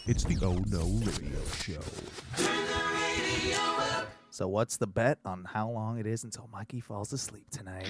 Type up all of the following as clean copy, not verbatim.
It's the Oh No Radio Show. So what's the bet on how long it is until Mikey falls asleep tonight?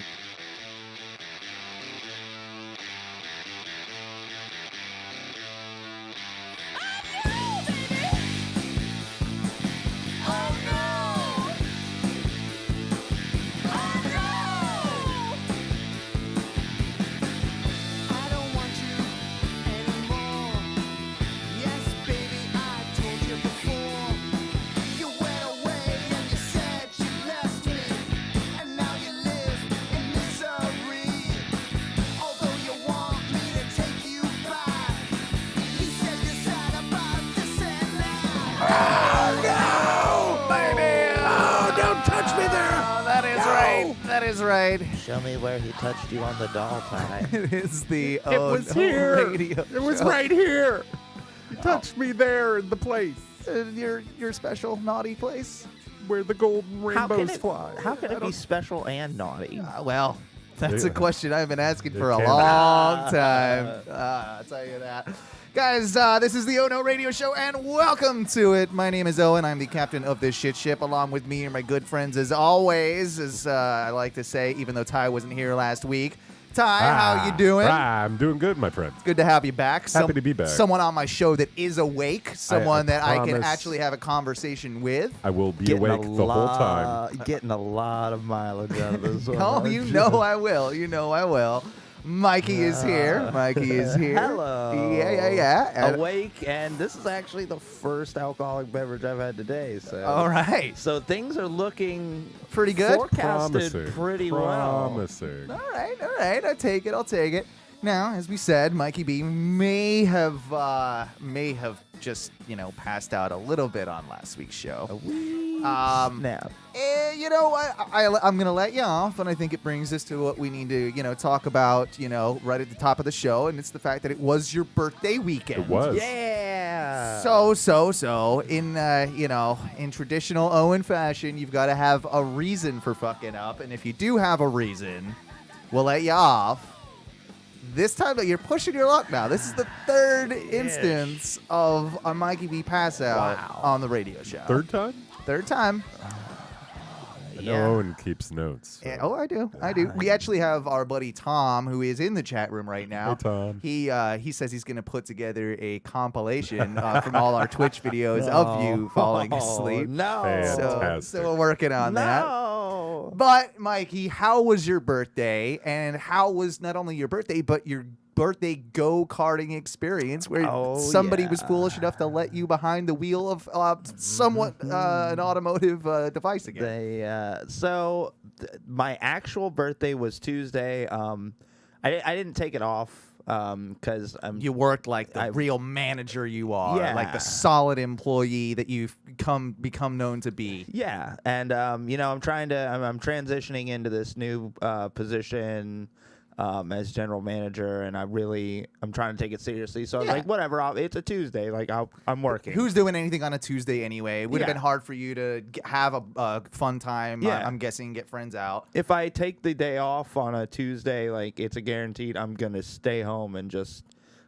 That is right. Show me where he touched you on the doll time. It is the It was here. Radio It was show. right here. You touched me there in the place Your special naughty place. where the golden rainbows fly. How can it be special and naughty? Well, that's a Yeah. question I've been asking It for a can be. long time. I'll tell you that. Guys, this is the Oh No Radio Show, and welcome to it. My name is Owen. I'm the captain of this shit ship. Along with me are my good friends, as always, as I like to say, even though Ty wasn't here last week. Ty, how you doing? I'm doing good, my friend. Good to have you back. Happy to be back. Someone on my show that is awake. Someone that I can promise. actually have a conversation with. I will be awake the whole time. Getting a lot of mileage out of this one. Oh, you know I will. You know I will. Mikey is here. Mikey is here. Hello. Yeah. And- Awake, and this is actually the first alcoholic beverage I've had today. So, all right. So things are looking Pretty good? Forecasted Promising. pretty well. Promising. All right. I'll take it. Now, as we said, Mikey B may have just, passed out a little bit on last week's show. Snap. You know what? I'm going to let you off, and I think it brings us to what we need to, talk about, right at the top of the show, and it's the fact that it was your birthday weekend. It was. Yeah. So, in traditional Owen fashion, you've got to have a reason for fucking up, and if you do have a reason, we'll let you off. This time, you're pushing your luck now. This is the third instance of a Mikey B pass out on the radio show. Third time? Third time. I know Owen keeps notes. So. Yeah, oh, I do. We actually have our buddy Tom, who is in the chat room right now. Hey, Tom. He says he's going to put together a compilation from all our Twitch videos of you falling asleep. No. Fantastic. So we're working on that. No. But Mikey, how was your birthday? And how was not only your birthday, but your birthday go-karting experience where somebody was foolish enough to let you behind the wheel of somewhat an automotive device again? My actual birthday was Tuesday. I didn't take it off because you worked like the real manager you are, like the Yeah. solid employee that you've become known to be. Yeah, and I'm transitioning into this new position as general manager, and I'm trying to take it seriously. So I was like, whatever, it's a Tuesday. Like I'm working. Who's doing anything on a Tuesday anyway? It would have Yeah. been hard for you to have a fun time. Yeah. I'm guessing get friends out. If I take the day off on a Tuesday, like it's a guaranteed I'm gonna stay home and just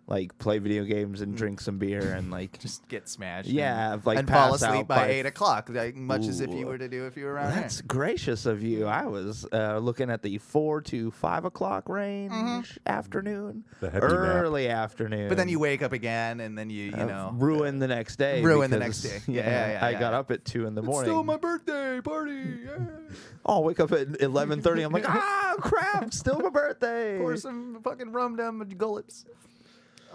like play video games and drink some beer and like Just get smashed. Yeah, and, like and fall pass asleep out by by 8 o'clock, like much as if you Ooh. were to do if you were around here. That's gracious of you. I was looking at the 4 to 5 o'clock range afternoon, The heavy nap. early afternoon. But then you wake up again, and then you ruin the next day. Ruin the because, next day. Yeah, I got up at 2 in the morning. Still my birthday party. Yeah. I'll wake up at 11:30. I'm like, crap! Still my birthday. Pour some fucking rum down my gullets.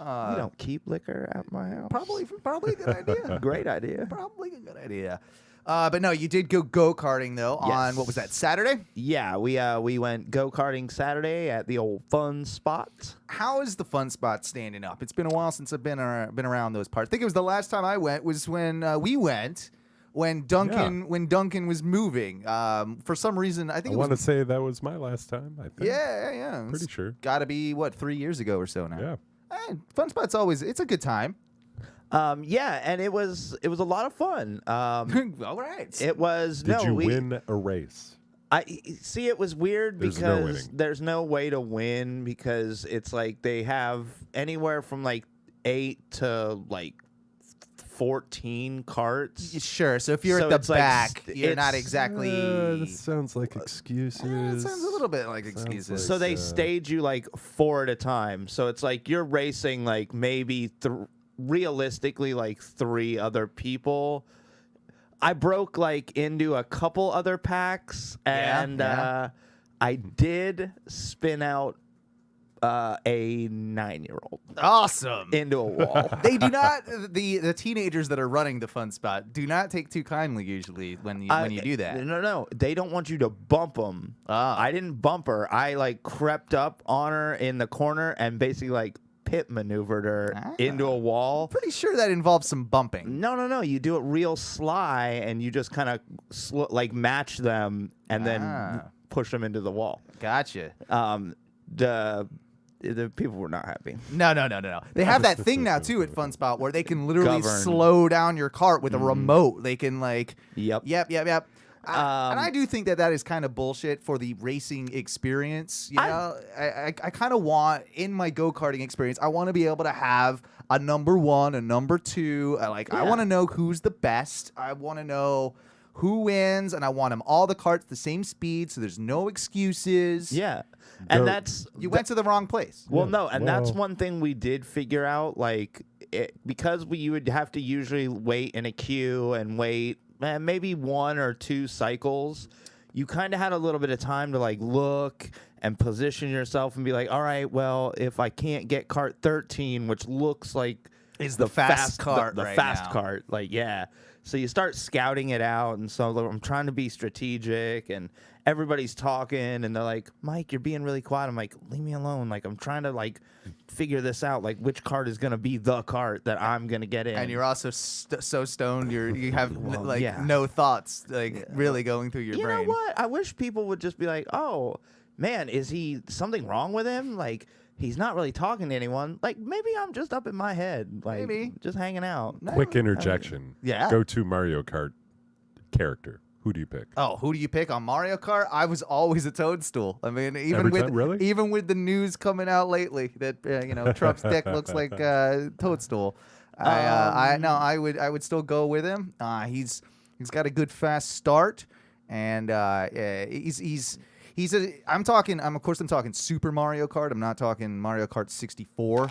You don't keep liquor at my house. Probably a good idea. Great idea. Probably a good idea. But no, you did go karting though on Yes. what was that, Saturday? Yeah, we went go-karting Saturday at the old fun spot. How is the fun spot standing up? It's been a while since I've been around those parts. I think it was the last time I went was when we went. When Duncan was moving, for some reason I think I it want to was. say that was my last time, I think. Yeah. Pretty sure. Got to be 3 years ago or so now. Yeah. Fun spot's it's a good time. Yeah, and it was a lot of fun. All right. It was Did you win a race? I see. It was weird There's no because winning. there's no way to win because it's like they have anywhere from like 8 to like 14 carts. Sure. So if you're So at it's the like back, you're it's- not exactly. This sounds like excuses. It sounds a little bit like Sounds excuses. like- So they uh, stage you like 4 at a time. So it's like you're racing like maybe realistically like 3 other people. I broke like into a couple other packs, and I did spin out a 9-year-old Awesome. into a wall. They do not. The teenagers that are running the fun spot do not take too kindly usually when you do that. No, they don't want you to bump them. I didn't bump her. I like crept up on her in the corner and basically like pit maneuvered her into a wall. Pretty sure that involves some bumping. No. You do it real sly, and you just kind of like match them and then push them into the wall. Gotcha. The people were not happy. No. They have that thing now too at Fun Spot where they can literally Govern. slow down your cart with a remote. They can like. Yep. And I do think that is kind of bullshit for the racing experience. You know, I kind of want in my go-karting experience, I want to be able to have a number 1, a number 2. I want to know who's the best. I want to know who wins, and I want them all the carts the same speed, so there's no excuses. Yeah. And No. you Went to the wrong place. Well, Yeah, no, and that's well- one thing we did figure out. Like, because you would have to usually wait in a queue and wait maybe 1 or 2 cycles. You kind of had a little bit of time to like look and position yourself and be like, all right, well, if I can't get cart 13, which looks like Is the fast cart the right fast now. cart, like So you start scouting it out, and so I'm trying to be strategic, and everybody's talking, and they're like, Mike, you're being really quiet. I'm like, leave me alone. Like, I'm trying to like figure this out. Like, which cart is gonna be the cart that I'm gonna get in? And you're also so stoned, you have yeah. no thoughts, really going through your You brain. know what? I wish people would just be like, oh man, is he something wrong with him? Like, he's not really talking to anyone. Like, maybe I'm just up in my head, like Maybe. just hanging out. Quick interjection. Yeah. Go to Mario Kart character. Who do you pick? Oh, who do you pick on Mario Kart? I was always a Toadstool. I mean, even Every with time? Really? even with the news coming out lately that Trump's dick looks like Toadstool. I would still go with him. He's got a good fast start, and I'm talking Super Mario Kart. I'm not talking Mario Kart 64,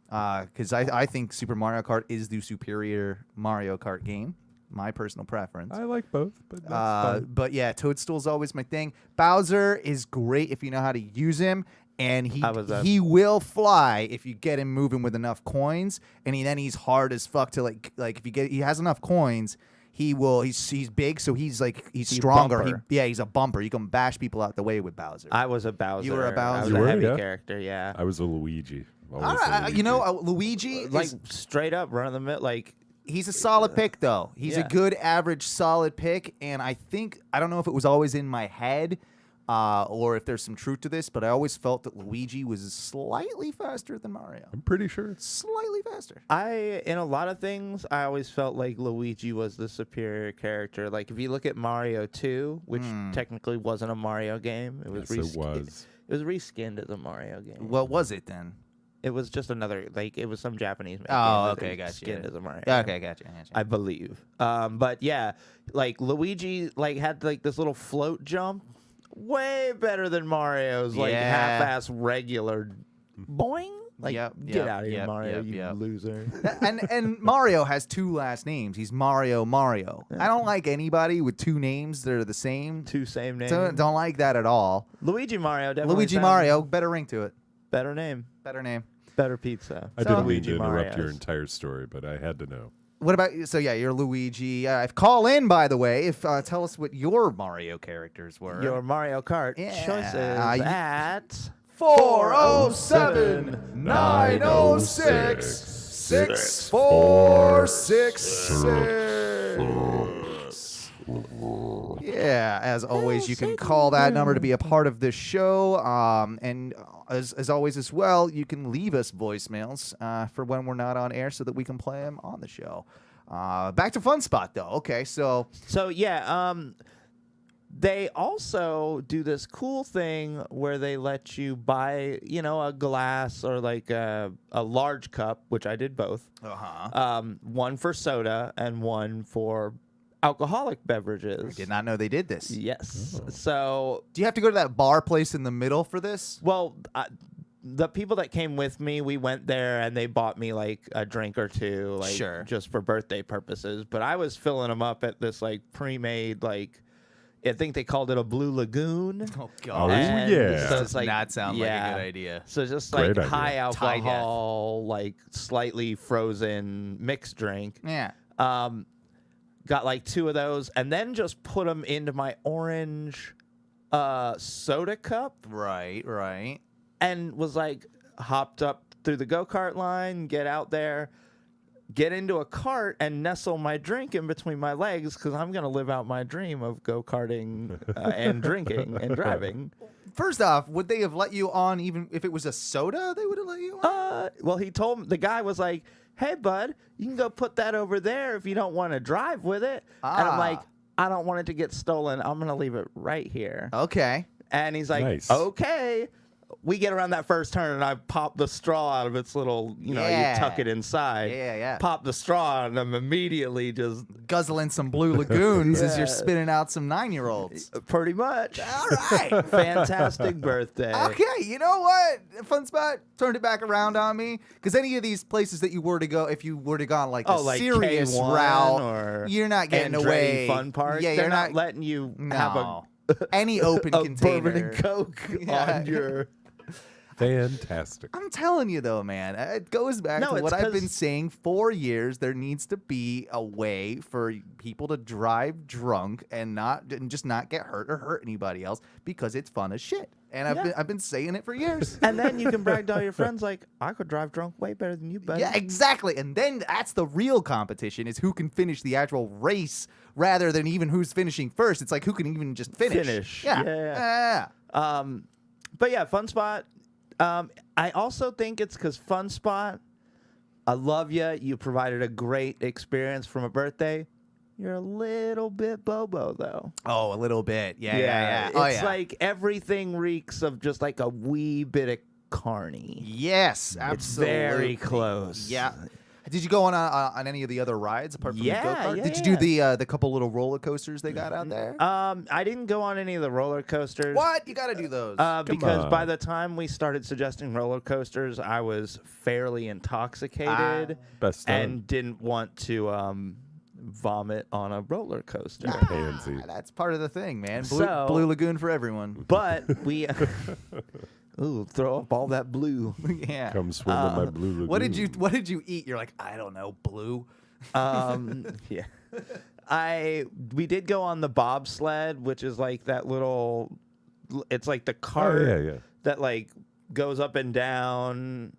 because I think Super Mario Kart is the superior Mario Kart game. My personal preference. I like both, but that's fine. But yeah, Toadstool's always my thing. Bowser is great if you know how to use him, and he will fly if you get him moving with enough coins. And he's hard as fuck to like if he has enough coins, he will. He's big, so he's stronger. He's a bumper. You can bash people out the way with Bowser. I was a Bowser. You were a Bowser? I was You a were, heavy yeah. character. Yeah. I was a Luigi. Always a Luigi. Luigi Like is, straight up run of the mill. Like, he's a solid pick though. He's a Yeah. good average solid pick, and I don't know if it was always in my head. Or if there's some truth to this, but I always felt that Luigi was slightly faster than Mario. I'm pretty sure. Slightly faster. in a lot of things, I always felt like Luigi was the superior character. Like, if you look at Mario 2, which technically wasn't a Mario game, it was Yes, it was. It was reskinned as a Mario game. What was it then? It was just another, like, it was some Japanese game. Oh, that okay, they gotcha. skinned as a Mario Okay, game, gotcha. I believe. But yeah, like Luigi, like, had like this little float jump, way better than Mario's like Yeah. half-ass regular boing. Like, get out of here, Mario, you yep. loser. and Mario has 2 last names. He's Mario. I don't like anybody with 2 names that are the same. Two same names. Don't like that at all. Luigi Mario, definitely. Luigi sounds- Mario, better ring to it. Better name. Better name. Better pizza. I didn't mean Luigi to interrupt your Marios. entire story, but I had to know. What about you're Luigi. Call in, by the way. Tell us what your Mario characters were. Your Mario Kart Yeah. choices You- at 407 906 6466. Yeah, as always, you can call that number to be a part of this show. And as always as well, you can leave us voicemails for when we're not on air so that we can play them on the show. Back to Fun Spot, though. Okay, so yeah, They also do this cool thing where they let you buy, a glass or like a large cup, which I did both. One for soda and one for alcoholic beverages. I did not know they did this. Yes. So, Do you have to go to that bar place in the middle for this? well, the people that came with me, we went there and they bought me like a drink or two, like Sure. just for birthday purposes. But I was filling them up at this like pre-made I think they called it a Blue Lagoon. Oh, Oh, God. And yeah. So Does it's like, not sound like a good idea. So just Great like idea. high Tie death. alcohol, like slightly frozen mixed drink. Yeah. Got like 2 of those and then just put them into my orange soda cup Right. and was like hopped up through the go-kart line, get out there, get into a cart and nestle my drink in between my legs because I'm going to live out my dream of go-karting and drinking and driving. First off, would they have let you on even if it was a soda? They would have let you on? Well, he told me, the guy was like, hey, bud, you can go put that over there if you don't want to drive with it. And I'm like, I don't want it to get stolen. I'm going to leave it right here. Okay. And he's like, Nice. okay. We get around that first turn, and I pop the straw out of its little, you tuck it inside. Yeah. Pop the straw, and I'm immediately just Guzzling some Blue Lagoons as you're spitting out some 9-year-olds. pretty much. All right. Fantastic birthday. Okay, you know what? Fun spot turned it back around on me because any of these places that you were to go, if you were to go on like the like serious K1 route, or you're not getting Andretti away. Fun Park. Yeah, They're you're not letting you have No. Any open a container. bourbon and Coke Yeah. on your. Fantastic. I'm telling you though, man, it goes back No, to it's what I've been 'cause- saying for years. There needs to be a way for people to drive drunk and just not get hurt or hurt anybody else because it's fun as shit. And Yeah. I've been saying it for years. And then you can brag to all your friends like, I could drive drunk way better than you, buddy. Yeah, exactly. And then that's the real competition is who can finish the actual race rather than even who's finishing first. It's like who can even just finish. Yeah. Yeah. But yeah, Fun Spot. I also think it's because Fun Spot, I love you. You provided a great experience from a birthday. You're a little bit bobo, though. Oh, a little bit. Yeah. Oh, It's yeah. like everything reeks of just like a wee bit of carny. Yes, It's absolutely. very close. Yeah. Did you go on any of the other rides apart from Yeah, the go-kart? yeah, Did you do the couple little roller coasters they got out there? I didn't go on any of the roller coasters. What? You got to do those. Because on. by the time we started suggesting roller coasters, I was fairly intoxicated Best time. and didn't want to vomit on a roller coaster. Pansy. That's part of the thing, man. So- Blue Lagoon for everyone. But we throw up all that blue. Yeah. Come swim in my blue lagoon. What did you eat? You're like, I don't know, blue. Yeah. We did go on the bobsled, which is like that little. It's like the Oh, cart yeah. that like goes up and down.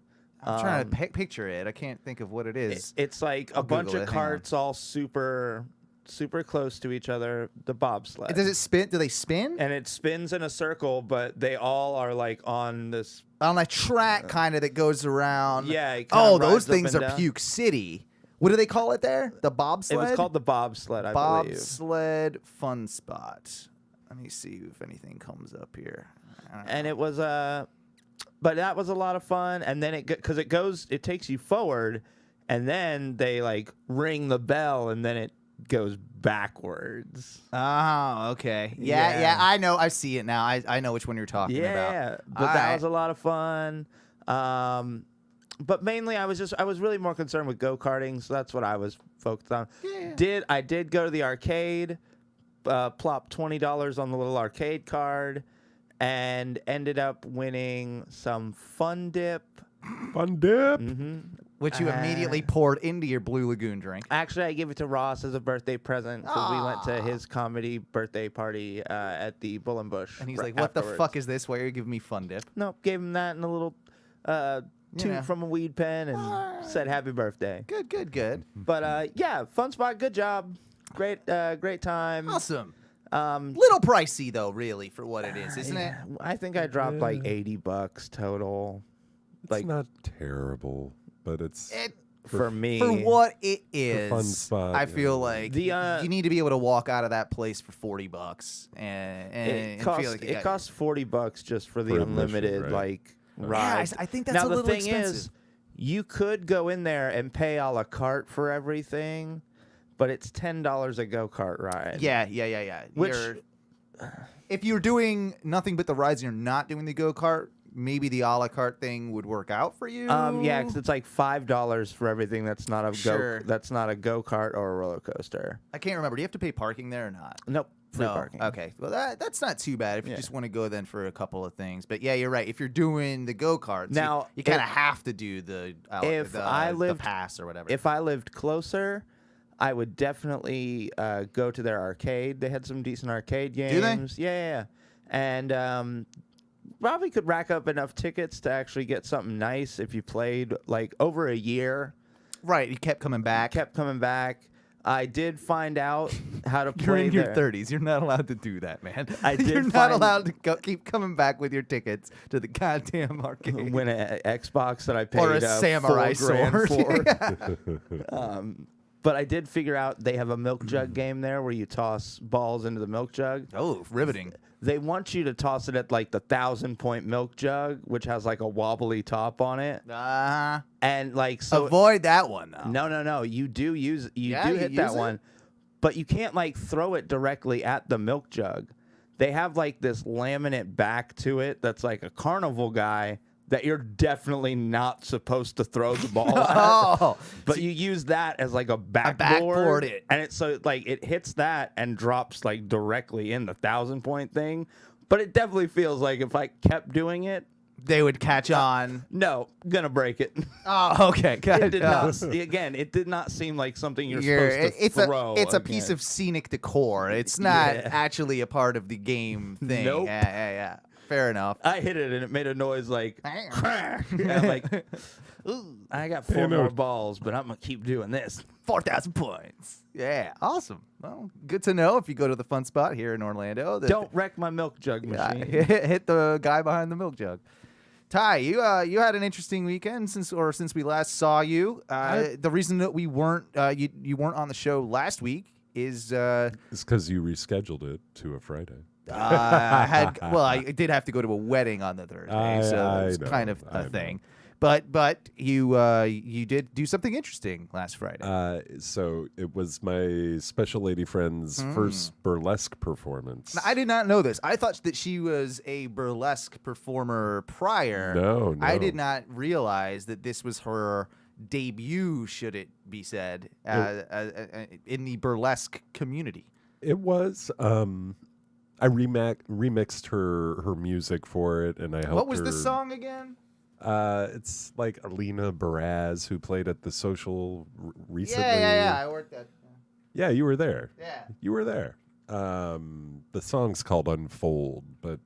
I'm trying to picture it. I can't think of what it is. It's like I'll a bunch Google of it, hang on. carts all super close to each other. The bobsled. Does it spin? Do they spin? And it spins in a circle, but they all are like on this. On a track kind of that goes around. Yeah, it kinda Oh, rides those up things and are down. Puke City. What do they call it there? The bobsled? It was called the bobsled, I believe. Bobsled Fun Spot. Let me see if anything comes up here. I don't know. And it was but that was a lot of fun. And then it takes you forward, and then they like ring the bell, and then it goes backwards. Oh, okay. Yeah, I know. I see it now. I know which one you're talking about. Yeah, but All that right. was a lot of fun. But mainly, I was really more concerned with go-karting, so that's what I was focused on. Yeah. I did go to the arcade, plop $20 on the little arcade card, and ended up winning some Fun Dip. Fun dip. Which you immediately poured into your Blue Lagoon drink. Actually, I gave it to Ross as a birthday present because we went to his comedy birthday party at the Bull and Bush. And he's like, what the fuck is this? Why are you giving me Fun Dip? Nope, gave him that and a little toot know. from a weed pen and said happy birthday. Good. But yeah, Fun Spot, good job. Great time. Awesome. Little pricey, though, really, for what it is, isn't it? Yeah, I think I dropped like $80 total. It's not terrible, but it's for me. For what it is, fun spot, I feel like The, you need to be able to walk out of that place for $40 and feel like it costs $40 just for the For admission, unlimited right? like Yeah, ride. I think that's now a the little thing expensive. is, you could go in there and pay a la carte for everything, but it's $10 a go-kart ride. Yeah. Which- If you're doing nothing but the rides and you're not doing the go-kart, maybe the a la carte thing would work out for you. Yeah, because it's like $5 for everything that's not a Sure. that's not a go-kart or a roller coaster. I can't remember. Do you have to pay parking there or not? Nope, free No. parking. Okay. Well, that's not too bad if you Yeah. just want to go then for a couple of things. But yeah, you're right. If you're doing the go-karts, Now, you kind of if- have to do the the pass or whatever. If I lived closer, I would definitely go to their arcade. They had some decent arcade games. Do they? Yeah. And probably could rack up enough tickets to actually get something nice if you played like over a year. right, you kept coming back. Kept coming back. I did find out how to You're play in your there. 30s. You're not allowed to do that, man. I did You're not find- allowed to keep coming back with your tickets to the goddamn arcade. Win an Xbox that I paid or a samurai $4,000 sword. for. But I did figure out they have a milk jug game there where you toss balls into the milk jug. Oh, riveting. They want you to toss it at like the 1,000-point milk jug, which has like a wobbly top on it, and like so. Avoid that one, though. No. You do use Yeah, you you hit that use it? one, but you can't like throw it directly at the milk jug. They have like this laminate back to it that's like a carnival guy that you're definitely not supposed to throw the ball at. Oh, But you use that as like a backboard, backboard it. and it's so like it hits that and drops like directly in the 1,000-point thing. But it definitely feels like if I kept doing it, they would catch on. no, gonna break it. Oh, okay. It did not. Again, it did not seem like something you're supposed to it's throw. a piece of scenic decor. It's not Yeah. actually a part of the game thing. Nope. Yeah. Fair enough. I hit it and it made a noise like crack. And I'm like, ooh, I got 4 no. more balls, but I'm gonna keep doing this. 4,000 points. Yeah, awesome. Well, good to know if you go to the fun spot here in Orlando. that- Don't wreck my milk jug machine. hit the guy behind the milk jug. Ty, you had an interesting weekend since we last saw you. The reason that we weren't you weren't on the show last week is It's because you rescheduled it to a Friday. I did have to go to a wedding on the Thursday, so it's I know, kind of I a know. thing. But you did do something interesting last Friday. So it was my special lady friend's first burlesque performance. Now, I did not know this. I thought that she was a burlesque performer prior. No. I did not realize that this was her debut, should it be said, in the burlesque community. It was. I remixed her music for it, and I helped What was her. the song again? It's like Alina Baraz, who played at the Social recently. Yeah. I worked that. Yeah, you were there. Yeah. You were there. The song's called Unfold, but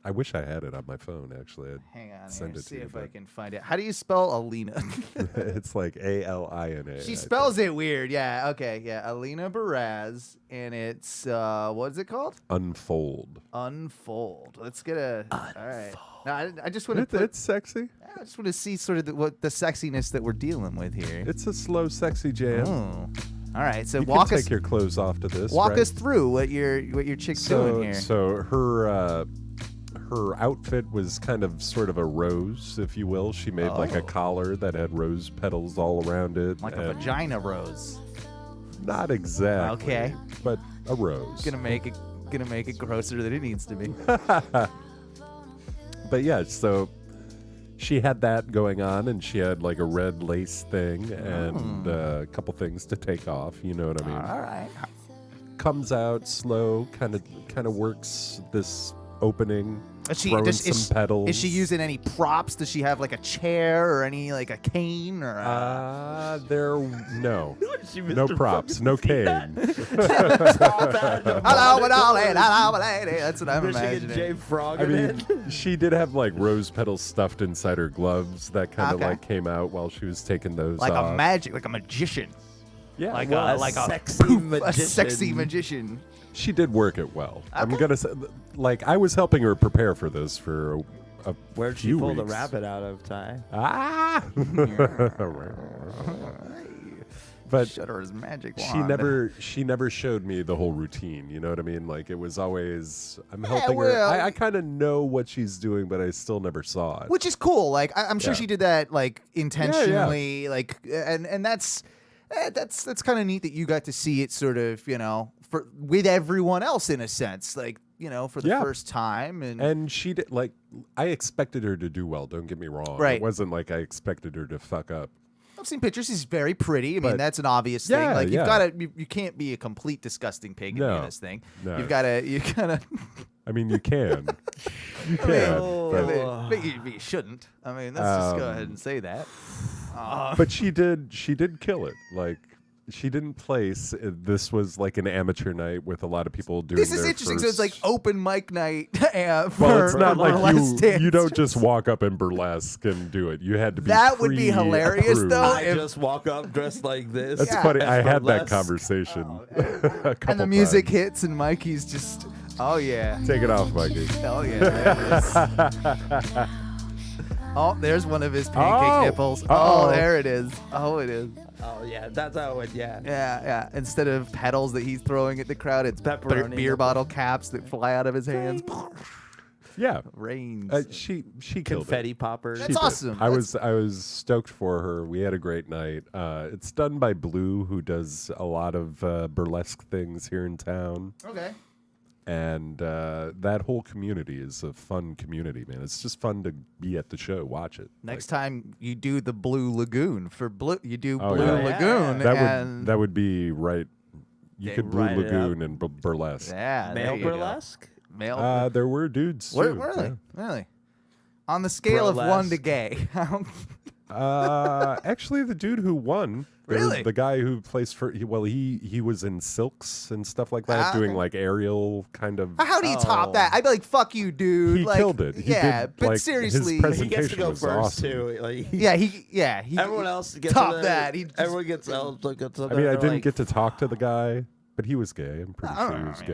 I wish I had it on my phone, actually. I'd Hang on send here. it to See you, if I but- can find it. How do you spell Alina? It's like Alina. She spells it weird. Yeah. Okay. Yeah. Alina Baraz, and it's what is it called? Unfold. Unfold. Let's get a. All right. Now, I just want to. It's sexy. I just want to see sort of what the sexiness that we're dealing with here. It's a slow, sexy jam. Oh. All right. So You walk can us take your clothes off to this. walk right? us through what your chick's doing here. So her outfit was kind of sort of a rose, if you will. She made like a Oh. collar that had rose petals all around it. Like a and vagina rose. Not exactly. Okay. But a rose. Gonna make it grosser than it needs to be. But yeah, so she had that going on, and she had like a red lace thing and a couple things to take off. You know what I mean? All right. Comes out slow, kind of works this opening. Is throwing some pedals. Is she using any props? Does she have like a chair or any like a cane or? No She props, no cane. Hello, lady. Hello, lady. That's what I'm Michigan imagining. J Frog. I in mean, it. she did have like rose petals stuffed inside her gloves that kind of Okay. like came out while she was taking those Like off. like a magician, Yeah, like well, a sexy magician. a sexy magician. she did work it well. I'm Okay. gonna say, like, I was helping her prepare for this for Where'd she few pull the weeks. rabbit out of, Ty? Ah. But Shudder's magic she wand. never showed me the whole routine. You know what I mean? Like it was always I'm Yeah, helping well- her. I kind of know what she's doing, but I still never saw it. Which is cool. Like I'm sure Yeah. she did that like intentionally. Like and that's kind of neat that you got to see it sort of with everyone else in a sense. Like for the first time And she did I expected her to do well. Don't get me wrong. Right. It wasn't like I expected her to fuck up. I've seen pictures. She's very pretty. I mean, But- that's an obvious thing. Yeah, Like you've yeah. got to, you can't be a complete disgusting pig and be in No, this thing. no. You gotta. I mean, you can. You I mean, can. Oh. But, but you shouldn't. I mean, let's just go ahead and say that. but she did kill it. Like she didn't place. This was like an amateur night with a lot of people doing This is their interesting. So it's like first- open mic night. Well, for it's not like burlesque you don't dancers. just walk up and burlesque and do it. You had to be That would be hilarious, pre-approved. though. I if- just walk up dressed like this. That's Yeah. funny. I As had that burlesque. conversation a couple and the music times. hits and Mikey's just, oh yeah, Take it off, Mikey. oh yeah. There it is. Oh, there's one of his pancake Oh. nipples. Uh-oh. Oh, there it is. Oh, it is. Oh yeah, that's Owen. Yeah. Yeah. Instead of petals that he's throwing at the crowd, it's Pepperoni beer nipple. bottle caps that fly out of his hands. Yeah. Rains. She killed it. Confetti poppers. That's She did. awesome. I was stoked for her. We had a great night. It's done by Blue, who does a lot of burlesque things here in town, Okay. and that whole community is a fun community, man. It's just fun to be at the show, watch it. Next time you do the Blue Lagoon for Blue, you do Oh, Blue yeah. Lagoon, That and that would be right. You They could Blue write it up. Lagoon and burlesque. yeah, there Male you go. burlesque. Male. There were dudes too. Really? Really? On the scale of 1 to Burlesque. gay. Actually, the dude who won, Really? the guy who placed for, he was in silks and stuff like that, doing okay. like aerial kind of. How do you top Oh. that? I'd be like, "Fuck you, dude!" He like, killed it. He yeah, did, but like, seriously, his He gets to presentation go was first awesome. too. Like he everyone else gets top to that. He just- everyone gets else. Like, gets up I mean, there, I they're didn't like, get to talk to the guy, but he was gay. I'm pretty I sure don't he was know,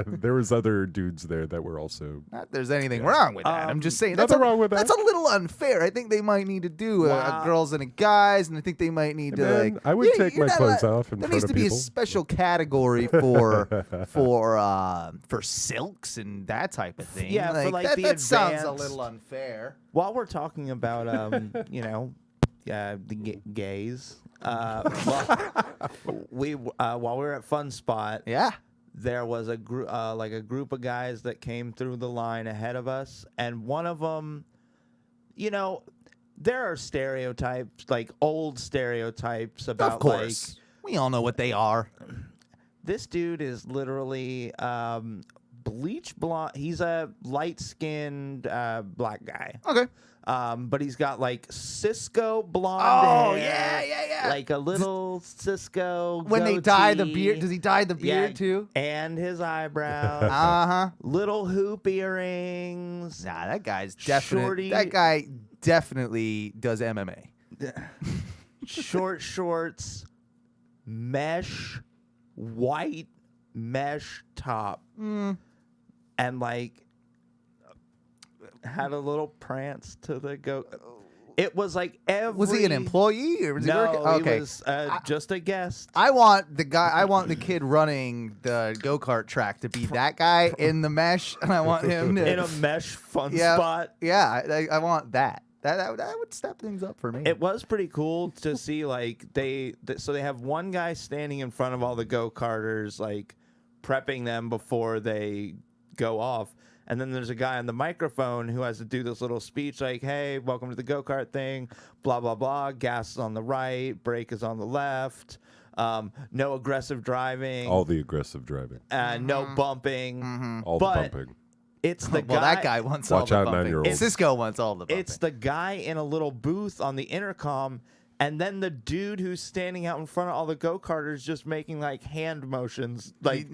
gay. There was other dudes there that were also. Not that there's anything wrong with that. I'm just saying that's Nothing wrong with that. That's a little unfair. I think they might need to do a Wow. girls and a guys, and I think they might need to Man, like. I would take you're my not clothes allowed- off in There front needs of to be people. a special category for silks and that type of thing. Yeah, for, like, that, the that sounds a advanced- little unfair. While we're talking about the gays, while we were at Fun Spot, Yeah. there was a group of guys that came through the line ahead of us, and one of them, there are stereotypes, like old stereotypes about Of course. We all know what they are. like this dude is literally bleach blonde. He's a light-skinned black guy. Okay. But he's got like Cisco blonde Oh, hair. yeah. Like a little Cisco. When they dye the goatee. beard, does he dye the beard Yeah, too? And his eyebrows. Uh-huh. Little hoop earrings. Nah, that guy's Shorty. That guy definitely does MMA. Short shorts. Mesh. White mesh top. Mm. And like had a little prance to the go. It was like every. Was he an employee or was he No, working? Okay. he was just a guest. I want the kid running the go-kart track to be that guy in the mesh, and I want him to In a mesh fun yeah, spot. Yeah, I want that. That would step things up for me. It was pretty cool to see, like, so they have one guy standing in front of all the go-karters, like, prepping them before they go off. And then there's a guy on the microphone who has to do this little speech like, hey, welcome to the go-kart thing, blah, blah, blah. Gas is on the right, brake is on the left. No aggressive driving. All the aggressive driving. No bumping. All But the bumping. It's the well, guy. that guy wants Watch all out, the bumping. 9-year-olds. Cisco wants all the bumping. It's the guy in a little booth on the intercom And then the dude who's standing out in front of all the go-karters just making like hand motions, like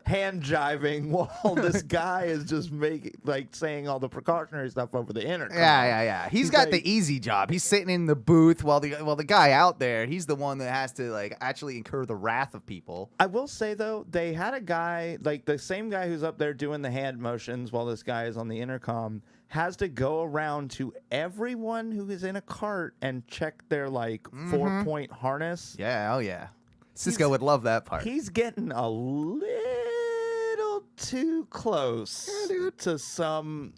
hand jiving, while this guy is just making like saying all the precautionary stuff over the intercom. Yeah. He's got the easy job. He's sitting in the booth while the guy out there, he's the one that has to like actually incur the wrath of people. I will say though, they had a guy, like the same guy who's up there doing the hand motions while this guy is on the intercom, has to go around to everyone who is in a cart and check their like 4-point harness. Yeah, Cisco would love that part. He's getting a little too close to some.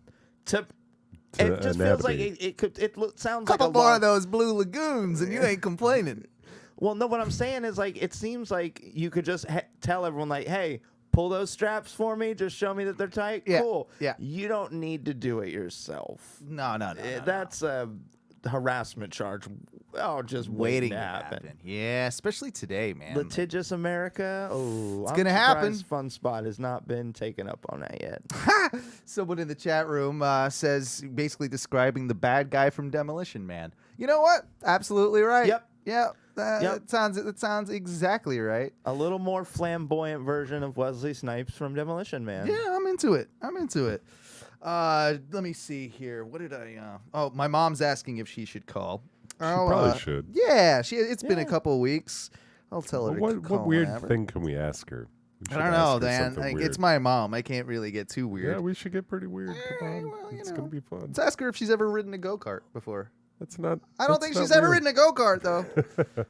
It just feels like it sounds like a couple more of those blue lagoons, and you ain't complaining. Well, no, what I'm saying is like it seems like you could just tell everyone like, hey, pull those straps for me. Just show me that they're tight. Yeah, cool. yeah. You don't need to do it yourself. No. That's a harassment charge. Oh, just waiting to happen. Yeah, especially today, man. Litigious America. Oh, it's gonna happen. Fun Spot has not been taken up on that yet. Someone in the chat room says, basically describing the bad guy from Demolition Man. You know what? Absolutely right. Yep. It sounds exactly right. A little more flamboyant version of Wesley Snipes from Demolition Man. Yeah, I'm into it. Let me see here. What did I? Oh, my mom's asking if she should call. She probably should. Yeah, it's been a couple of weeks. I'll tell her to call. What weird thing can we ask her? I don't know, Dan. Like, it's my mom. I can't really get too weird. Yeah, we should get pretty weird. Come on. Well, it's going to be fun. Let's ask her if she's ever ridden a go-kart before. That's not. I don't think she's ever ridden a go-kart, though.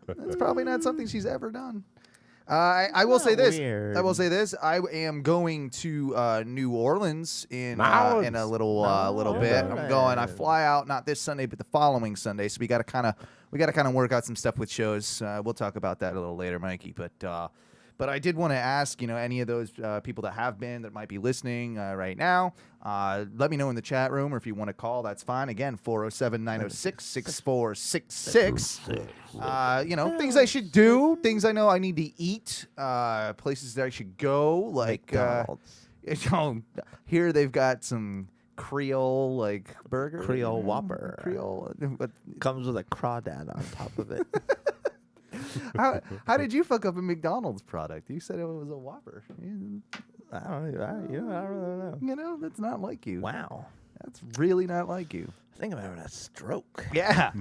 That's probably not something she's ever done. I will say this. Weird. I will say this. I am going to New Orleans in a little bit. I'm going. I fly out not this Sunday, but the following Sunday. So we got to kind of work out some stuff with shows. We'll talk about that a little later, Mikey. But I did want to ask, any of those people that might be listening right now, let me know in the chat room, or if you want to call, that's fine. Again, 407-906-6466. Things I should do, things I know I need to eat, places that I should go, like here they've got some Creole burger, Creole Whopper, Creole comes with a crawdad on top of it. How did you fuck up a McDonald's product? You said it was a Whopper. I don't really know. That's not like you. Wow. That's really not like you. I think I'm having a stroke. Yeah.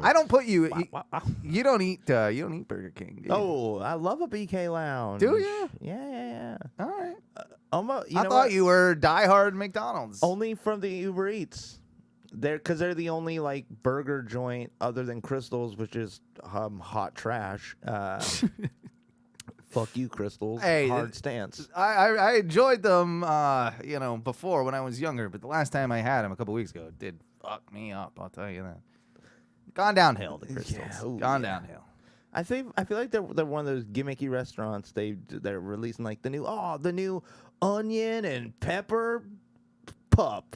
I don't put you. Wow. You don't eat Burger King. Do you? Oh, I love a BK Lounge. Do you? Yeah. All right. I thought you were diehard McDonald's. Only from the Uber Eats. Because they're the only burger joint other than Crystal's, which is hot trash. Fuck you, Crystal's. Hey, hard stance. I enjoyed them, before when I was younger, but the last time I had them a couple weeks ago, it did fuck me up. I'll tell you that. Gone downhill, the Crystals. Downhill. I feel like they're one of those gimmicky restaurants. They're releasing the new onion and pepper pup.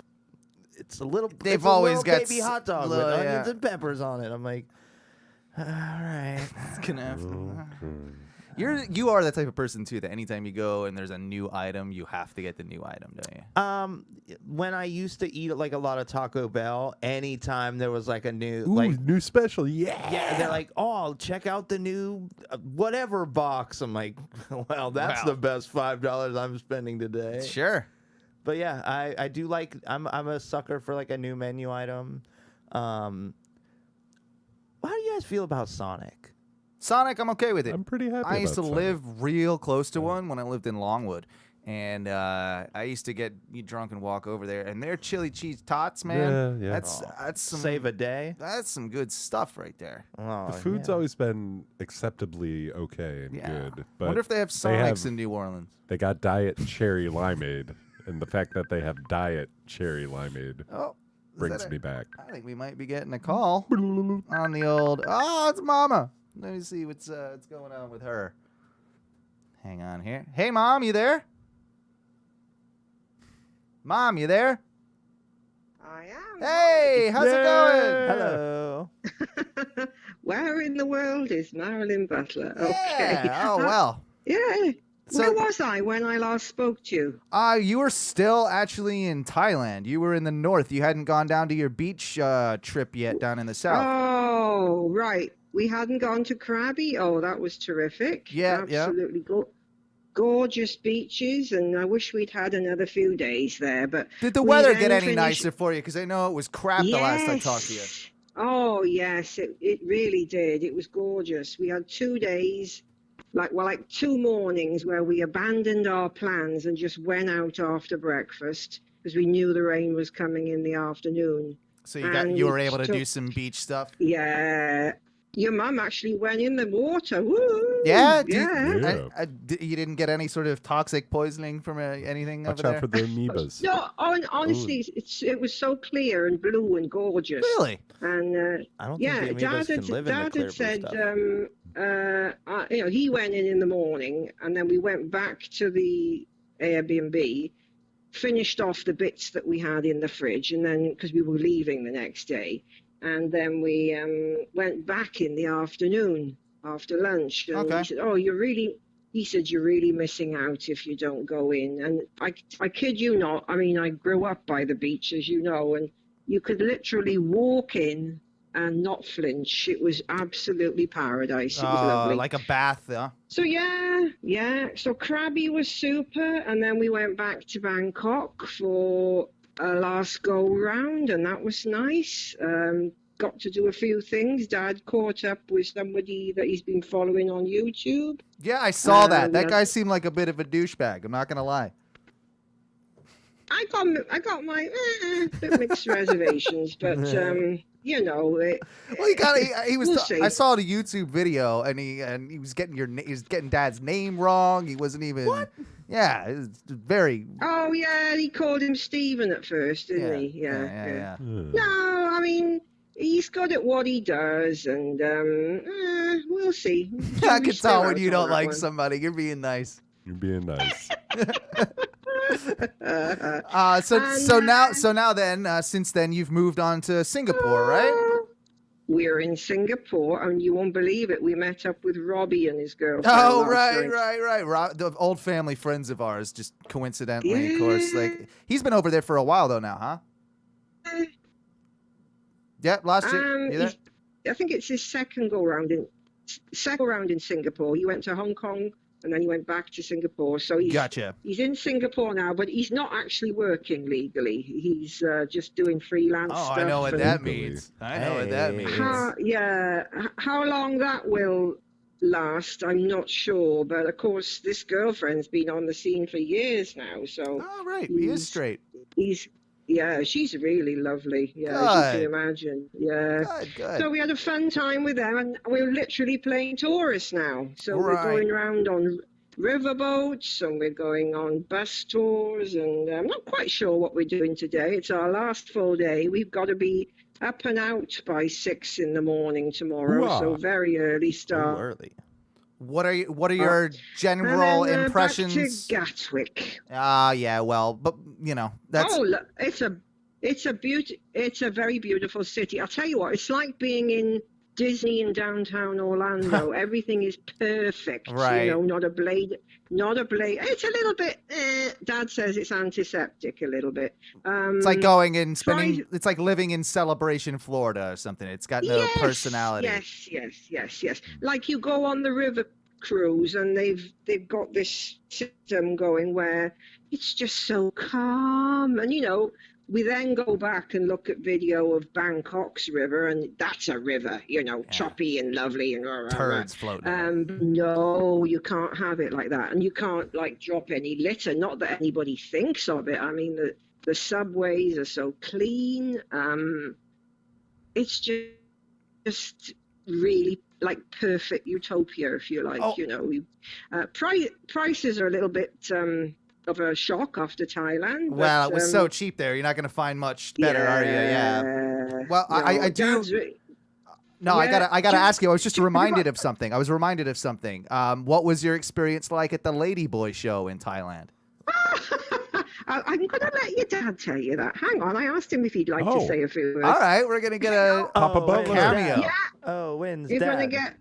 It's a little. They've always got baby hot dog with onions and peppers on it. I'm like, all right, it's gonna have to. You are the type of person too that anytime you go and there's a new item, you have to get the new item, don't you? When I used to eat a lot of Taco Bell, anytime there was a new new special, yeah, they're like, oh, check out the new whatever box. I'm like, well, that's the best $5 I'm spending today. Sure. But yeah, I do I'm a sucker for a new menu item. How do you guys feel about Sonic? Sonic, I'm okay with it. I'm pretty happy. I used to about live real close to one when I lived in Longwood, and I used to get drunk and walk over there. And their chili cheese tots, man, yeah. That's some save a day. That's some good stuff right there. Oh, The food's always been acceptably okay and good. But wonder if they have Sonics in New Orleans. They got Diet Cherry Limeade, and the fact that they have Diet Cherry Limeade brings me back. I think we might be getting a call on the old. Oh, it's Mama. Let me see what's going on with her. Hang on here. Hey, Mom, you there? Mom, you there? I am. Hey, how's it going? Hello. Where in the world is Marilyn Butler? Yeah. Okay. Oh, well. Yeah. So- Where was I when I last spoke to you? You were still actually in Thailand. You were in the north. You hadn't gone down to your beach trip yet down in the south. Oh, right. we hadn't gone to Krabi. Oh, that was terrific. Yeah, absolutely gorgeous beaches, and I wish we'd had another few days there. But did the we weather then get any finished- nicer for you? Because I know it was crap the last I talked to you. Oh yes, it really did. It was gorgeous. We had 2 days, like 2 mornings where we abandoned our plans and just went out after breakfast because we knew the rain was coming in the afternoon. So And you were able to took- do some beach stuff. Yeah. Your mum actually went in the water. Woo! Yeah, Yeah. You didn't get any sort of toxic poisoning from anything Watch over out there? for the amoebas. No, honestly, it was so clear and blue and gorgeous. Really? And I don't yeah, think the amoebas can live in the Dad clear had said, blue stuff. he went in the morning, and then we went back to the Airbnb, finished off the bits that we had in the fridge, and then because we were leaving the next day, and then we went back in the afternoon after lunch. And Okay. he said, "Oh, you're really missing out if you don't go in." And I kid you not. I mean, I grew up by the beach, as you know, and you could literally walk in and not flinch. It was absolutely paradise. It was lovely. Like a bath, huh? So yeah. So Krabi was super, and then we went back to Bangkok for a last go round, and that was nice. Got to do a few things. Dad caught up with somebody that he's been following on YouTube. Yeah, I saw that. That yeah. guy seemed like a bit of a douchebag. I'm not gonna lie. I got my bit mixed reservations, but you know. Well, he was. We'll see. I saw the YouTube video, and he was getting Dad's name wrong. He wasn't even. What? Yeah, it was very. Oh yeah, he called him Stephen at first, didn't he? Yeah. No, I mean, he's good at what he does, and we'll see. I We can still tell when out you on don't that like one. somebody. You're being nice. You're being nice. So now then, since then you've moved on to Singapore, right? We're in Singapore, and you won't believe it. We met up with Robbie and his girlfriend. Oh, last night. right. The old family friends of ours, just coincidentally, of course. Like he's been over there for a while though now, huh? Yeah, last year. You there? I think it's his second go round in Singapore. He went to Hong Kong, and then he went back to Singapore. So Gotcha. He's in Singapore now, but he's not actually working legally. He's just doing freelance stuff. I know what and- that means. I know what that means. How long that will last, I'm not sure. But of course, this girlfriend's been on the scene for years now. So Oh, right. He is straight. she's really lovely. Yeah, as you can imagine. Yeah. Good. So we had a fun time with them, and we're literally playing tourists now. So Right. we're going around on riverboats, and we're going on bus tours, and I'm not quite sure what we're doing today. It's our last full day. We've got to be up and out by 6 in the morning tomorrow, Hoo-ah. so very early start. early. What are your general and then, impressions? Back to Gatwick. Yeah, well, but you know, that's Oh, look, it's a very beautiful city. I'll tell you what, it's like being in Disney in downtown Orlando. Everything is perfect. Right. You know, not a blade. It's a little bit. Dad says it's antiseptic a little bit. it's like going and spending. try- It's like living in Celebration, Florida, or something. It's got no personality. Yes. Like you go on the river cruise, and they've got this system going where it's just so calm, and you know. We then go back and look at video of Bangkok's river, and that's a river, you know, choppy and lovely and rah, rah, rah. Turds floating. in it. No, you can't have it like that, and you can't like drop any litter. Not that anybody thinks of it. I mean, the subways are so clean. It's just really like perfect utopia, if you like. Oh. You know, prices are a little bit. Of a shock after Thailand. Well, but, it was so cheap there. You're not going to find much better, are you? Yeah. Well, I do. No, Yeah, I gotta ask you. I was just reminded of something. What was your experience like at the Ladyboy show in Thailand? I'm going to let your dad tell you that. Hang on, I asked him if he'd like to Oh. say a few words. All right, we're gonna get a Papa Butler. cameo. Yeah. Oh, wins You're dad. going to get...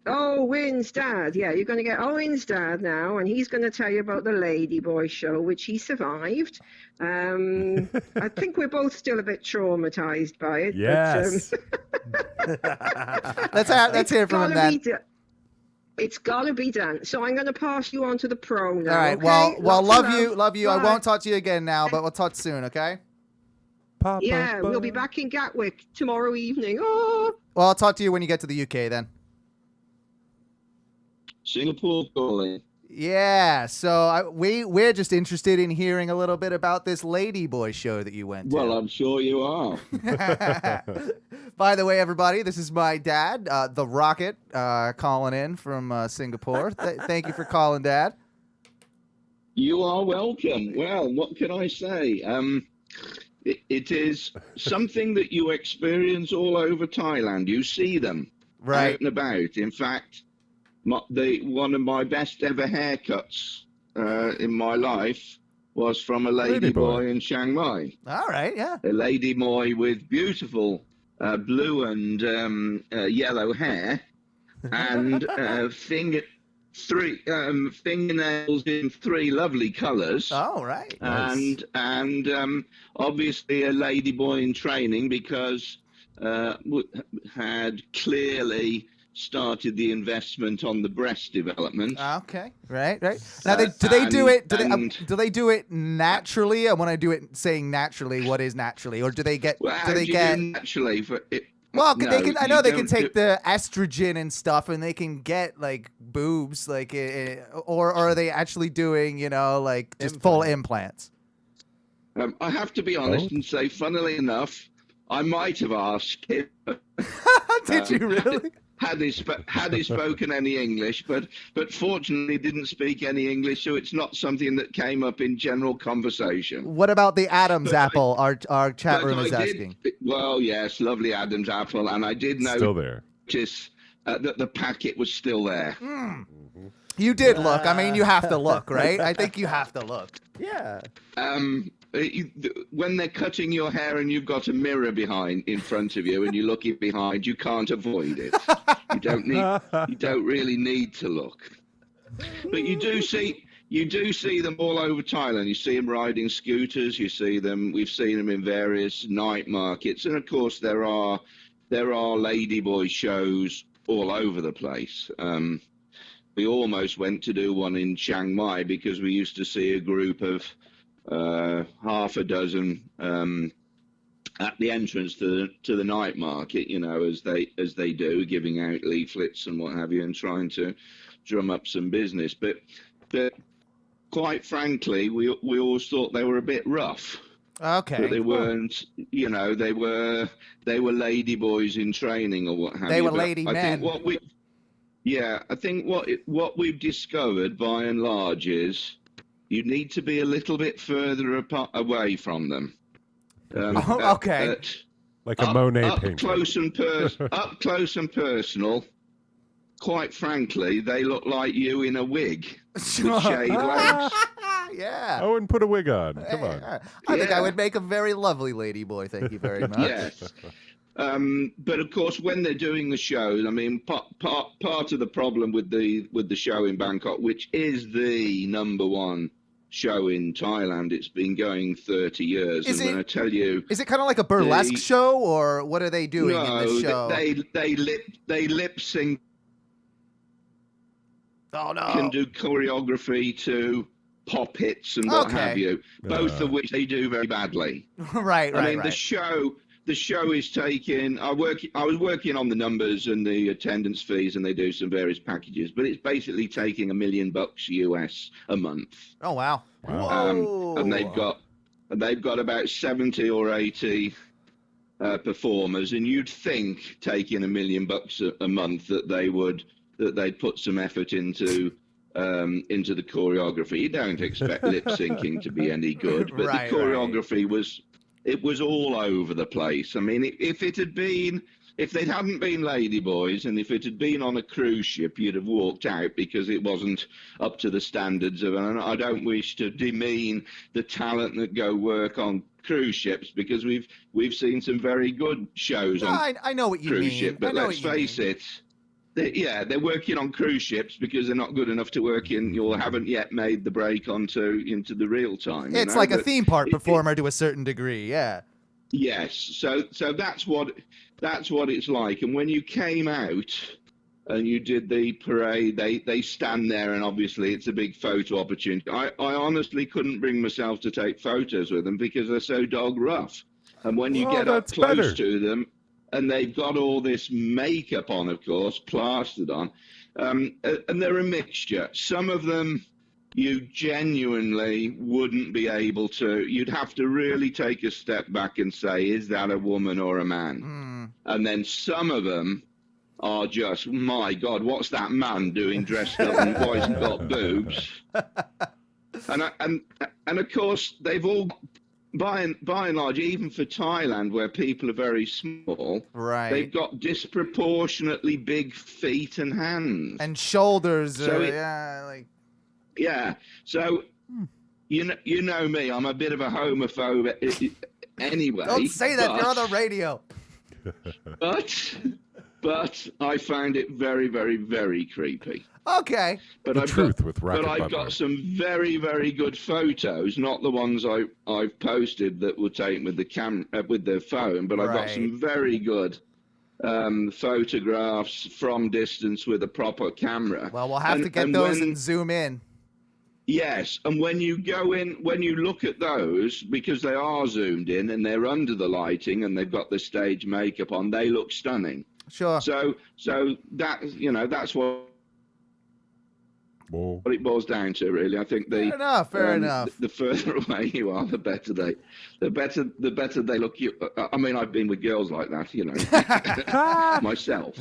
Owen's dad. Yeah, you're going to get Owen's dad now, and he's going to tell you about the Ladyboy show, which he survived. I think we're both still a bit traumatized by it. Yes. But, Let's hear from him then. It's got to be done. So I'm going to pass you on to the pro now. All right. Okay? Well, Lots love you. I Bye. won't talk to you again now, but we'll talk soon, okay? Yeah, we'll be back in Gatwick tomorrow evening. Oh. Well, I'll talk to you when you get to the UK then. Singapore calling. Yeah, so we're just interested in hearing a little bit about this Ladyboy show that you went to. Well, I'm sure you are. By the way, everybody, this is my dad, the Rocket, calling in from Singapore. Thank you for calling, Dad. You are welcome. Well, what can I say? It is something that you experience all over Thailand. You see them out and about. In fact, one of my best ever haircuts in my life was from a ladyboy in Chiang Mai. All right, yeah. A ladyboy with beautiful blue and yellow hair and fingernails in 3 lovely colours. Oh, right. And obviously a ladyboy in training because had clearly started the investment on the breast development. Okay, right. Now, do they do it naturally? And when I do it saying naturally, what is naturally, or do they get? Well, do they do get naturally for it? Well, No, they can. I know you they can don't take the estrogen and stuff, and they can get like boobs, like, or are they actually doing, like just full implants? I have to be honest and say, funnily enough, I might have asked him. Did you really? Had he spoken any English, but fortunately didn't speak any English, so it's not something that came up in general conversation. What about the Adam's apple? Our chat room is asking. Well, yes, lovely Adam's apple, and I did Still there. notice that the packet was still there. You did look. I mean, you have to look, right? I think you have to look. Yeah. When they're cutting your hair and you've got a mirror in front of you and you're looking behind, you can't avoid it. You don't really need to look. But you do see them all over Thailand. You see them riding scooters. We've seen them in various night markets, and of course there are ladyboy shows all over the place. We almost went to do one in Chiang Mai because we used to see a group of half a dozen at the entrance to the night market, as they do, giving out leaflets and what have you, and trying to drum up some business. But quite frankly, we always thought they were a bit rough. Okay. But they weren't, they were ladyboys in training or what have you. They were But lady men. I think what we've discovered by and large is you need to be a little bit further away from them. Okay. Like a Monet up painting. Up close and personal. Quite frankly, they look like you in a wig with shaved legs. Yeah. Owen, put a wig on. Come on. I think I would make a very lovely lady boy. Thank you very much. Yes. But of course, when they're doing the shows, I mean, part of the problem with the show in Bangkok, which is the #1 show in Thailand, it's been going 30 years. Is it kind of like a burlesque show, or what are they doing in this show? They lip sync. Oh no! Can do choreography to pop hits and what have you, both of which they do very badly. Right. I mean, the show is taking. I was working on the numbers and the attendance fees, and they do some various packages, but it's basically taking $1 million US a month. Oh wow! And they've got about 70 or 80 performers, and you'd think taking $1 million a month that they'd put some effort into the choreography. You don't expect lip syncing to be any good, but the choreography was all over the place. I mean, if they hadn't been ladyboys, and if it had been on a cruise ship, you'd have walked out because it wasn't up to the standards of. And I don't wish to demean the talent that go work on cruise ships, because we've seen some very good shows on I know what you cruise mean. ship. But let's face it. they're working on cruise ships because they're not good enough to work in, or haven't yet made the break into the real time. It's like a theme park performer to a certain degree. Yeah. Yes. So that's what it's like. And when you came out and you did the parade, they stand there, and obviously it's a big photo opportunity. I honestly couldn't bring myself to take photos with them because they're so dog rough. And when you get up close to them, and they've got all this makeup on, of course, plastered on, and they're a mixture. Some of them you genuinely wouldn't be able to. You'd have to really take a step back and say, is that a woman or a man? And then some of them are just, my God, what's that man doing dressed up and why hasn't got boobs? And of course, they've all, by and large, even for Thailand, where people are very small, right, they've got disproportionately big feet and hands and shoulders. So Yeah. So you know me, I'm a bit of a homophobe anyway. Don't say that. You're on the radio. But I found it very, very, very creepy. Okay. But I've got some very, very good photos, not the ones I've posted that were taken with the camera with the phone, but I've got some very good photographs from distance with a proper camera. Well, we'll have to get those and zoom in. Yes, and when you go in, when you look at those, because they are zoomed in and they're under the lighting and they've got the stage makeup on, they look stunning. Sure. So that, that's what it boils down to, really. I think fair enough. The further away you are, the better they look. I mean, I've been with girls like that, myself.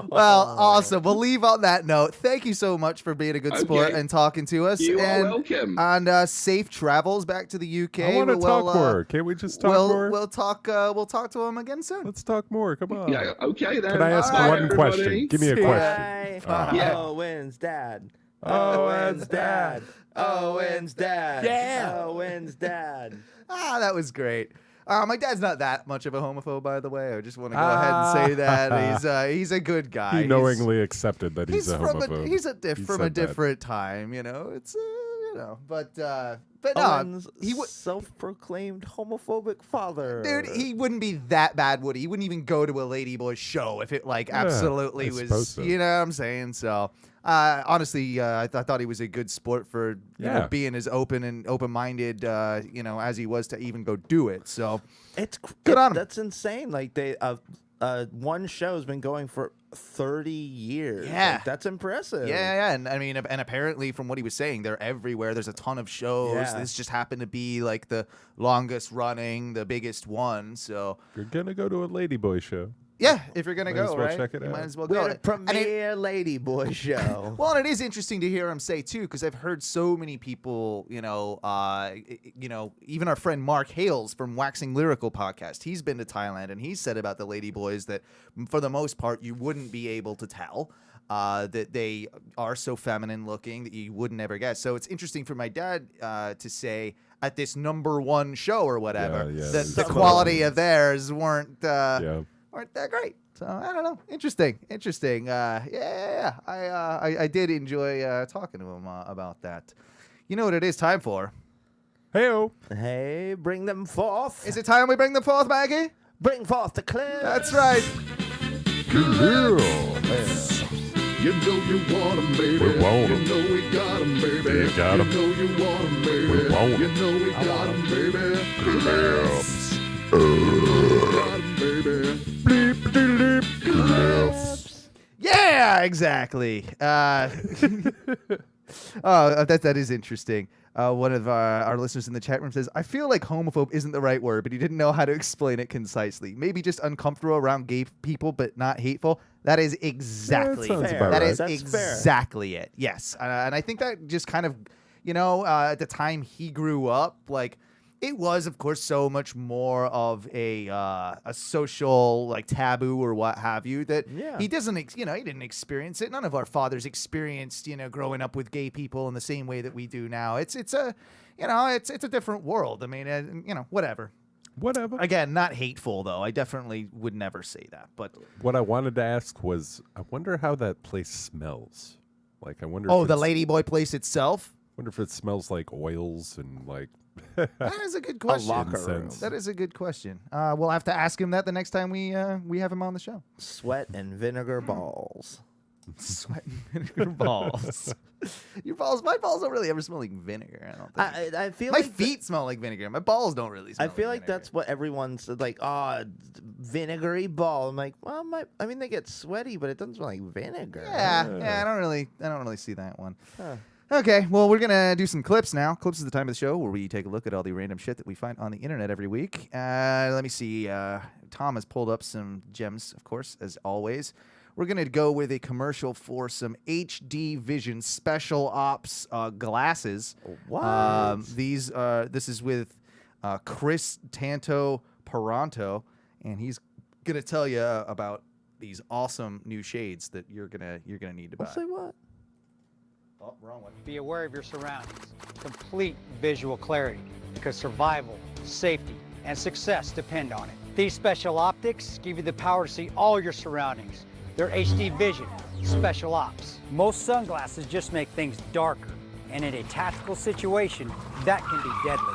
Well, awesome. We'll leave on that note. Thank you so much for being a good sport and talking to us. You are welcome. And safe travels back to the UK. I want to talk more. Can't we just talk more? We'll talk to him again soon. Let's talk more. Come on. Yeah. Okay then. Can I ask one question? Give me a question. Owen's dad. Owen's dad. Owen's dad. Yeah. Owen's dad. That was great. My dad's not that much of a homophobe, by the way. I just want to go ahead and say that he's a good guy. He knowingly accepted that he's a homophobe. He's from a different time, It's but Owen's he self-proclaimed homophobic father. Dude, he wouldn't be that bad, would he? He wouldn't even go to a ladyboy show if it absolutely was. So. You know what I'm saying? So, honestly, I thought he was a good sport for being as open and open-minded, as he was to even go do it. So, it's good on him. That's insane. Like they one show's been going for 30 years. Yeah. Like, that's impressive. Yeah. And I mean, and apparently from what he was saying, they're everywhere. There's a ton of shows. Yeah. This just happened to be like the longest running, the biggest one. So you're going to go to a ladyboy show. Yeah, if you're going to go, right? Check it out. Might as well go. We're a premier ladyboy show. Well, and it is interesting to hear him say, too, because I've heard so many people, even our friend Mark Hales from Waxing Lyrical podcast, he's been to Thailand, and he's said about the ladyboys that, for the most part, you wouldn't be able to tell. That they are so feminine looking that you would never guess. So it's interesting for my dad to say at this number 1 show or whatever that the quality of theirs weren't that great. So I don't know. Interesting. I did enjoy talking to him about that. You know what it is time for? Hey-o. Hey, bring them forth. Is it time we bring them forth, Maggie? Bring forth the clips. That's right. You know you want 'em, baby. We want 'em. You know we got 'em, baby. You got 'em. You know you want 'em, baby. We want 'em. You know we got 'em, baby. Clips. Got 'em, baby. Clips. Yeah, exactly. That is interesting. One of our listeners in the chat room says, I feel like homophobe isn't the right word, but he didn't know how to explain it concisely. Maybe just uncomfortable around gay people, but not hateful. That is exactly exactly it. Yes. And I think that just kind of, at the time he grew up, like, it was, of course, so much more of a social like taboo or what have you that he doesn't, he didn't experience it. None of our fathers experienced, growing up with gay people in the same way that we do now. It's a different world. I mean, whatever. Whatever. Again, not hateful though. I definitely would never say that. But What I wanted to ask was, I wonder how that place smells. Like, I wonder. oh, if the it's- ladyboy place itself. Wonder if it smells like oils and like. That is a good question. locker room. Incense. That is a good question. We'll have to ask him that the next time we have him on the show. Sweat and vinegar balls. Sweat and vinegar balls. My balls don't really ever smell like vinegar. I don't think. I feel My like feet smell like vinegar. My balls don't really smell I feel like vinegar. that's what everyone's like. Oh, vinegary ball. I'm like, well, I mean, they get sweaty, but it doesn't smell like vinegar. Yeah, I don't really see that one. Huh. Okay, well, we're gonna do some clips now. Clips is the time of the show where we take a look at all the random shit that we find on the internet every week. Let me see. Tom has pulled up some gems, of course, as always. We're gonna go with a commercial for some HD Vision Special Ops glasses. What? This is with Chris Tanto Paranto, and he's gonna tell you about these awesome new shades that you're gonna need to buy. I'll say what? Oh, wrong one. Be aware of your surroundings. Complete visual clarity, because survival, safety, and success depend on it. These special optics give you the power to see all your surroundings. They're HD Vision, Special Ops. Most sunglasses just make things darker, and in a tactical situation, that can be deadly.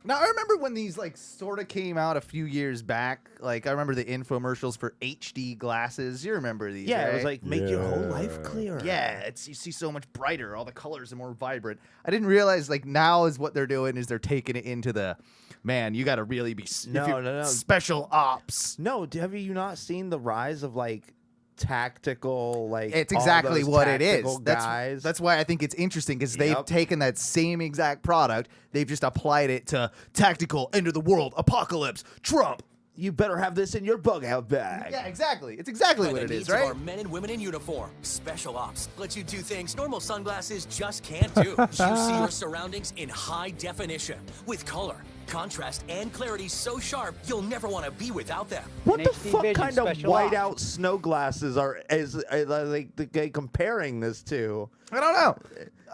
Now, I remember when these like sort of came out a few years back. Like, I remember the infomercials for HD glasses. You remember these? Yeah, it was right? like make your whole life Yeah. clearer. Yeah, you see so much brighter. All the colors are more vibrant. I didn't realize like now is what they're doing is they're taking it into the man. You got to really be No. special ops. No, have you not seen the rise of like tactical like? It's all exactly those what it is. tactical guys? That's why I think it's interesting because they've Yep. taken that same exact product. They've just applied it to tactical, end of the world, apocalypse, Trump. You better have this in your bug out bag. Yeah, exactly. It's exactly By what the it needs is, of right? our men and women in uniform. Special Ops lets you do things normal sunglasses just can't do. You see your surroundings in high definition with color, contrast, and clarity so sharp you'll never want to be without them. What An the HD fuck Vision kind of Special whiteout Ops. snow glasses is like the guy comparing this to? I don't know.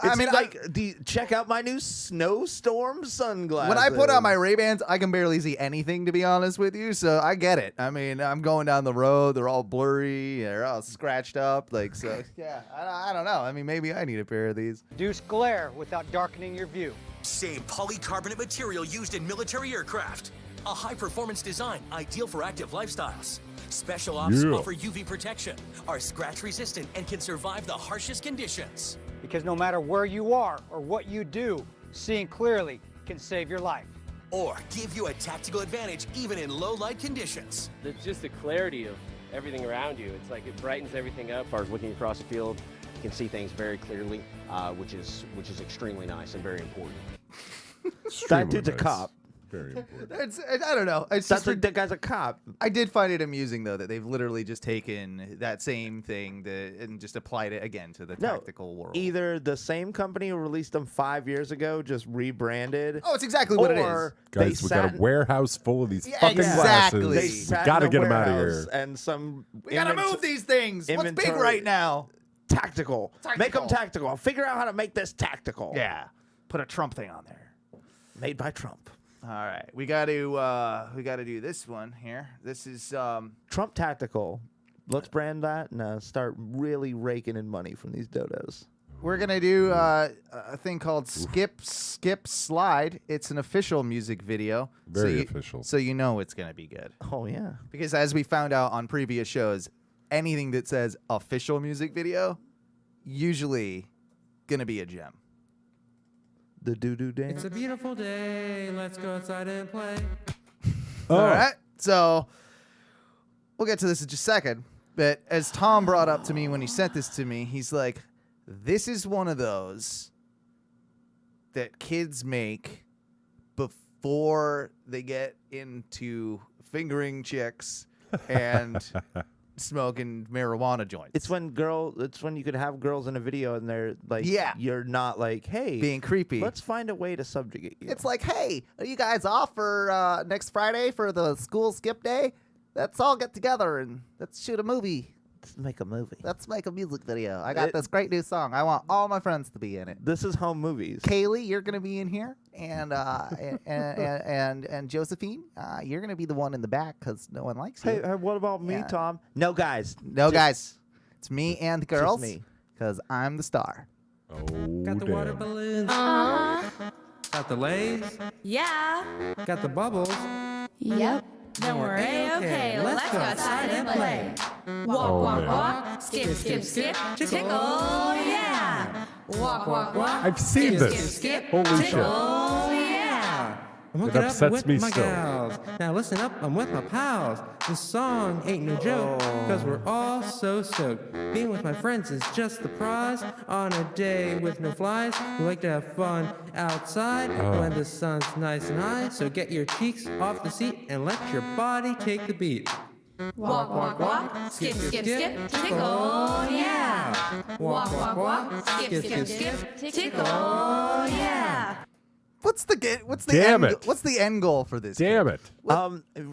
I mean, like, check out my new snowstorm sunglasses. when I put on my Ray-Bans, I can barely see anything, to be honest with you. So I get it. I mean, I'm going down the road. They're all blurry. They're all scratched up. Like, so, yeah, I don't know. I mean, maybe I need a pair of these. Reduce glare without darkening your view. Same polycarbonate material used in military aircraft. A high-performance design ideal for active lifestyles. Special Ops Yeah. offer UV protection, are scratch-resistant, and can survive the harshest conditions. Because no matter where you are or what you do, seeing clearly can save your life. Or give you a tactical advantage even in low-light conditions. It's just the clarity of everything around you. It's like it brightens everything up. As far as looking across the field, you can see things very clearly, which is extremely nice and very important. That dude's a Nice. cop. Very important. I don't know. It's That's just like that guy's a cop. I did find it amusing though that they've literally just taken that same thing and just applied it again to the No, tactical world. Either the same company who released them 5 years ago just rebranded. Oh, it's exactly what it is. or Guys, they we sat, got a warehouse full of these Yeah, fucking exactly. They glasses. We sat gotta in a get them out of warehouse here. And some We gotta move these things. What's big inventory- right now? Tactical. Make them Tactical. tactical. I'll figure out how to make this tactical. Yeah, put a Trump thing on there. Made by Trump. All right, we got to do this one here. This is Trump tactical. Let's brand that and start really raking in money from these dodos. we're gonna do a thing called Skip Slide. It's an official music video. Very you, official. So you know it's gonna be good Oh yeah. because as we found out on previous shows, anything that says official music video usually gonna be a gem. The doo-doo dance. It's a beautiful day. Let's go outside and play. Oh, All right. So we'll get to this in just a second. But as Tom brought up to me when he sent this to me, he's like, this is one of those that kids make before they get into fingering chicks and smoking marijuana joints. It's when you could have girls in a video and they're like, Yeah. you're not like, hey, being creepy. let's find a way to subjugate you. It's like, hey, are you guys off for next Friday for the school skip day? Let's all get together and let's shoot a movie. Let's make a movie. Let's make a music video. I got this great new song. I want all my friends to be in it. This is home movies. Kaylee, you're gonna be in here, and Josephine, you're gonna be the one in the back because no one likes you. Hey, what about me, Tom? No, guys. Guys. It's me and the girls. me. Because I'm the star. Oh, Got the water damn. balloons. Got the lays. Yeah. Got the bubbles. Yep. Then we're A-okay. Let's go outside and play. Walk, walk, walk. Skip, skip, skip. Tickle, yeah. Walk, walk, walk. I've seen skip, this. Skip, skip, Holy tickle, shit. yeah. I'm hooking up upsets with me my still. gals. Now listen up, I'm with my pals. This song ain't no joke, cause we're all so soaked. Being with my friends is just the prize. On a day with no flies, we like to have fun outside when the sun's nice and high. So get your cheeks off the seat and let your body take the beat. Walk, walk, walk. Skip, skip, skip. Tickle, yeah. Walk, walk, walk. Skip, skip, skip. Tickle, yeah. What's the Damn end? it. What's the end goal for this? Damn it.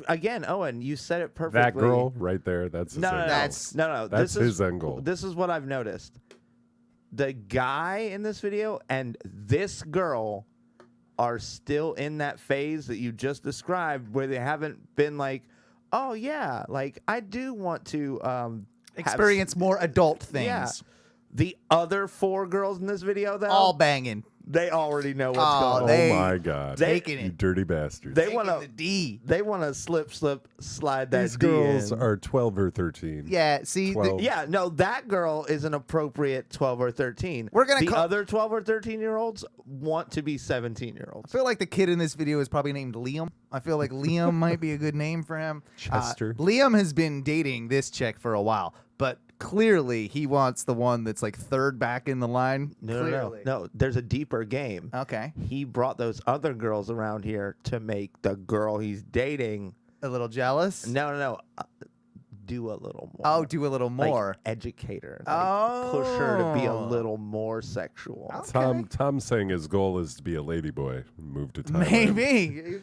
Again, Owen, you said it perfectly. That girl right there, that's his No, end no, goal. no. That's This his is, end goal. This is what I've noticed. The guy in this video and this girl are still in that phase that you just described, where they haven't been like, oh yeah, like I do want to Experience more adult things. Yeah. The other 4 girls in this video, though, All banging. they already know what's Oh, going on. they- Oh my God. taking You it. dirty bastards. They want The to D. They want to slip, slide that These D girls in. are 12 or 13. Yeah, see, 12. Yeah, no, that girl is an appropriate 12 or 13. We're gonna the call- other 12 or 13-year-olds want to be 17-year-olds. I feel like the kid in this video is probably named Liam. I feel like Liam might be a good name for him. Chester. Liam has been dating this chick for a while, but clearly he wants the one that's like third back in the line. No. There's a deeper game. Okay. He brought those other girls around here to make the girl he's dating. A little jealous? No. Do a little more. Oh, do a little Like, more. educate her. Like, push her to be a Oh. little more sexual. Tom's saying his goal is to be a ladyboy and move to Thailand. Maybe.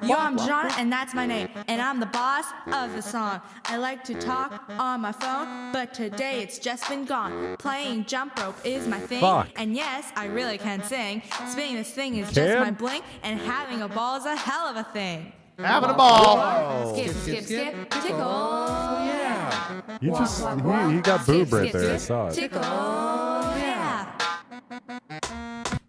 Yo, I'm John, and that's my name. And I'm the boss of the song. I like to talk on my phone, but today it's just been gone. Playing jump rope is my thing. Fuck. And yes, I really can sing. Spinning this thing is just Can? my bling, and having a ball is a hell of a thing. Having a ball. Oh. Skip, skip, skip, tickle, yeah. You just, Walk, walk, he got boob skip, right skip, there. I skip, saw it. Tickle, yeah.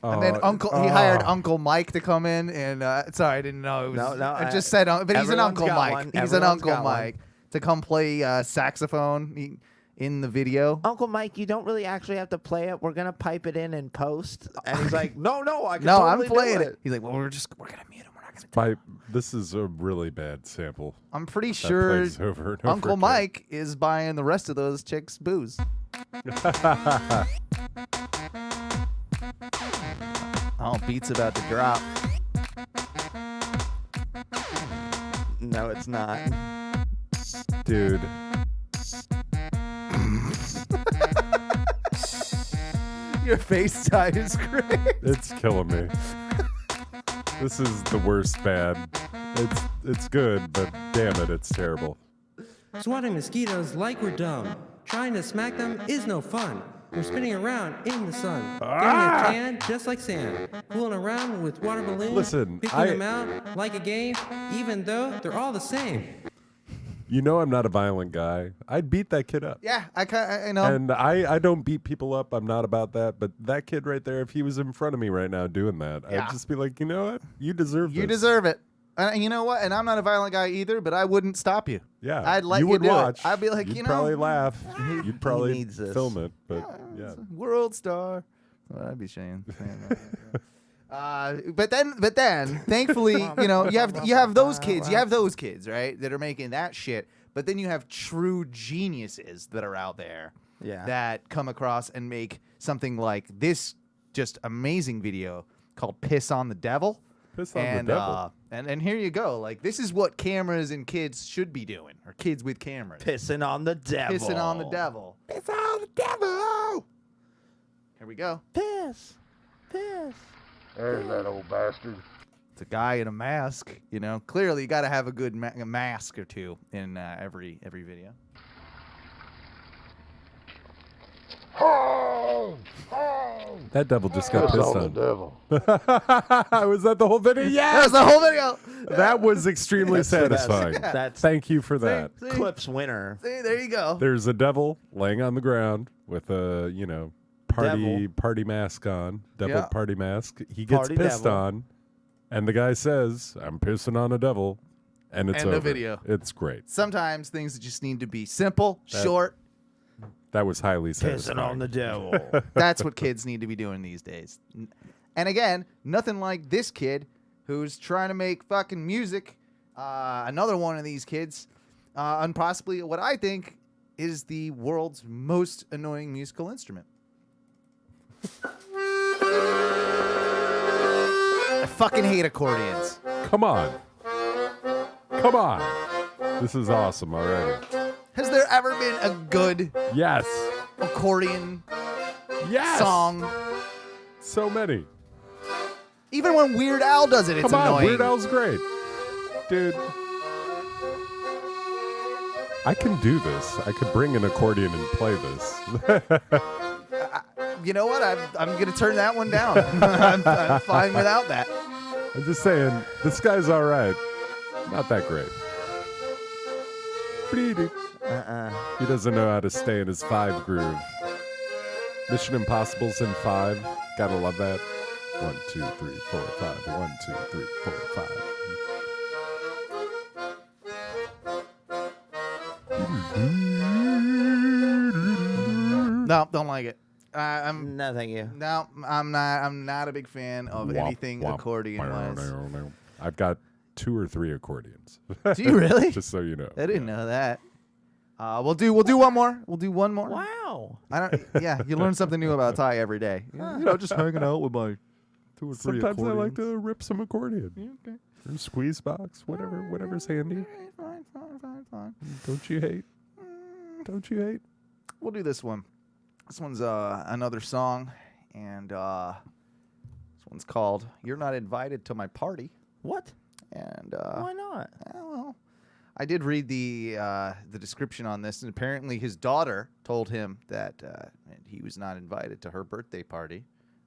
And then he hired Uncle Mike to come in, and sorry, I didn't know it was. No, I just said, but he's an everyone's Uncle got Mike. one. He's an Everyone's Uncle got one. Mike to come play saxophone in the video. Uncle Mike, you don't really actually have to play it. We're gonna pipe it in post. And he's like, no, I can No, totally I'm playing do it. He's like, well, we're gonna mute him. We're not gonna. This is a really bad sample. I'm pretty That sure plays over and over Uncle again. Mike is buying the rest of those chicks booze. Oh, beat's about to drop. No, it's not. Dude. Your FaceTime is great. It's killing me. This is the worst bad. It's good, but damn it, it's terrible. Swatting mosquitoes like we're dumb. Trying to smack them is no fun. We're spinning around in the sun. Getting a tan just like sand. Fooling around with water balloons. Listen, picking them out like a game, even though they're all the same. You know I'm not a violent guy. I'd beat that kid up. Yeah, I know. And I don't beat people up. I'm not about that. But that kid right there, if he was in front of me right now doing that, Yeah. I'd just be like, you know what? You deserve You this. deserve it. And you know what? And I'm not a violent guy either, but I wouldn't stop you. Yeah. I'd let you would do watch. it. I'd be like, You'd probably laugh. You'd probably needs this. film it. But yeah. World star. Well, I'd be saying that. But then, thankfully, you have those kids. You have those kids, right, that are making that shit. But then you have true geniuses that are out there that come across and make something like this just amazing video called "Piss on the Devil." Piss on the devil. And here you go. Like, this is what cameras and kids should be doing, or kids with cameras. Pissing on the devil. Pissing on the devil. Piss on the devil. Here we go. Piss. There's that old bastard. It's a guy in a mask. Clearly you got to have a good mask or two in every video. There's that old bastard. Clearly, you got to have a good mask or two in every video. That devil just got Piss pissed on the on. devil. Was that the whole video? Yeah. That was the whole video. That was extremely That's the best. satisfying. That's Thank you for that. See? Clip's winner. See, there you go. There's a devil laying on the ground with a, party mask on. Devil Yeah. party mask. He gets Party pissed devil. on, and the guy says, "I'm pissing on a devil," and it's End of over. video. It's great. Sometimes things just need to be simple, That- short. That was highly Pissing satisfying. on the devil. That's what kids need to be doing these days. And again, nothing like this kid who's trying to make fucking music. Another one of these kids, and possibly what I think is the world's most annoying musical instrument. I fucking hate accordions. Come on. Come on. This is awesome already. Has there ever been a good Yes. accordion Yes. song? So many. Even when Weird Al does it, it's Come on. annoying. Weird Al's great. Dude. I can do this. I could bring an accordion and play this. You know what? I'm going to turn that one down. I'm fine without that. I'm just saying, this guy's all right. Not that great. He doesn't know how to stay in his 5 groove. Mission Impossible's in 5. Gotta love that. 1, 2, 3, 4, 5. 1, 2, 3, 4, 5. No, don't like it. I'm No, thank you. no, I'm not. I'm not a big fan of anything accordion wise. I've got 2 or 3 accordions. Do you really? Just so you know. I didn't know that. We'll do one more. We'll do one more. Wow. I don't. Yeah, you learn something new about Ty every day. Just hanging out with my 2 or 3 Sometimes I like accordions. to rip some accordion. Okay. Or squeeze box, whatever's handy. Fine. Don't you hate? Don't you hate? We'll do this one. This one's another song, and this one's called "You're Not Invited to My Party." What? And Why not? well, I did read the description on this, and apparently his daughter told him that he was not invited to her birthday party,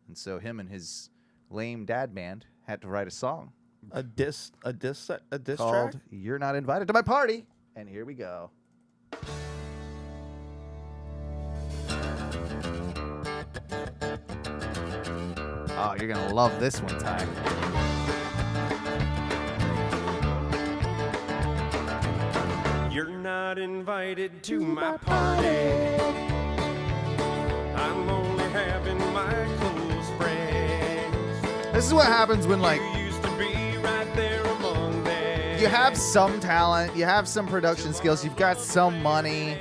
and so him and his lame dad band had to write a song A diss track? called "You're Not Invited to My Party." And here we go. Oh, you're gonna love this one, Ty. You're not invited to my party. I'm only having my close friends. This is what happens when, like, You used to be right there among them. you have some talent, you have some production skills, you've got some money,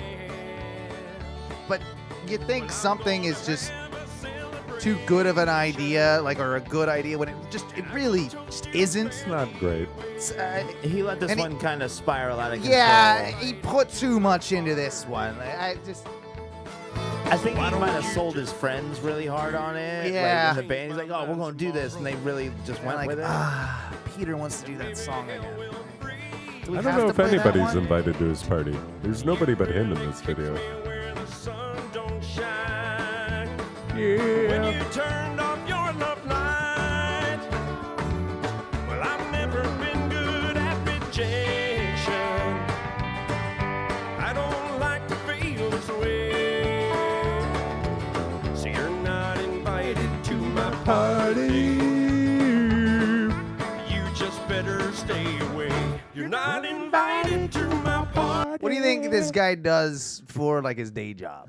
but you think something is just too good of an idea, or a good idea, when it really just isn't. It's not great. He let this and one kind of spiral out of control. Yeah, he put too much into this one. I think he might have sold his friends really hard on it. Yeah. Like in the band, he's like, "Oh, we're gonna do this," and they really just went with it. Peter wants to do that song again. Do we I don't have know to if play that anybody's one? invited to his party. There's nobody but him in this video. When you turned off your love light. Well, I've never been good at rejection. I don't like to feel this way. So you're not invited to my party. You just better stay away. You're not invited to my party. What do you think this guy does for his day job?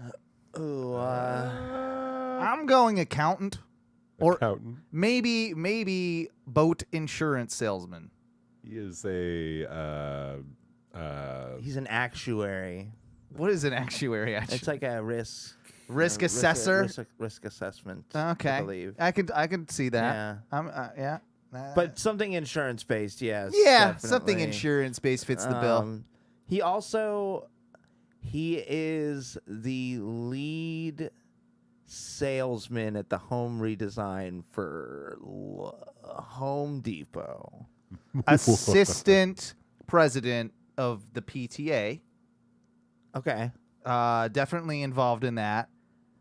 Ooh, I'm going accountant, or Accountant. maybe boat insurance salesman. He is a he's an actuary. What is an actuary? It's like a risk assessor. Risk assessment. Okay, I believe. I could see that. Yeah. Yeah. But something insurance based, yes. Yeah, something definitely. insurance based fits the bill. He is the lead salesman at the home redesign for Home Depot. Assistant president of the PTA. Okay. Definitely involved in that.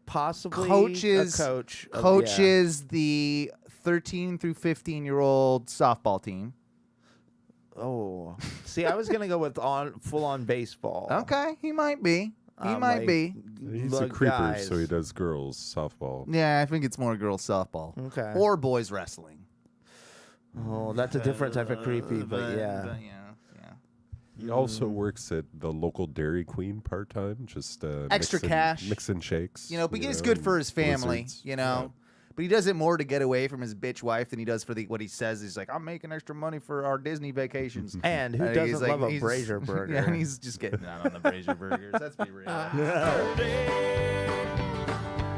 possibly coaches a coach. coaches the 13 through 15-year-old softball team. Oh, see, I was gonna go with full on baseball. Okay, he might be. He might be. He's a creeper, so he does girls softball. Yeah, I think it's more girls softball. Okay. Or boys wrestling. Oh, that's a different type of creepy, but yeah. He also works at the local Dairy Queen part time, just Extra cash, mixing shakes. But it's good for his family. Blizzards. Yeah. But he does it more to get away from his bitch wife than he does for what he says. He's like, I'm making extra money for our Disney vacations. And who doesn't love a Brazier burger? Yeah, and he's just getting out on the Brazier burgers. Let's be real.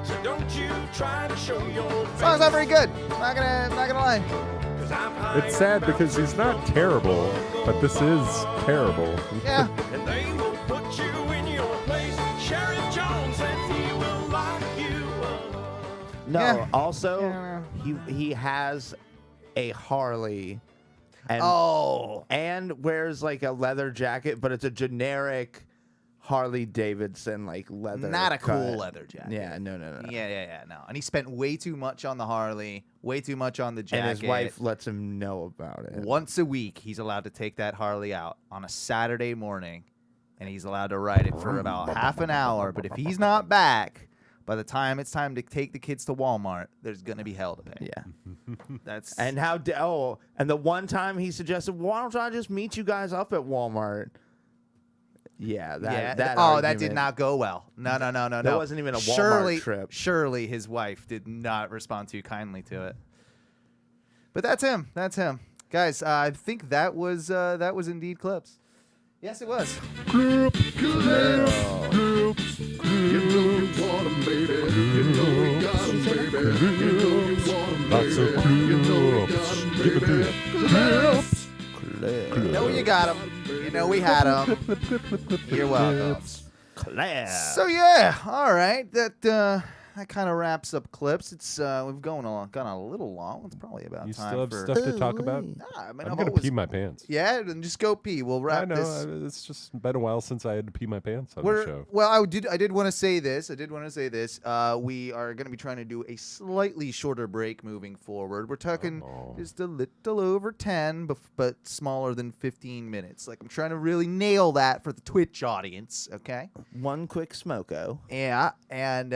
So don't you try to show your Song's not very good. Not gonna lie. It's sad because he's not terrible, but this is terrible. Yeah. And they will put you in your place. Sheriff Jones says he will lock you up. No, also he has a Harley and and wears like a leather jacket, but it's a generic Harley Davidson like leather. Not a cut. cool leather jacket. Yeah, no. Yeah, no. And he spent way too much on the Harley, way too much on the jacket. And his wife lets him know about it. Once a week, he's allowed to take that Harley out on a Saturday morning, and he's allowed to ride it for about half an hour. But if he's not back, by the time it's time to take the kids to Walmart, there's going to be hell to pay. Yeah. That's and and the one time he suggested, why don't I just meet you guys up at Walmart? Yeah, that did not go well. No. That wasn't even a Walmart trip. Surely his wife did not respond too kindly to it. But that's him. Guys, I think that was indeed clips. Yes, it was. Clips. You know you want 'em, baby. You know you got 'em, baby. You know you want 'em, baby. Lots of You know you got 'em, baby. Clips. You know you got him. You know we had him. You're welcome. So yeah, all right. That kind of wraps up clips. It's we've gone a little long. It's probably about You time still have for stuff to talk about? I'm gonna pee my pants. Yeah, then just go pee. We'll wrap I know. this. It's just been a while since I had to pee my pants on the show. Well, I did want to say this. We are going to be trying to do a slightly shorter break moving forward. We're talking just a little over 10, but smaller than 15 minutes. Like I'm trying to really nail that for the Twitch audience. Okay. One quick smoko. Yeah, and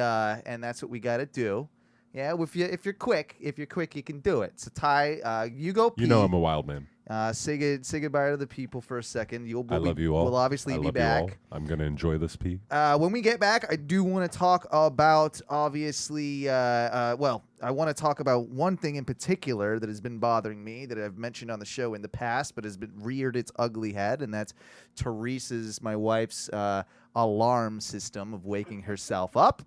that's what we got to do. Yeah, if you're quick, you can do it. So Ty, you go pee. You know I'm a wild man. Say goodbye to the people for a second. I love you all. We'll obviously be back. I'm going to enjoy this pee. When we get back, I do want to talk about, obviously, I want to talk about one thing in particular that has been bothering me that I've mentioned on the show in the past, but has been reared its ugly head, and that's Teresa's, my wife's, alarm system of waking herself up.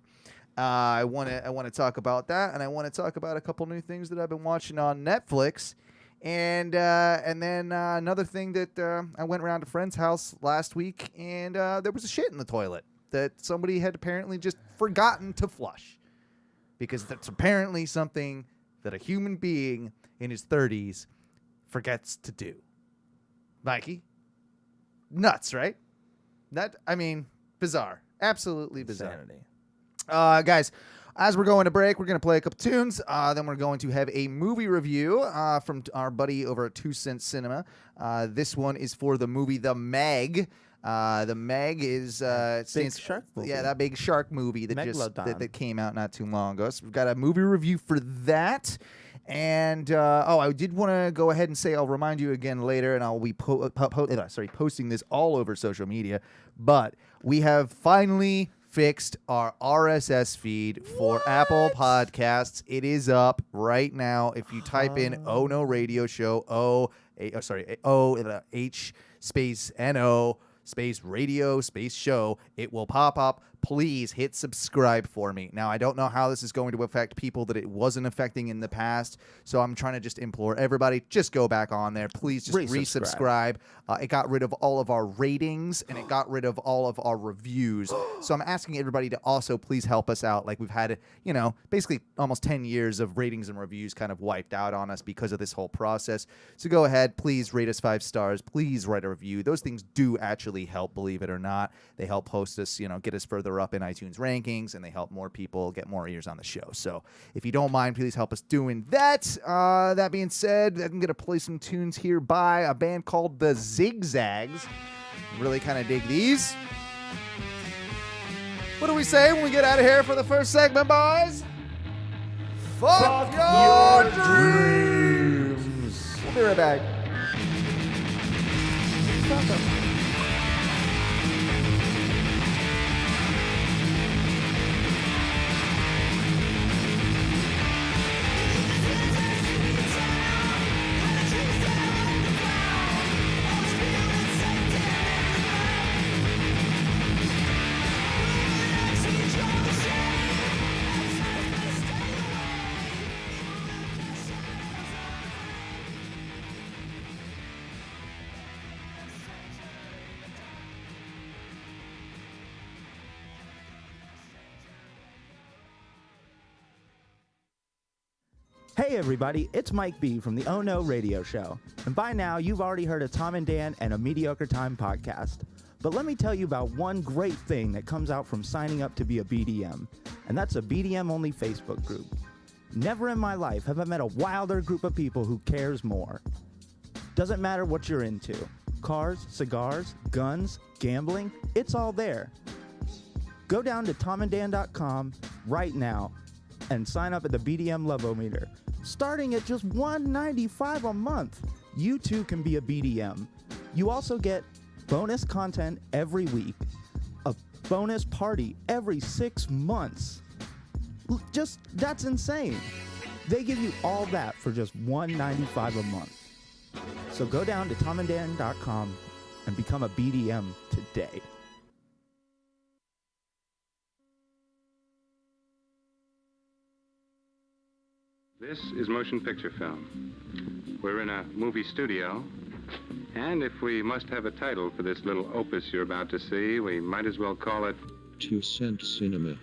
I want to talk about that, and I want to talk about a couple new things that I've been watching on Netflix. And then another thing that I went around a friend's house last week, and there was a shit in the toilet that somebody had apparently just forgotten to flush, because that's apparently something that a human being in his 30s forgets to do. Mikey, nuts, right? Bizarre, absolutely bizarre. Insanity. Guys. As we're going to break, we're going to play a couple tunes. Then we're going to have a movie review from our buddy over at 2 Cent Cinema. This one is for the movie The Meg. The Meg is big shark movie. Yeah, that big shark movie that Megalodon. that came out not too long ago. So we've got a movie review for that. And I did want to go ahead and say I'll remind you again later, and I'll be posting this all over social media. But we have finally fixed our RSS feed for Apple Podcasts. It is up right now. If you type in "Oh No Radio Show," H space NO space radio space show, it will pop up. Please hit subscribe for me. Now, I don't know how this is going to affect people that it wasn't affecting in the past, so I'm trying to just implore everybody, just go back on there. Please just resubscribe. It got rid of all of our ratings, and it got rid of all of our reviews. So I'm asking everybody to also please help us out. Like, we've had, basically almost 10 years of ratings and reviews kind of wiped out on us because of this whole process. So go ahead, please rate us 5 stars. Please write a review. Those things do actually help, believe it or not. They help host us, get us further we're up in iTunes rankings, and they help more people get more ears on the show. So if you don't mind, please help us doing that. That being said, I'm going to play some tunes here by a band called The Zigzags. Really kind of dig these. What do we say when we get out of here for the first segment, boys? Fuck your dreams. We'll be right back. Fuck 'em. Hey everybody, it's Mike B from the Oh No Radio Show. And by now, you've already heard of Tom and Dan and a Mediocre Time podcast. But let me tell you about one great thing that comes out from signing up to be a BDM. And that's a BDM-only Facebook group. Never in my life have I met a wilder group of people who cares more. Doesn't matter what you're into. Cars, cigars, guns, gambling, it's all there. Go down to tomanddan.com right now and sign up at the BDM Love-O-Meter. Starting at just $195 a month, you too can be a BDM. You also get bonus content every week, a bonus party every 6 months. Just, that's insane. They give you all that for just $195 a month. So go down to tomanddan.com and become a BDM today. This is motion picture film. We're in a movie studio, and if we must have a title for this little opus you're about to see, we might as well call it 2 Cent Cinema.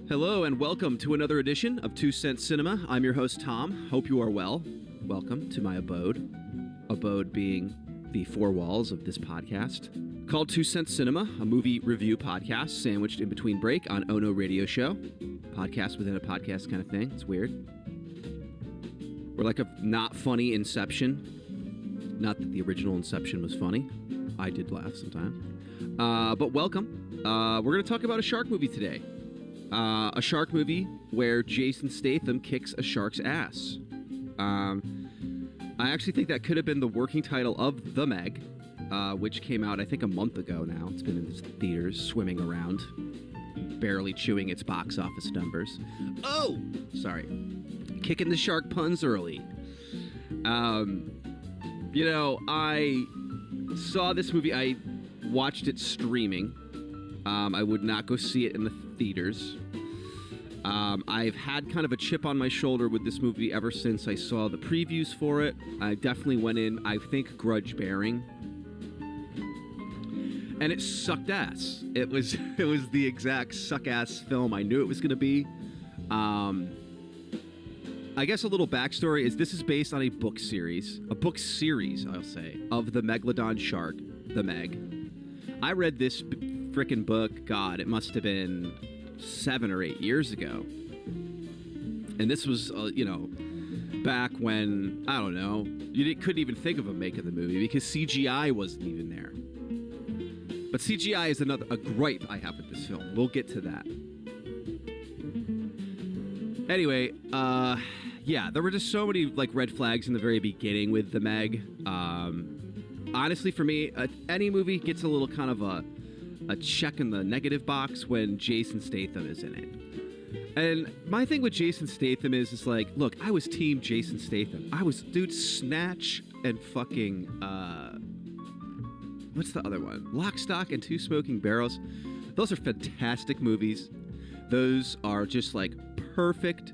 Hello and welcome to another edition of 2 Cent Cinema. I'm your host, Tom. Hope you are well. Welcome to my abode. Abode being the four walls of this podcast. Called 2 Cent Cinema, a movie review podcast sandwiched in between break on Ono Radio Show. Podcast within a podcast kind of thing. It's weird. We're like a not funny Inception. Not that the original Inception was funny. I did laugh sometimes. But welcome. We're going to talk about a shark movie today. A shark movie where Jason Statham kicks a shark's ass. I actually think that could have been the working title of The Meg. Which came out, I think, a month ago now. It's been in the theaters, swimming around, barely chewing its box office numbers. Oh! Sorry. Kicking the shark puns early. I saw this movie. I watched it streaming. I would not go see it in the theaters. I've had kind of a chip on my shoulder with this movie ever since I saw the previews for it. I definitely went in, I think, grudge-bearing. And it sucked ass. It was the exact suck-ass film I knew it was going to be. I guess a little backstory is this is based on a book series, I'll say, of the Megalodon shark, the Meg. I read this frickin' book, God, it must have been 7 or 8 years ago. And this was, back when, I don't know, you couldn't even think of a make of the movie because CGI wasn't even there. But CGI is a gripe I have with this film. We'll get to that. Anyway, there were just so many red flags in the very beginning with the Meg. Honestly, for me, any movie gets a little kind of a check in the negative box when Jason Statham is in it. And my thing with Jason Statham is look, I was team Jason Statham. Snatch and fucking, what's the other one? Lock, Stock, and Two Smoking Barrels. Those are fantastic movies. Those are just perfect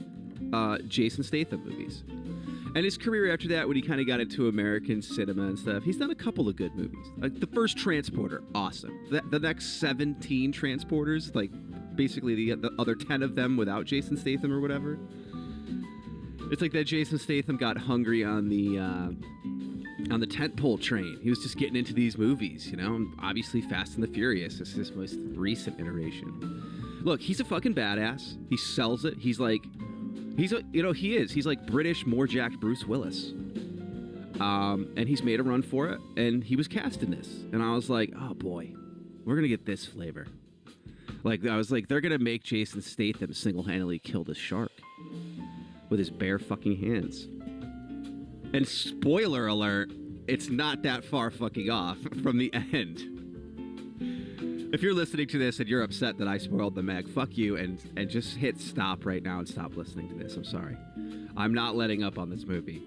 Jason Statham movies. And his career after that, when he kind of got into American cinema and stuff, he's done a couple of good movies. Like the first Transporter, awesome. The next 17 Transporters, basically the other 10 of them without Jason Statham or whatever. It's like that Jason Statham got hungry on the on the tentpole train. He was just getting into these movies, you know, and obviously Fast and the Furious is his most recent iteration. Look, he's a fucking badass. He sells it. He's like British, more jacked Bruce Willis. And he's made a run for it, and he was cast in this. And I was like, oh boy, we're gonna get this flavor. Like, I was like, they're gonna make Jason Statham single-handedly kill this shark with his bare fucking hands. And spoiler alert, it's not that far fucking off from the end. If you're listening to this and you're upset that I spoiled the Meg, fuck you, and just hit stop right now and stop listening to this. I'm sorry. I'm not letting up on this movie.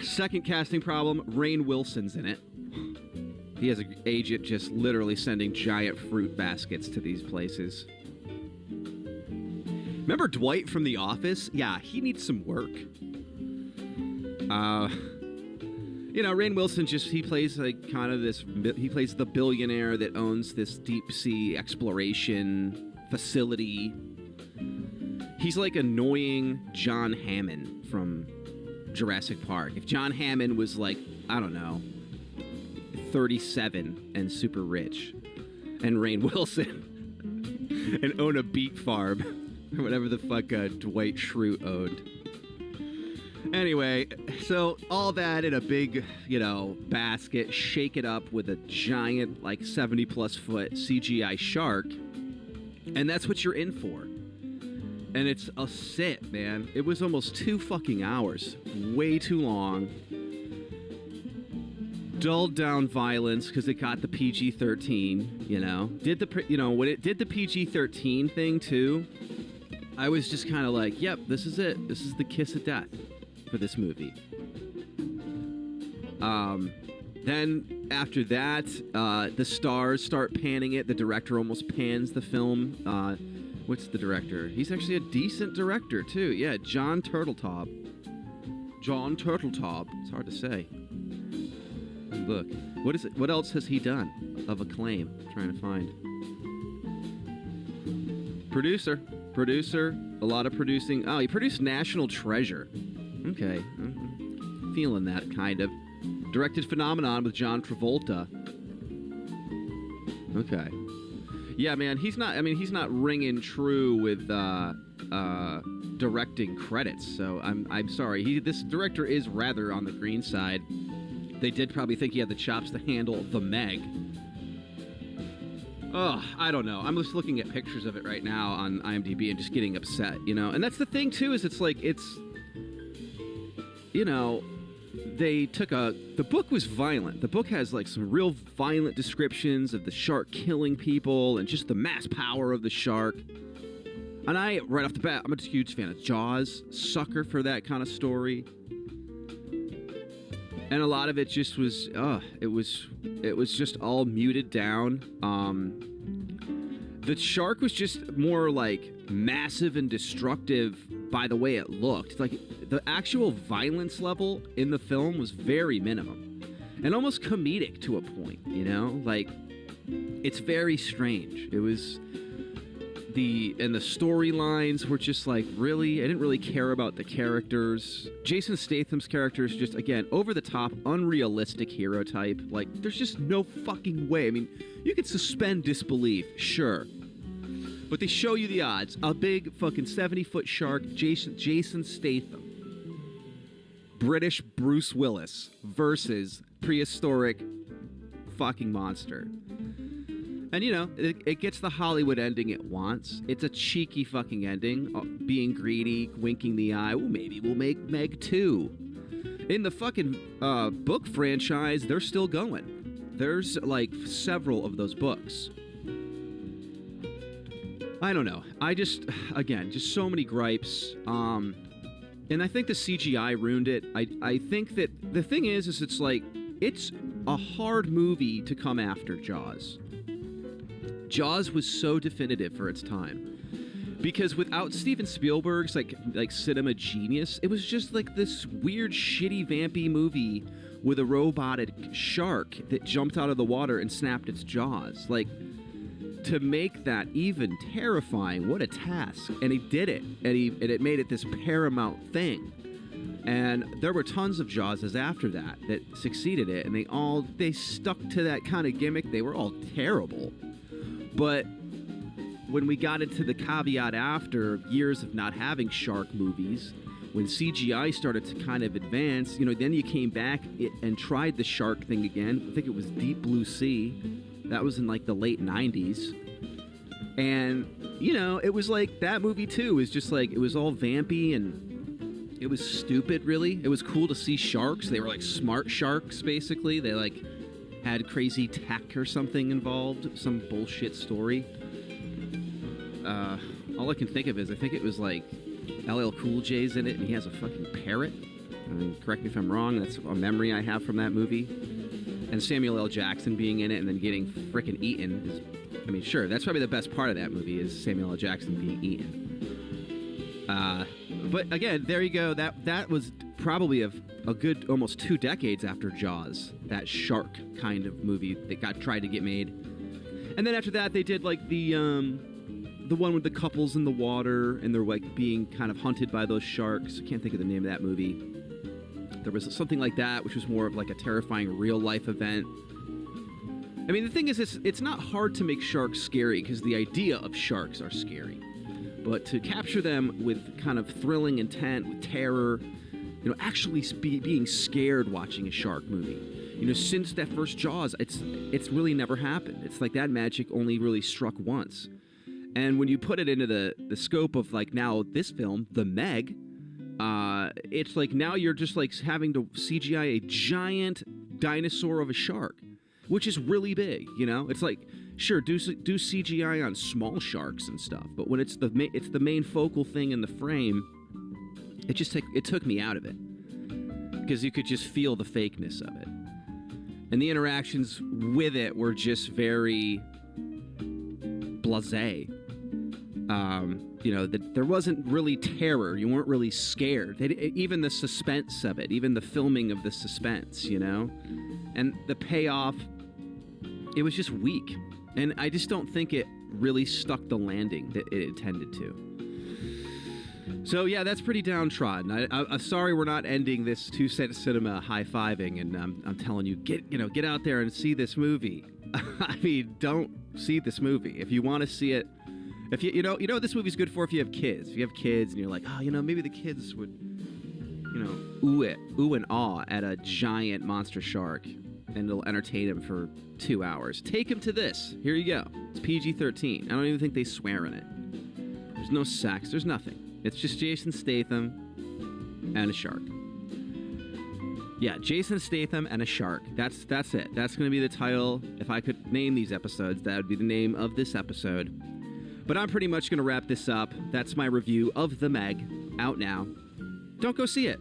Second casting problem, Rainn Wilson's in it. He has an agent just literally sending giant fruit baskets to these places. Remember Dwight from The Office? Yeah, he needs some work. You know, Rainn Wilson he plays like kind of this, he plays the billionaire that owns this deep sea exploration facility. He's like annoying John Hammond from Jurassic Park. If John Hammond was like, I don't know, 37 and super rich, and Rainn Wilson and own a beet farm, or whatever the fuck Dwight Schrute owned. Anyway, so all that in a big, you know, basket, shake it up with a giant, like 70-plus foot CGI shark, and that's what you're in for. And it's a sit, man. It was almost 2 fucking hours. Way too long. Dulled down violence because it got the PG-13, you know. When it did the PG-13 thing, too, I was just kind of like, yep, this is it. This is the kiss of death for this movie. Then after that, the stars start panning it. The director almost pans the film. What's the director? He's actually a decent director, too. Yeah, John Turteltaub. John Turteltaub. It's hard to say. Look. What is it? What else has he done of acclaim? I'm trying to find. Producer. A lot of producing. Oh, he produced National Treasure. Okay. Feeling that, kind of. Directed Phenomenon with John Travolta. Okay. Yeah, man, he's not ringing true with directing credits. So I'm sorry. This director is rather on the green side. They did probably think he had the chops to handle The Meg. Oh, I don't know. I'm just looking at pictures of it right now on IMDb and just getting upset, you know. And that's the thing too, is it's like you know, they took the book was violent. The book has like some real violent descriptions of the shark killing people and just the mass power of the shark. And right off the bat, I'm a huge fan of Jaws, sucker for that kind of story. And a lot of it just was, it was just all muted down. The shark was just more like massive and destructive by the way it looked. Like the actual violence level in the film was very minimum and almost comedic to a point, you know? Like, it's very strange. It was the storylines were just like, really? I didn't really care about the characters. Jason Statham's character is just, again, over the top, unrealistic hero type. Like, there's just no fucking way. I mean, you can suspend disbelief, sure. But they show you the odds. A big fucking 70-foot shark, Jason Statham. British Bruce Willis versus prehistoric fucking monster. And, you know, it gets the Hollywood ending it wants. It's a cheeky fucking ending. Being greedy, winking the eye. Well, maybe we'll make Meg 2. In the fucking book franchise, they're still going. There's, like, several of those books. I don't know. Again, just so many gripes. And I think the CGI ruined it. I think that the thing is it's like, it's a hard movie to come after Jaws. Jaws was so definitive for its time. Because without Steven Spielberg's like cinema genius, it was just like this weird, shitty, vampy movie with a robotic shark that jumped out of the water and snapped its jaws. Like, to make that even terrifying, what a task. And he did it. And it made it this paramount thing. And there were tons of Jawses after that succeeded it, and they stuck to that kind of gimmick. They were all terrible. But when we got into the caveat after years of not having shark movies, when CGI started to kind of advance, then you came back and tried the shark thing again. I think it was Deep Blue Sea. That was in like the late 90s. And, it was like that movie too was just like, it was all vampy and it was stupid, really. It was cool to see sharks. They were like smart sharks, basically. They like had crazy tech or something involved, some bullshit story. All I can think of is I think it was like LL Cool J's in it, and he has a fucking parrot. I mean, correct me if I'm wrong. That's a memory I have from that movie. And Samuel L. Jackson being in it and then getting frickin' eaten is, I mean, sure, that's probably the best part of that movie is Samuel L. Jackson being eaten. But again, there you go. That was probably a good almost 2 decades after Jaws, that shark kind of movie that tried to get made. And then after that, they did like the one with the couples in the water and they're like being kind of hunted by those sharks. I can't think of the name of that movie. There was something like that, which was more of like a terrifying real life event. I mean, the thing is, it's not hard to make sharks scary because the idea of sharks are scary. But to capture them with kind of thrilling intent, with terror, actually being scared watching a shark movie. Since that first Jaws, it's really never happened. It's like that magic only really struck once. And when you put it into the scope of like now this film, The Meg, it's like now you're just like having to CGI a giant dinosaur of a shark, which is really big, It's like, sure, do CGI on small sharks and stuff, but when it's the main focal thing in the frame, it took me out of it because you could just feel the fakeness of it, and the interactions with it were just very blasé. There wasn't really terror. You weren't really scared. Even the suspense of it, even the filming of the suspense, and the payoff, it was just weak. And I just don't think it really stuck the landing that it intended to. So yeah, that's pretty downtrodden. I'm sorry we're not ending this 2 Cent Cinema high-fiving, and I'm telling you, get out there and see this movie. I mean, don't see this movie. If you want to see it, if you know what this movie's good for if you have kids. If you have kids and you're like, maybe the kids would, ooh and awe at a giant monster shark, and it'll entertain them for 2 hours. Take them to this. Here you go. It's PG-13. I don't even think they swear in it. There's no sex. There's nothing. It's just Jason Statham and a shark. Yeah, Jason Statham and a shark. That's it. That's going to be the title. If I could name these episodes, that would be the name of this episode. But I'm pretty much going to wrap this up. That's my review of The Meg, out now. Don't go see it.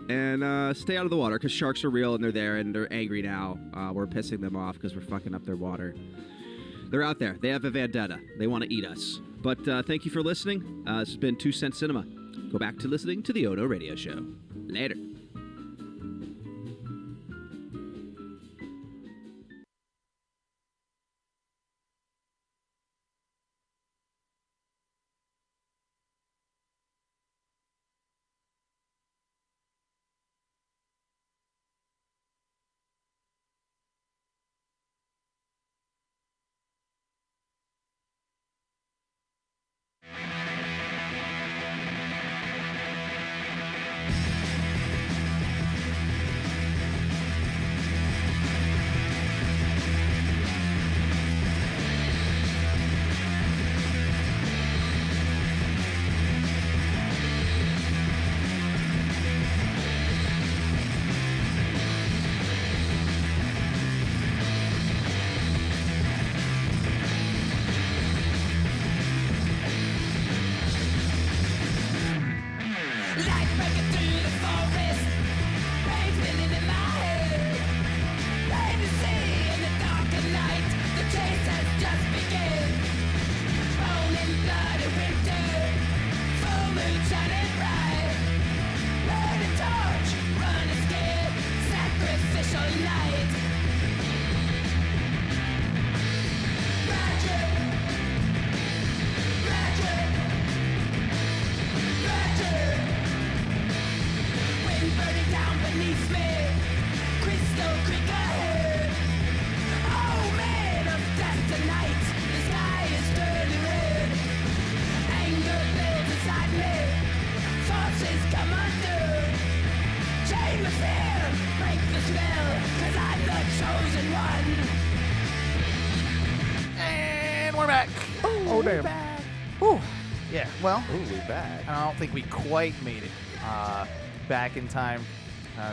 And stay out of the water, because sharks are real and they're there and they're angry now. We're pissing them off because we're fucking up their water. They're out there. They have a vendetta. They want to eat us. But thank you for listening. This has been 2 Cent Cinema. Go back to listening to the Odo Radio Show. Later. Feed with fear, break the spell, 'cause I'm the chosen one. And we're back. Oh, damn. Whew. Yeah, well, Ooh, we back. I don't think we quite made it back in time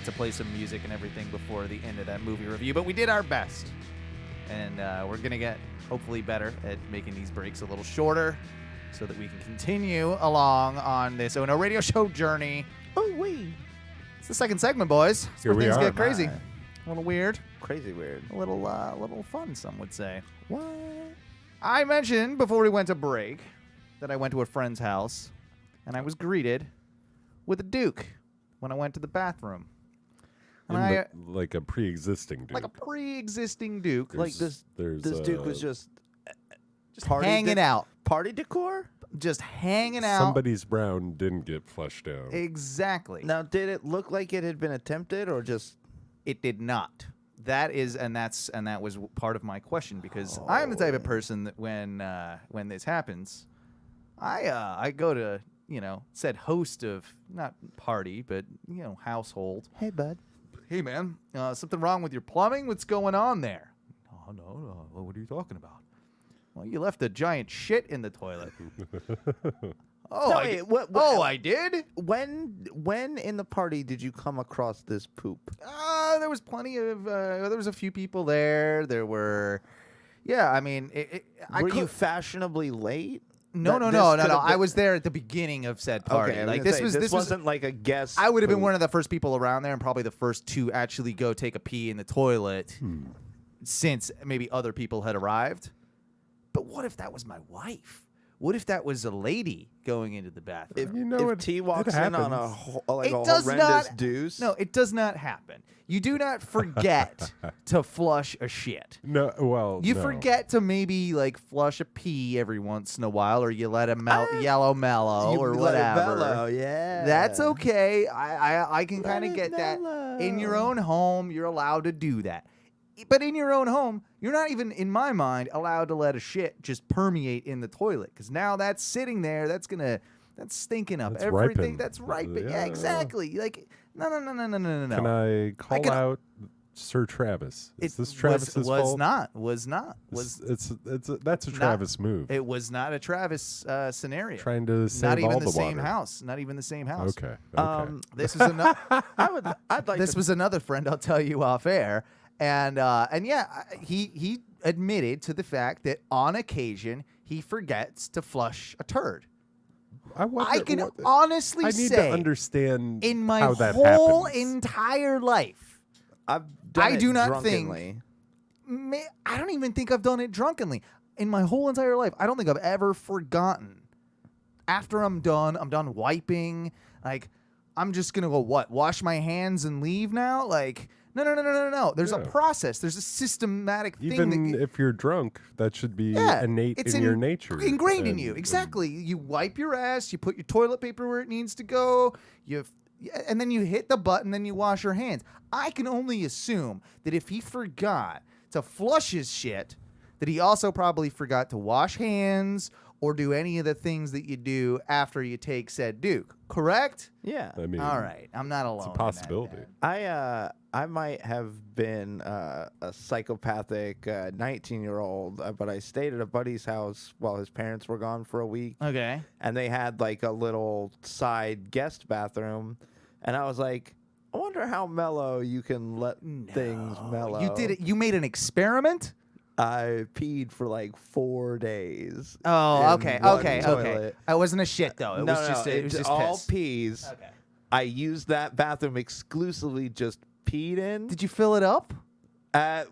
to play some music and everything before the end of that movie review, but we did our best. And we're going to get hopefully better at making these breaks a little shorter so that we can continue along on this Ono Radio Show journey. Oh, wee. It's the second segment, boys. It's Here where we things are. get crazy. My. A little weird. Crazy weird. A little fun, some would say. What? I mentioned before we went to break that I went to a friend's house, and I was greeted with a Duke when I went to the bathroom. And Like a pre-existing Duke. like a pre-existing Duke, Like this Duke was just hanging out, Party decor? just hanging out. Somebody's brown didn't get flushed out. Exactly. Now, did it look like it had been attempted or just... It did not. That was part of my question, because I am the type of person that when this happens, I go to said host of, not party, but household. Hey, bud. Hey man, something wrong with your plumbing? What's going on there? Oh no, what are you talking about? Well, you left a giant shit in the toilet. Oh, No, I wait, did. what- I did. When in the party did you come across this poop? There was plenty of. There was a few people there. There were. Yeah, I mean, Were you fashionably late? No. I was there at the beginning of said party. Okay, like this this wasn't like a guest. I would have been poop. one of the first people around there, and probably the first to actually go take a pee in the toilet, since maybe other people had arrived. But what if that was my wife? What if that was a lady going into the bathroom? If T walks in on a horrendous deuce. No, it does not happen. You do not forget to flush a shit. No, well, You no. forget to maybe like flush a pee every once in a while, or you let it yellow mellow, You or let it whatever. mellow, yeah. That's okay. I can kind of get that. In your mellow. own home, you're allowed to do that. But in your own home, you're not even, in my mind, allowed to let a shit just permeate in the toilet, because now that's sitting there. That's stinking up That's everything. ripened. That's ripe. Yeah, Yeah. exactly. Like no. Can I call out Sir Travis? Is this Travis's was fault? That's a Travis move. It was not a Travis scenario. Trying to save not even all the the same water. house. Not even the same house. Okay. This was another. I'd like. This was another friend. I'll tell you off air. And yeah, he admitted to the fact that on occasion he forgets to flush a turd. I can honestly I need say, to understand in my how that whole happens. entire life, I've done I it do not drunkenly. I don't even think I've done it drunkenly. In my whole entire life, I don't think I've ever forgotten. After I'm done wiping. Like, I'm just gonna go wash my hands and leave now. Like, no. There's a process. There's a systematic thing. Even if you're drunk, that should be innate it's in your nature. ingrained in you. Exactly. You wipe your ass. You put your toilet paper where it needs to go. And then you hit the button. Then you wash your hands. I can only assume that if he forgot to flush his shit, that he also probably forgot to wash hands or do any of the things that you do after you take said Duke. Correct? Yeah. I mean, all right. I'm not alone. It's a possibility. I might have been a psychopathic 19-year-old, but I stayed at a buddy's house while his parents were gone for a week. Okay. And they had like a little side guest bathroom, and I was like, I wonder how mellow you can let things mellow. You did it. You made an experiment? I peed for like 4 days. Oh, in okay. one toilet. It wasn't a shit though. It was just all piss. peas. Okay. I used that bathroom exclusively just peed in. Did you fill it up? At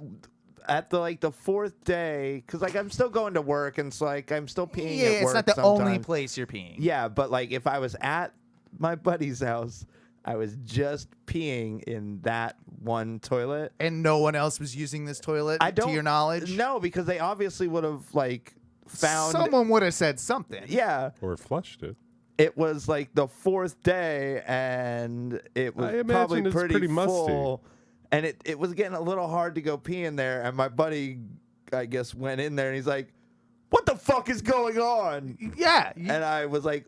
the fourth day, because like I'm still going to work, and it's like I'm still peeing at it's work not the only sometimes. place you're peeing. Yeah, but like if I was at my buddy's house, I was just peeing in that one toilet. And no one else was using this toilet, to your knowledge? No, because they obviously would have like found Someone would have said something. Yeah. Or flushed it. It was like the fourth day, and it was I imagine probably it's pretty pretty musty. full. And it was getting a little hard to go pee in there. And my buddy, I guess, went in there, and he's like, "What the fuck is going on?" Yeah. And I was like,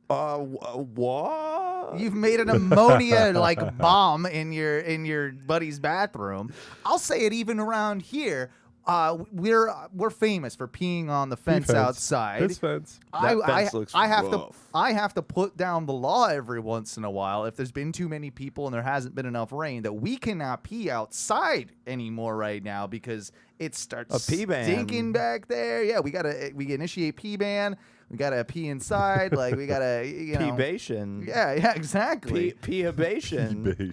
What? You've made an ammonia like bomb in your buddy's bathroom. I'll say it even around here. We're famous for peeing on the fence outside. This fence. That fence looks I have rough. I have to put down the law every once in a while if there's been too many people and there hasn't been enough rain that we cannot pee outside anymore right now because it starts A pee ban. stinking back there. Yeah, we initiate pee ban. We gotta pee inside. Like we gotta Peebation. Yeah, exactly. Peebation.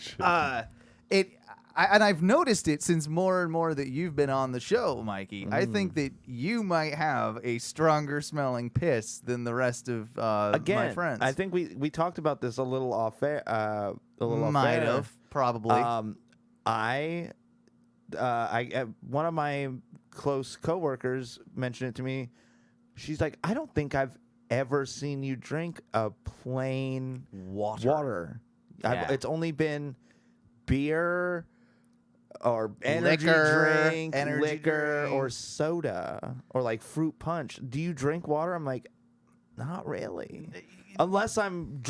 And I've noticed it since more and more that you've been on the show, Mikey. I think that you might have a stronger smelling piss than the rest of my friends. I think we talked about this a little off air. Might have, probably. One of my close coworkers mentioned it to me. She's like, I don't think I've ever seen you drink a plain water. Yeah. It's only been beer or energy liquor, or soda or like fruit punch. Do you drink water? I'm like, not really. Unless I'm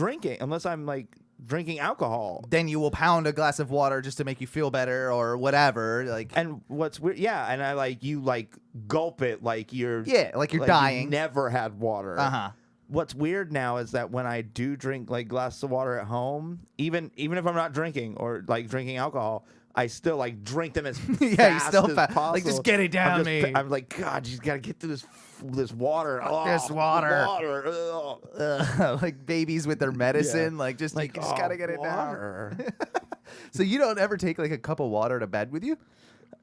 like drinking alcohol. Then you will pound a glass of water just to make you feel better or whatever. And what's weird, and I like you like gulp it like you're dying. You never had water. Uh-huh. What's weird now is that when I do drink like glasses of water at home, even if I'm not drinking or like drinking alcohol, I still like drink them as fast as possible. Like just get it down me. I'm like, God, you just gotta get through this water. This water. Water. Like babies with their medicine. Like just you just gotta get it down. So you don't ever take like a cup of water to bed with you?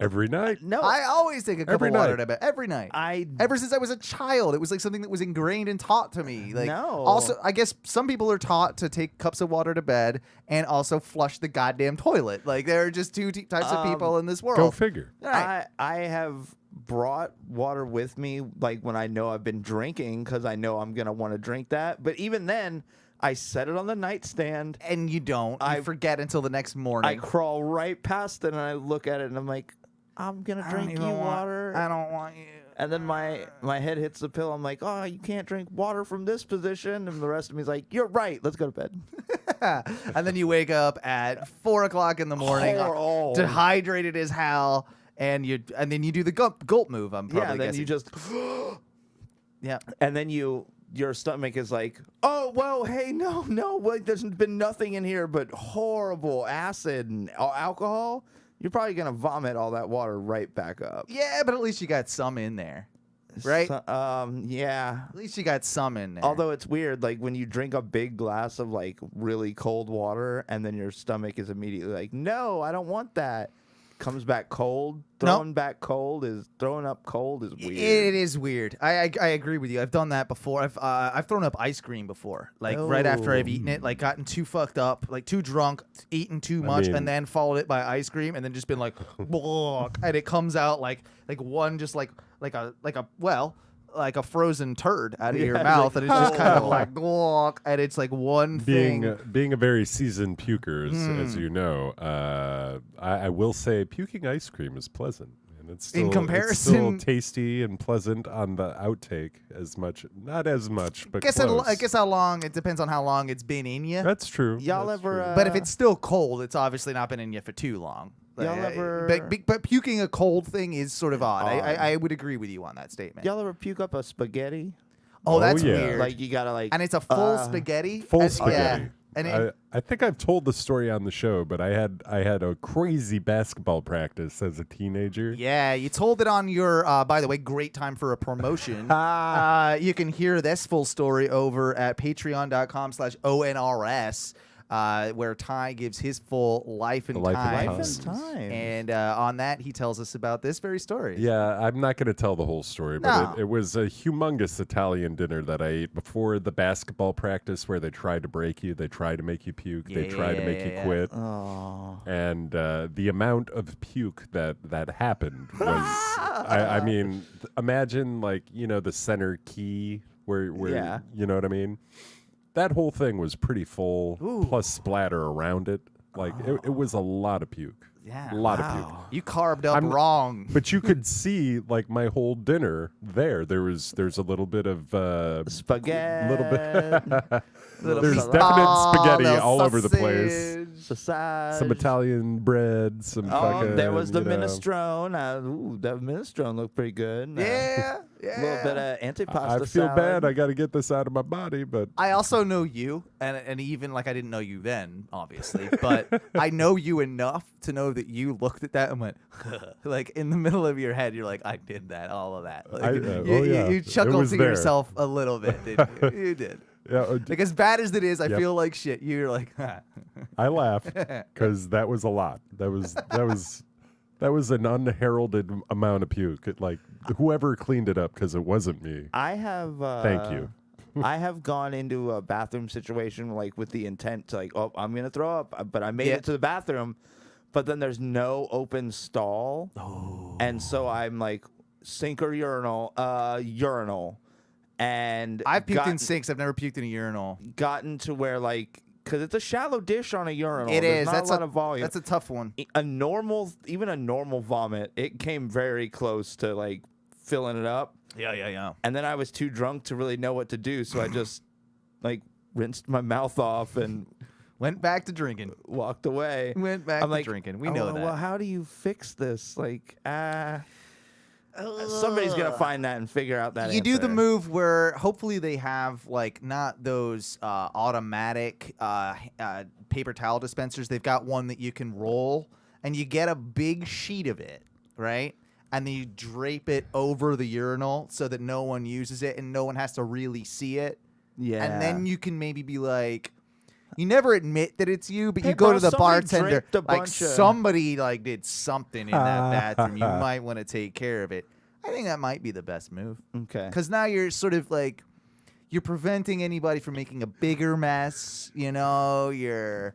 Every night? No. I always take a cup Every of water night. to bed. Every night. Ever since I was a child. It was like something that was ingrained and taught to me. Like, No. Also, I guess some people are taught to take cups of water to bed and also flush the goddamn toilet. Like, there are just two types of people in this world. Go figure. All right. I have brought water with me like when I know I've been drinking because I know I'm gonna want to drink that. But even then, I set it on the nightstand. And you don't. You forget until the next morning. I crawl right past it and I look at it and I'm like, I'm gonna drink you water. I don't want you. And then my head hits the pillow. I'm like, oh, you can't drink water from this position. And the rest of me's like, you're right. Let's go to bed. And then you wake up at 4 o'clock in the morning, dehydrated as hell, and then you do the gulp move. I'm probably then guessing. you just yeah. And then your stomach is like, oh, well, hey, no, like, there's been nothing in here but horrible acid and alcohol. You're probably going to vomit all that water right back up. Yeah, but at least you got some in there, right? Yeah. At least you got some in there. Although it's weird, like when you drink a big glass of like really cold water and then your stomach is immediately like, no, I don't want that. Comes back cold. Throwing up cold is weird. It is weird. I agree with you. I've done that before. I've thrown up ice cream before, like right after I've eaten it, like gotten too fucked up, like too drunk, eaten too much, and then followed it by ice cream, and then just been like, and it comes out like one just like a frozen turd out of your mouth, and it's just kind of like, and it's like one thing. Being a very seasoned puker, as you know, I will say puking ice cream is pleasant. And it's still, in comparison, it's still tasty and pleasant on the outtake not as much, but close. I guess how long, it depends on how long it's been in you. That's true. But if it's still cold, it's obviously not been in you for too long. But puking a cold thing is sort of odd. I would agree with you on that statement. Y'all ever puke up a spaghetti? Oh, that's weird. Like you gotta like, and it's a full spaghetti. Full spaghetti. Yeah. And I think I've told the story on the show, but I had a crazy basketball practice as a teenager. Yeah, you told it on your, by the way, great time for a promotion. You can hear this full story over at patreon.com/ONRS. Where Ty gives his full life and times. And on that, he tells us about this very story. Yeah, I'm not going to tell the whole story, but it was a humongous Italian dinner that I ate before the basketball practice where they tried to break you, they tried to make you puke, they tried to make you quit. And the amount of puke that happened was, I mean, imagine like, the center key where you know what I mean? That whole thing was pretty full, plus splatter around it. Like, it was a lot of puke. Yeah, A lot of puke. wow. You carved up I'm- wrong. But you could see like my whole dinner there. There's a little bit of spaghetti. Little bit. Little There's salad. definite spaghetti little all over the place. Sausage. Some Italian bread. Some fucking. There was the you know. minestrone. That minestrone looked pretty good. Yeah, A little bit of antipasta I feel salad. bad. I got to get this out of my body, but I also know you, and even like I didn't know you then, obviously, but I know you enough to know that you looked at that and went, like in the middle of your head, you're like, I did that, all of that. Like, you It chuckled was to there. yourself a little bit, didn't you? You did. Yeah, Like as bad as it is, I Yep. feel like shit. You're like, I laughed because that was a lot. That was an unheralded amount of puke. Like whoever cleaned it up, because it wasn't me. I have. Thank you. I have gone into a bathroom situation like with the intent to like, oh, I'm gonna throw up, but I made it to the bathroom, but then there's no open stall, and so I'm like, sink or urinal, urinal, and I've puked in sinks. I've never puked in a urinal. Gotten to where like. Because it's a shallow dish on a urinal. It There's is. not That's a lot of volume. That's a tough one. Even a normal vomit, it came very close to like filling it up. Yeah. And then I was too drunk to really know what to do, so I just like rinsed my mouth off and went back to drinking. Walked away. Went back to drinking. We know that. Well, how do you fix this? Like, somebody's gonna find that and figure out that. You do the answer. move where hopefully they have like not those automatic paper towel dispensers. They've got one that you can roll, and you get a big sheet of it, right? And then you drape it over the urinal so that no one uses it and no one has to really see it. Yeah. And then you can maybe be like, you never admit that it's you, but Hey, you go bro, to the somebody bartender, draped a like bunch of- somebody like did something in that bathroom. You might want to take care of it. I think that might be the best move. Okay. Because now you're sort of like, you're preventing anybody from making a bigger mess. You know, you're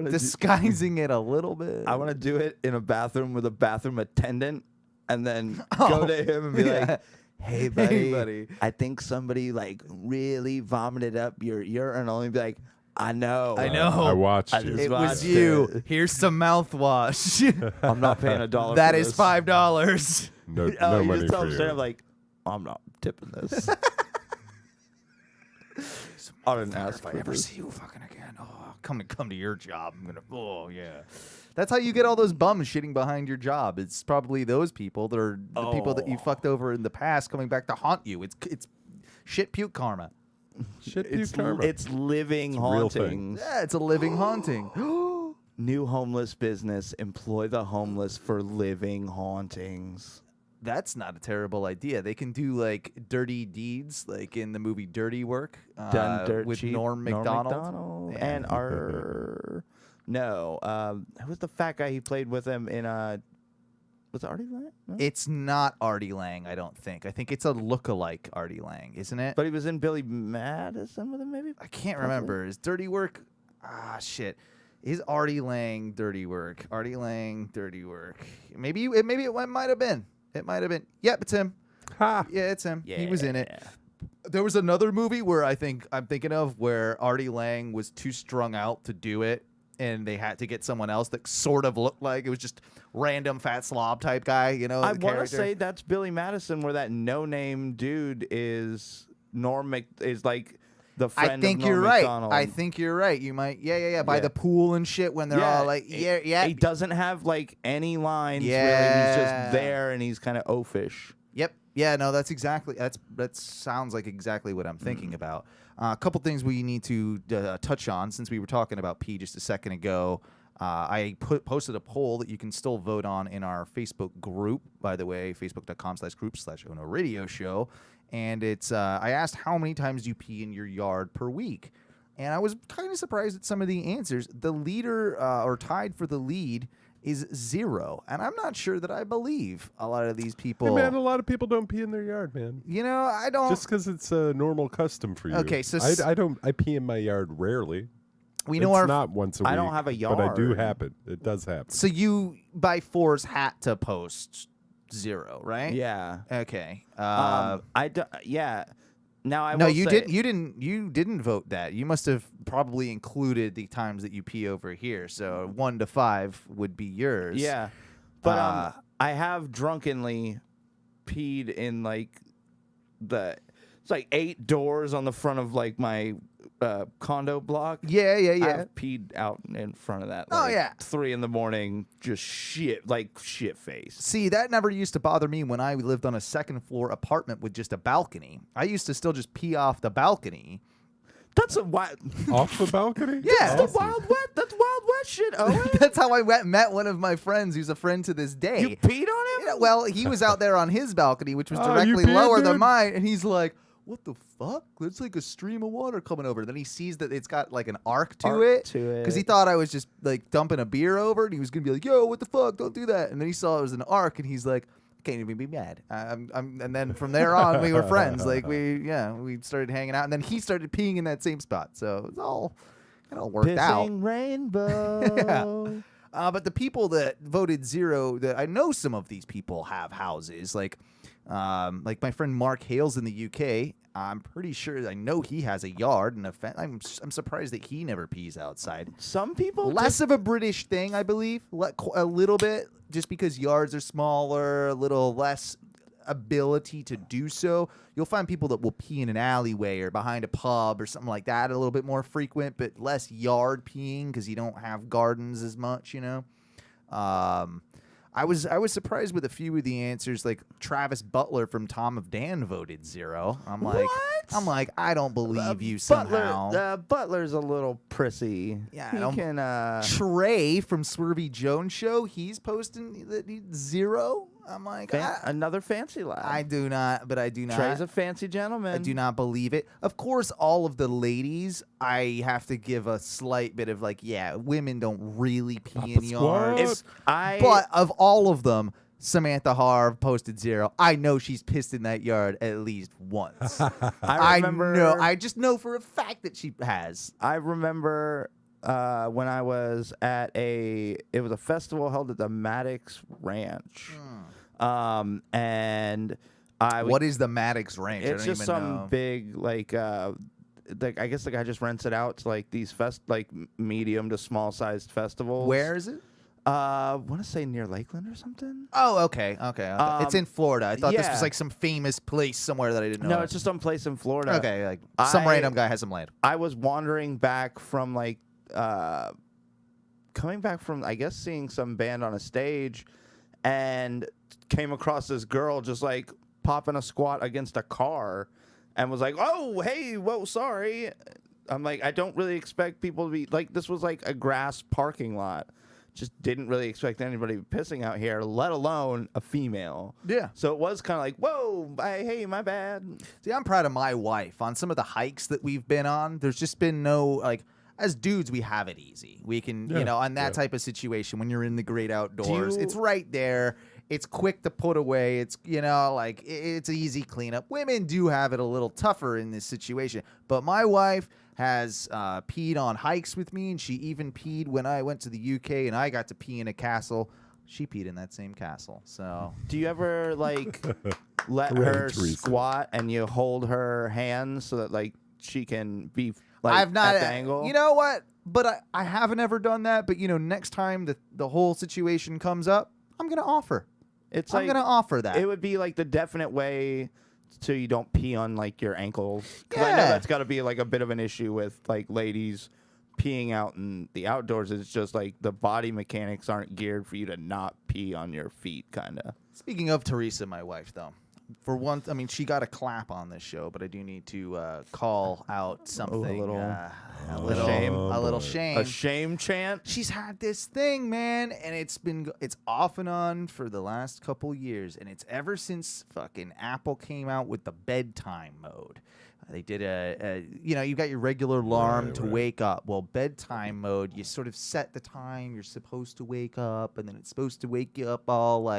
disguising it a little bit. I want to do it in a bathroom with a bathroom attendant, and then go to him and be like, "Hey, buddy, I think somebody like really vomited up your urinal," and be like, "I know, I watched you. It was you. Here's some mouthwash. I'm not paying $1. That for is this." $5. No, Oh, no you money just tell for him you. straight up like, I'm not tipping this. I didn't ask If I for ever this. see you fucking again, come to your job. I'm gonna. Oh yeah. That's how you get all those bums shitting behind your job. It's probably those people that are the people that you fucked over in the past coming back to haunt you. It's shit puke karma. Shit It's, puke karma. it's living It's a real thing. hauntings. Yeah, it's a living haunting. New homeless business. Employ the homeless for living hauntings. That's not a terrible idea. They can do like dirty deeds, like in the movie Dirty Work, Done dirt with cheap. Norm Macdonald. Yeah. And our who was the fat guy he played with him in was it Artie Lang? No? It's not Artie Lang, I don't think. I think it's a lookalike Artie Lang, isn't it? But he was in Billy Madison with him, maybe. I can't remember. Is Dirty Work? Shit. Is Artie Lang Dirty Work? Artie Lang Dirty Work. Maybe it might have been. It might have been. Yep, it's him. Ha. Yeah, it's him. He was in it. There was another movie where I'm thinking of where Artie Lang was too strung out to do it, and they had to get someone else that sort of looked like it was just random fat slob type guy. You know, I the want to character. say that's Billy Madison, where that no-name dude is is like the friend I think of Norm you're right. Macdonald. I think you're right. You might, yeah. By Yeah. the pool and shit when they're all like, yeah. He doesn't have like any lines. Really. He's Yeah. just there, and he's kind of oafish. Yep. Yeah. No, that sounds like exactly what I'm thinking about. A couple things we need to touch on since we were talking about pee just a second ago. I posted a poll that you can still vote on in our Facebook group, by the way, facebook.com/group/Ono Radio Show. And it's I asked how many times do you pee in your yard per week? And I was kind of surprised at some of the answers. The leader, or tied for the lead, is 0. And I'm not sure that I believe a lot of these people. Hey, man, a lot of people don't pee in their yard, man. You know, I don't. Just because it's a normal custom for you. Okay, so I pee in my yard rarely. We know it's not once a week. I don't have a but I do yard. happen. It does happen. So you, by force, had to post 0, right? Yeah. Okay. Yeah. Now I No, will you say, didn't. You didn't vote that. You must have probably included the times that you pee over here. So 1 to 5 would be yours. Yeah, but I have drunkenly peed in like it's like 8 doors on the front of like my condo block. Yeah. I've peed out in front of that. Oh, Like, yeah. 3 a.m, just shit face. See, that never used to bother me when I lived on a second floor apartment with just a balcony. I used to still just pee off the balcony. That's a wild. Off the balcony? Yeah. That's wild wet. That's wild wet shit, Owen. That's how I met one of my friends who's a friend to this day. You peed on him? Yeah, well, he was out there on his balcony, which was Oh, you directly peed, lower dude? than mine, and he's like, what the fuck? There's like a stream of water coming over. Then he sees that it's got like an arc to it. Because he thought I was just like dumping a beer over it. He was going to be like, yo, what the fuck? Don't do that. And then he saw it was an arc, and he's like, can't even be mad. And then from there on, we were friends. Like we started hanging out, and then he started peeing in that same spot. So it all worked out. Pissing rainbow. Yeah. But the people that voted 0, that I know some of these people have houses. Like my friend Mark Hales in the UK. I'm pretty sure I know he has a yard and I'm surprised that he never pees outside. Some people less of a British thing, I believe, a little bit, just because yards are smaller, a little less ability to do so. You'll find people that will pee in an alleyway or behind a pub or something like that a little bit more frequent, but less yard peeing because you don't have gardens as much, you know. I was surprised with a few of the answers. Like Travis Butler from Tom of Dan voted 0. I'm like, I don't believe you somehow. Butler's a little prissy. Yeah, he can. Trey from Swervy Jones Show, he's posting that he's 0. I'm like, another fancy lad. I do not. Trey's a fancy gentleman. I do not believe it. Of course, all of the ladies, I have to give a slight bit of like, yeah, women don't really pee in yards. But of all of them, Samantha Harv posted 0. I know she's pissed in that yard at least once. I remember. I just know for a fact that she has. I remember when I was at it was a festival held at the Maddox Ranch. And what is the Maddox Ranch? It's I don't just even some know. big I guess the guy just rents it out to like these medium to small sized festivals. Where is it? I want to say near Lakeland or something. Oh, okay. It's in Florida. I thought this was yeah. like some famous place somewhere that I didn't know. No, it's just some place in Florida. Okay, like some random guy has some land. I was wandering back from coming back from, I guess, seeing some band on a stage, and came across this girl just like popping a squat against a car, and was like, "Oh, hey, whoa, sorry." I'm like, I don't really expect people to be like, this was like a grass parking lot. Just didn't really expect anybody to be pissing out here, let alone a female. Yeah. So it was kind of like, whoa, hey, my bad. See, I'm proud of my wife. On some of the hikes that we've been on, there's just been no, like, as dudes, we have it easy. We can, on that type of situation, when you're in the great outdoors, it's right there. It's quick to put away. It's, it's easy cleanup. Women do have it a little tougher in this situation. But my wife has peed on hikes with me, and she even peed when I went to the UK and I got to pee in a castle. She peed in that same castle. So, do you ever let her squat and you hold her hands so that she can be I've not at the angle? You know what? But I haven't ever done that. But next time the whole situation comes up, I'm gonna offer. I'm gonna offer that. It would be like the definite way so you don't pee on your ankles. Because I know that's got to be a bit of an issue with ladies peeing out in the outdoors. It's just the body mechanics aren't geared for you to not pee on your feet, kind of. Speaking of Teresa, my wife, though, for once, I mean, she got a clap on this show, but I do need to call out something. A little shame. A little shame. A shame chant. She's had this thing, man, and it's off and on for the last couple years, and it's ever since fucking Apple came out with the bedtime mode. They did you got your regular alarm to wake up. Well, bedtime mode, you sort of set the time you're supposed to wake up, and then it's supposed to wake you up all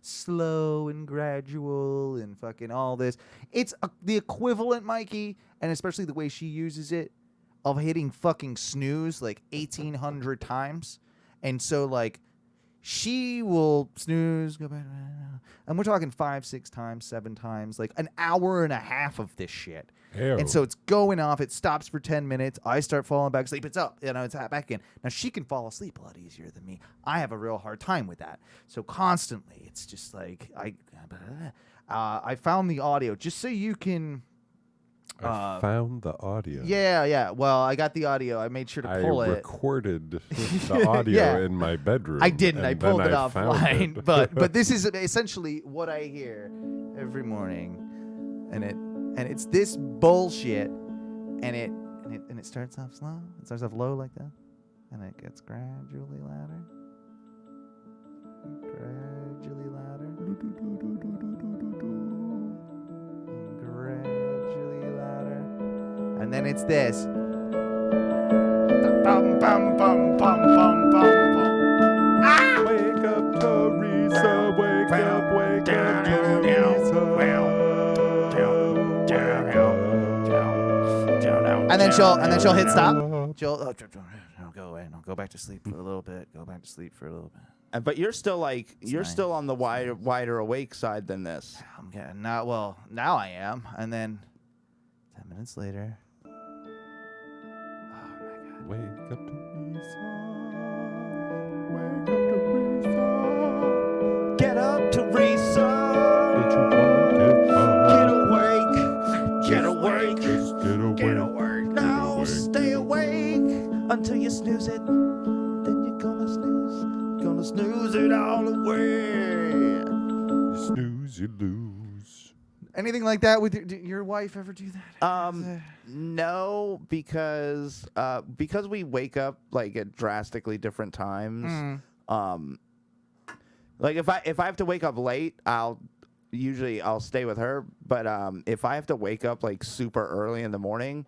slow and gradual and fucking all this. It's the equivalent, Mikey, and especially the way she uses it, of hitting fucking snooze 1,800 times. And so she will snooze, go back, and we're talking 5, 6 times, 7 times, an hour and a half of this shit. Ew. And so it's going off. It stops for 10 minutes. I start falling back asleep. It's up. It's back in. Now, she can fall asleep a lot easier than me. I have a real hard time with that. So constantly, it's just like, I found the audio just so you can... I found the audio. Yeah. Well, I got the audio. I made sure to pull I it. recorded the audio in my bedroom. I didn't. I pulled it offline. It. but this is essentially what I hear every morning, and it's this bullshit, and it starts off slow. It starts off low like that, and it gets gradually louder, gradually louder, gradually louder, and then it's this. Bum bum bum bum bum bum. Ah! Wake up, Teresa. Wake up, Teresa. And then she'll hit stop. She'll go away. And I'll go back to sleep for a little bit. Go back to sleep for a little bit. But you're still like nice. still on the wider awake side than this. I'm getting now I am. And then 10 minutes later. Wake up, Teresa. Wake up, Teresa. Get up, Teresa. Get awake. Get awake. Just get awake. Get awake. Now stay awake until you snooze it. Then you're gonna snooze. Gonna snooze it all away. You snooze, you lose. Anything like that with your wife ever do that? No, because we wake up like at drastically different times. Like if I have to wake up late, I'll stay with her. But if I have to wake up like super early in the morning,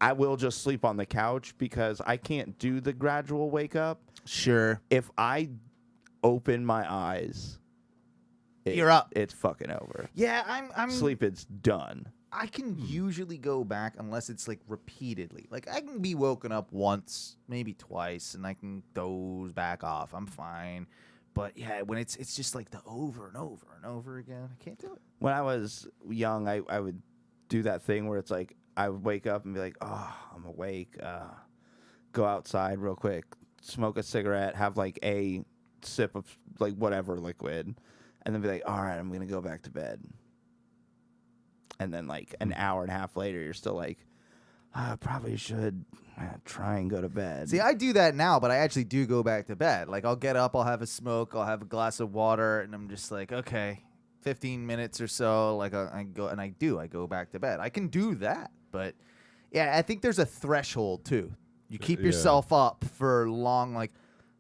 I will just sleep on the couch because I can't do the gradual wake up. Sure. If I open my eyes, you're up. It's fucking over. Yeah, I'm sleep. It's done. I can usually go back unless it's like repeatedly. Like I can be woken up once, maybe twice, and I can doze back off. I'm fine. But yeah, when it's just like the over and over and over again, I can't do it. When I was young, I would do that thing where it's like I would wake up and be like, oh, I'm awake. Go outside real quick, smoke a cigarette, have like a sip of like whatever liquid, and then be like, all right, I'm going to go back to bed. And then like an hour and a half later, you're still like, I probably should try and go to bed. See, I do that now, but I actually do go back to bed. Like I'll get up, I'll have a smoke, I'll have a glass of water, and I'm just like, okay, 15 minutes or so. Like I go back to bed. I can do that, but yeah, I think there's a threshold too. You keep yourself up for long, like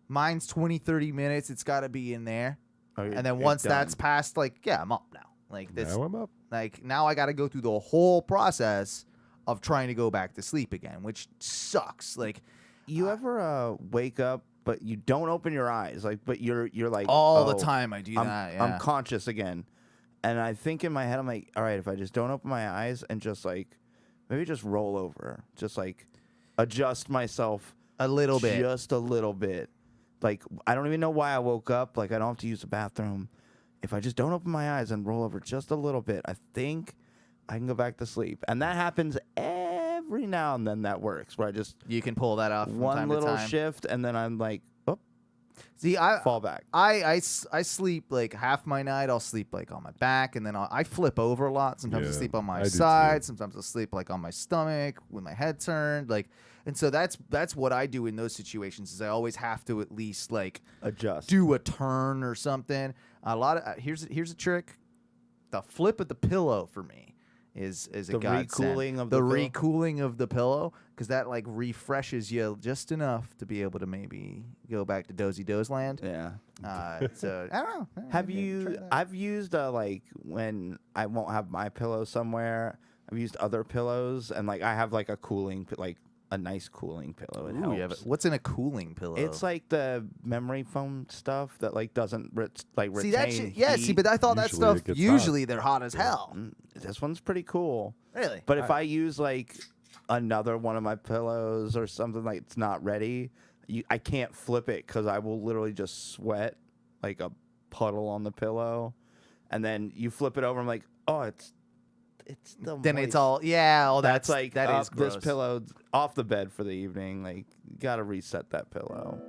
mine's 20, 30 minutes. It's got to be in there. And then once that's passed, like, yeah, I'm up now. Like this. Now I'm up. Like now I got to go through the whole process of trying to go back to sleep again, which sucks. Like, you ever wake up but you don't open your eyes, like, but you're like all the time. I do that. Yeah. I'm conscious again, and I think in my head I'm like, all right, if I just don't open my eyes and just like maybe just roll over, just like adjust myself a little bit, just a little bit. Like I don't even know why I woke up. Like I don't have to use the bathroom. If I just don't open my eyes and roll over just a little bit, I think I can go back to sleep. And that happens every now and then. That works where you can pull that off from one time little to time. shift, and then I'm like, oh, see, I fall back. I sleep like half my night. I'll sleep like on my back, and then I flip over a lot. Sometimes I sleep on my side. Sometimes I'll sleep like on my stomach with my head turned. Like, and so that's what I do in those situations. Is I always have to at least like adjust, do a turn or something. A lot of here's a trick. The flip of the pillow for me is a godsend. Recooling of the pillow? recooling of the pillow, because that like refreshes you just enough to be able to maybe go back to dozy doze land. Yeah. So I don't know. Have you? I've used like when I won't have my pillow somewhere. I've used other pillows, and like I have like a cooling like a nice cooling pillow. It helps. What's in a cooling pillow? It's like the memory foam stuff that like doesn't retain see that shit, yeah, heat. see, but I thought that stuff usually they're hot as hell. This one's pretty cool. Really? But if I use like another one of my pillows or something like it's not ready, I can't flip it because I will literally just sweat like a puddle on the pillow, and then you flip it over. I'm like, oh, it's it's the then it's moist. all Oh, That's like that is this gross. pillow off the bed for the evening. Like, you gotta reset that pillow.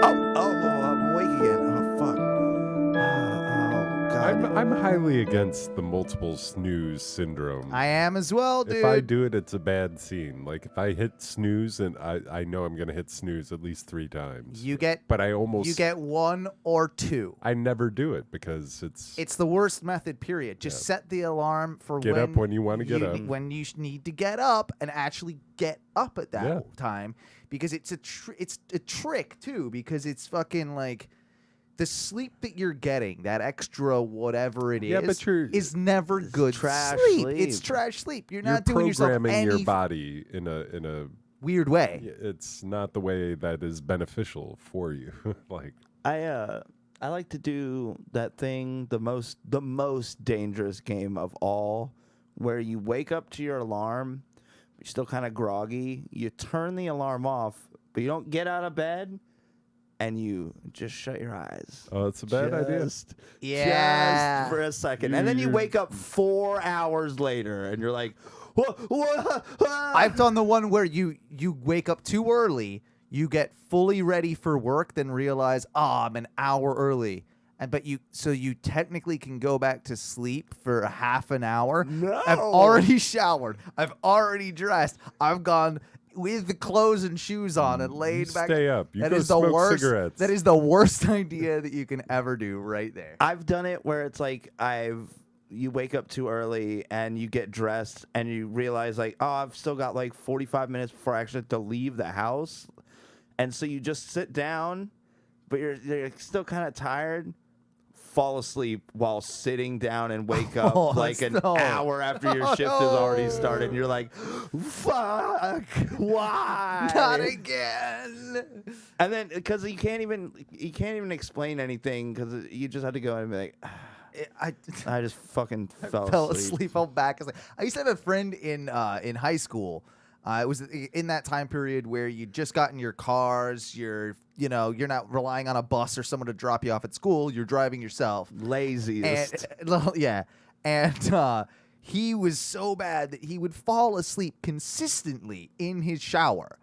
I'm awake again. Oh fuck. Oh god. I'm highly against the multiple snooze syndrome. I am as well, dude. If I do it, it's a bad scene. Like if I hit snooze, and I know I'm gonna hit snooze at least 3 times. You get one or two. I never do it because It's the worst method. Period. Just set the alarm for Get up when you wanna get up. When you need to get up and actually get up at that time, because it's a trick too. Because it's fucking like. The sleep that you're getting, that extra whatever it is never good trash sleep. sleep. It's trash sleep. You're not doing yourself programming any your body in a weird way. It's not the way that is beneficial for you. Like I like to do that thing, the most dangerous game of all, where you wake up to your alarm, you're still kind of groggy, you turn the alarm off, but you don't get out of bed. And you just shut your eyes. Oh, it's a bad idea. Just for a second. And then you wake up 4 hours later and you're like, what? I've done the one where you wake up too early, you get fully ready for work, then realize, I'm an hour early. So you technically can go back to sleep for a half an hour. No. I've already showered. I've already dressed. I've gone with the clothes and shoes on and laid back. Stay up. You That go is the smoke worst. cigarettes. That is the worst idea that you can ever do right there. I've done it where it's like you wake up too early and you get dressed and you realize like, I've still got like 45 minutes before I actually have to leave the house. And so you just sit down, but you're still kind of tired. Fall asleep while sitting down and wake up like an hour after your shift has already started. And you're like, fuck, why? Not again. And then because you can't even explain anything because you just have to go in and be like, I just fucking fell asleep. Fell back. I used to have a friend in high school. It was in that time period where you just got in your cars. You're not relying on a bus or someone to drop you off at school. You're driving yourself. Laziest. And he was so bad that he would fall asleep consistently in his shower.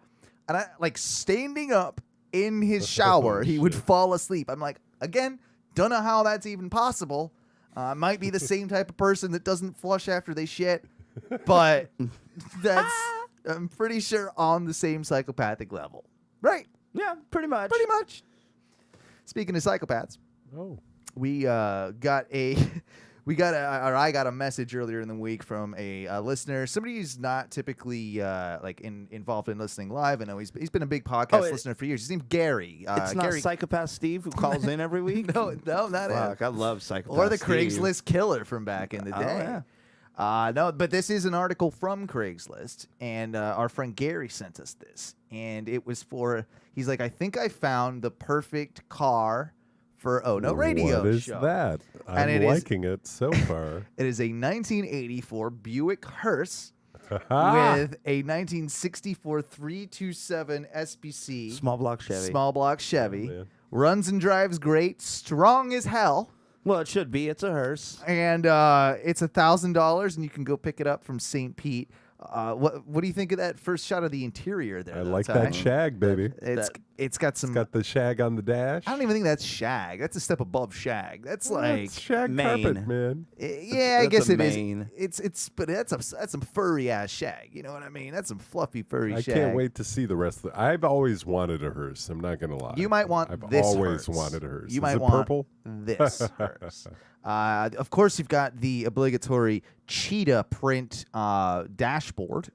And I standing up in his shower, he would fall asleep. I'm like, again, don't know how that's even possible. Might be the same type of person that doesn't flush after they shit, but that's I'm pretty sure on the same psychopathic level, right? Yeah, pretty much. Speaking of psychopaths, I got a message earlier in the week from a listener, somebody who's not typically involved in listening live. I know he's been a big podcast listener for years. His name's Gary. It's not Gary. Psychopath Steve who calls in every week? No, not Fuck, I love Psychopath Or the Steve. Craigslist killer from back in the day. Yeah. No, but this is an article from Craigslist, and our friend Gary sent us this, and it was he's like, I think I found the perfect car for Oh No Radio What is show. that? I'm liking it so far. It is a 1984 Buick hearse with a 1964 327 SBC. Small block Chevy. Oh, runs and drives great, strong as hell. Well, it should be. It's a hearse. And it's $1,000, and you can go pick it up from St. Pete. What do you think of that first shot of the interior there? I like that shag, baby. It's got some. It's got the shag on the dash. I don't even think that's shag. That's a step above shag. That's like it's shag Maine. carpet, man. Yeah, I guess it Maine. is. But that's some furry ass shag. You know what I mean? That's some fluffy furry I shag. can't wait to see the rest of it. I've always wanted a hearse. I'm not gonna lie. You might want I've this always hearse. wanted a hearse. You Is might it want purple? this hearse. Of course, you've got the obligatory cheetah print dashboard.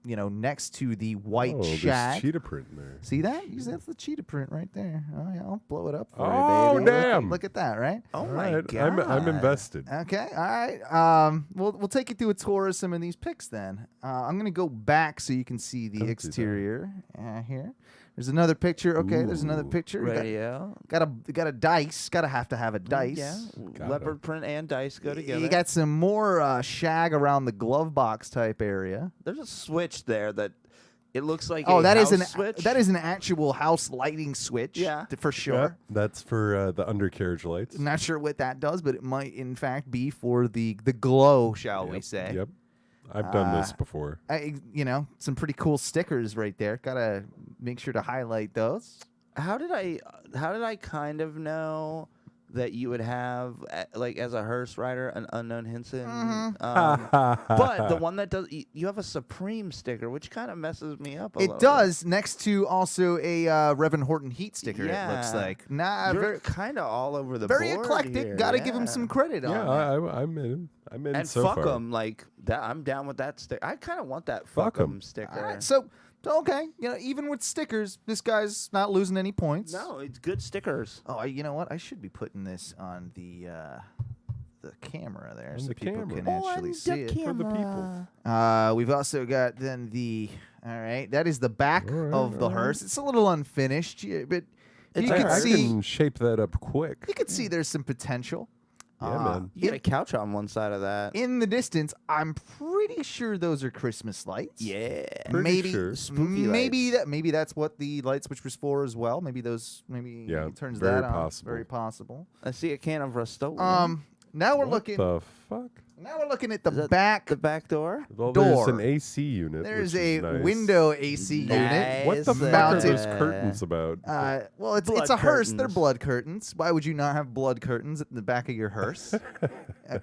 Next to the white shag. There's cheetah print in there. See that? That's the cheetah print right there. Oh yeah, I'll blow it up for Oh, you, baby. damn. Look at that, right? Oh All my right, god! I'm invested. Okay, all right. We'll take you through a tour of some of these pics then. I'm gonna go back so you can see the exterior here. There's another picture. Okay, there's another picture. Radio. Got a dice. Gotta have a dice. Yeah. Leopard print and dice go together. You got some more shag around the glove box type area. There's a switch there that It looks like Oh, a that is house switch. that is an actual house lighting switch. Yeah. For sure. Yeah, that's for the undercarriage lights. Not sure what that does, but it might in fact be for the glow, shall we say? Yep. I've done this before. Some pretty cool stickers right there. Gotta make sure to highlight those. How did I kind of know that you would have like as a hearse rider an unknown Henson? But the one that does you have a Supreme sticker, which kind of messes me up a little. It does next to also a Reverend Horton heat sticker. Yeah. It looks like You're kind of all over the very board eclectic. here, Gotta give him some credit on that. I'm in. I'm in and so fuck far. them like that. I'm down with that sticker. I kind of want that Fuck fuck 'em 'em. sticker. All right, so okay, even with stickers, this guy's not losing any points. No, it's good stickers. Oh, you know what? I should be putting this on the camera there, On so the people camera. can On actually the see it. For the people. We've also got then all right, that is the back of the hearse. It's a little unfinished, but you can I see can shape that up quick. you can see there's some potential. Yeah, man. You got a couch on one side of that. In the distance, I'm pretty sure those are Christmas lights. Yeah. Pretty maybe sure. Spooky maybe lights. maybe that's what the light switch was for as well. Maybe Yeah, he turns very that on. possible. Very possible. I see a can of Rust-Oleum. Now we're What looking. the fuck? Now we're looking at the Is that back. the back door. Well, door. there's an AC unit. There's which a is nice. window AC unit. What the Nice. fuck are Mounted. those curtains about? Well, it's Blood a hearse. They're curtains. blood curtains. Why would you not have blood curtains at the back of your hearse?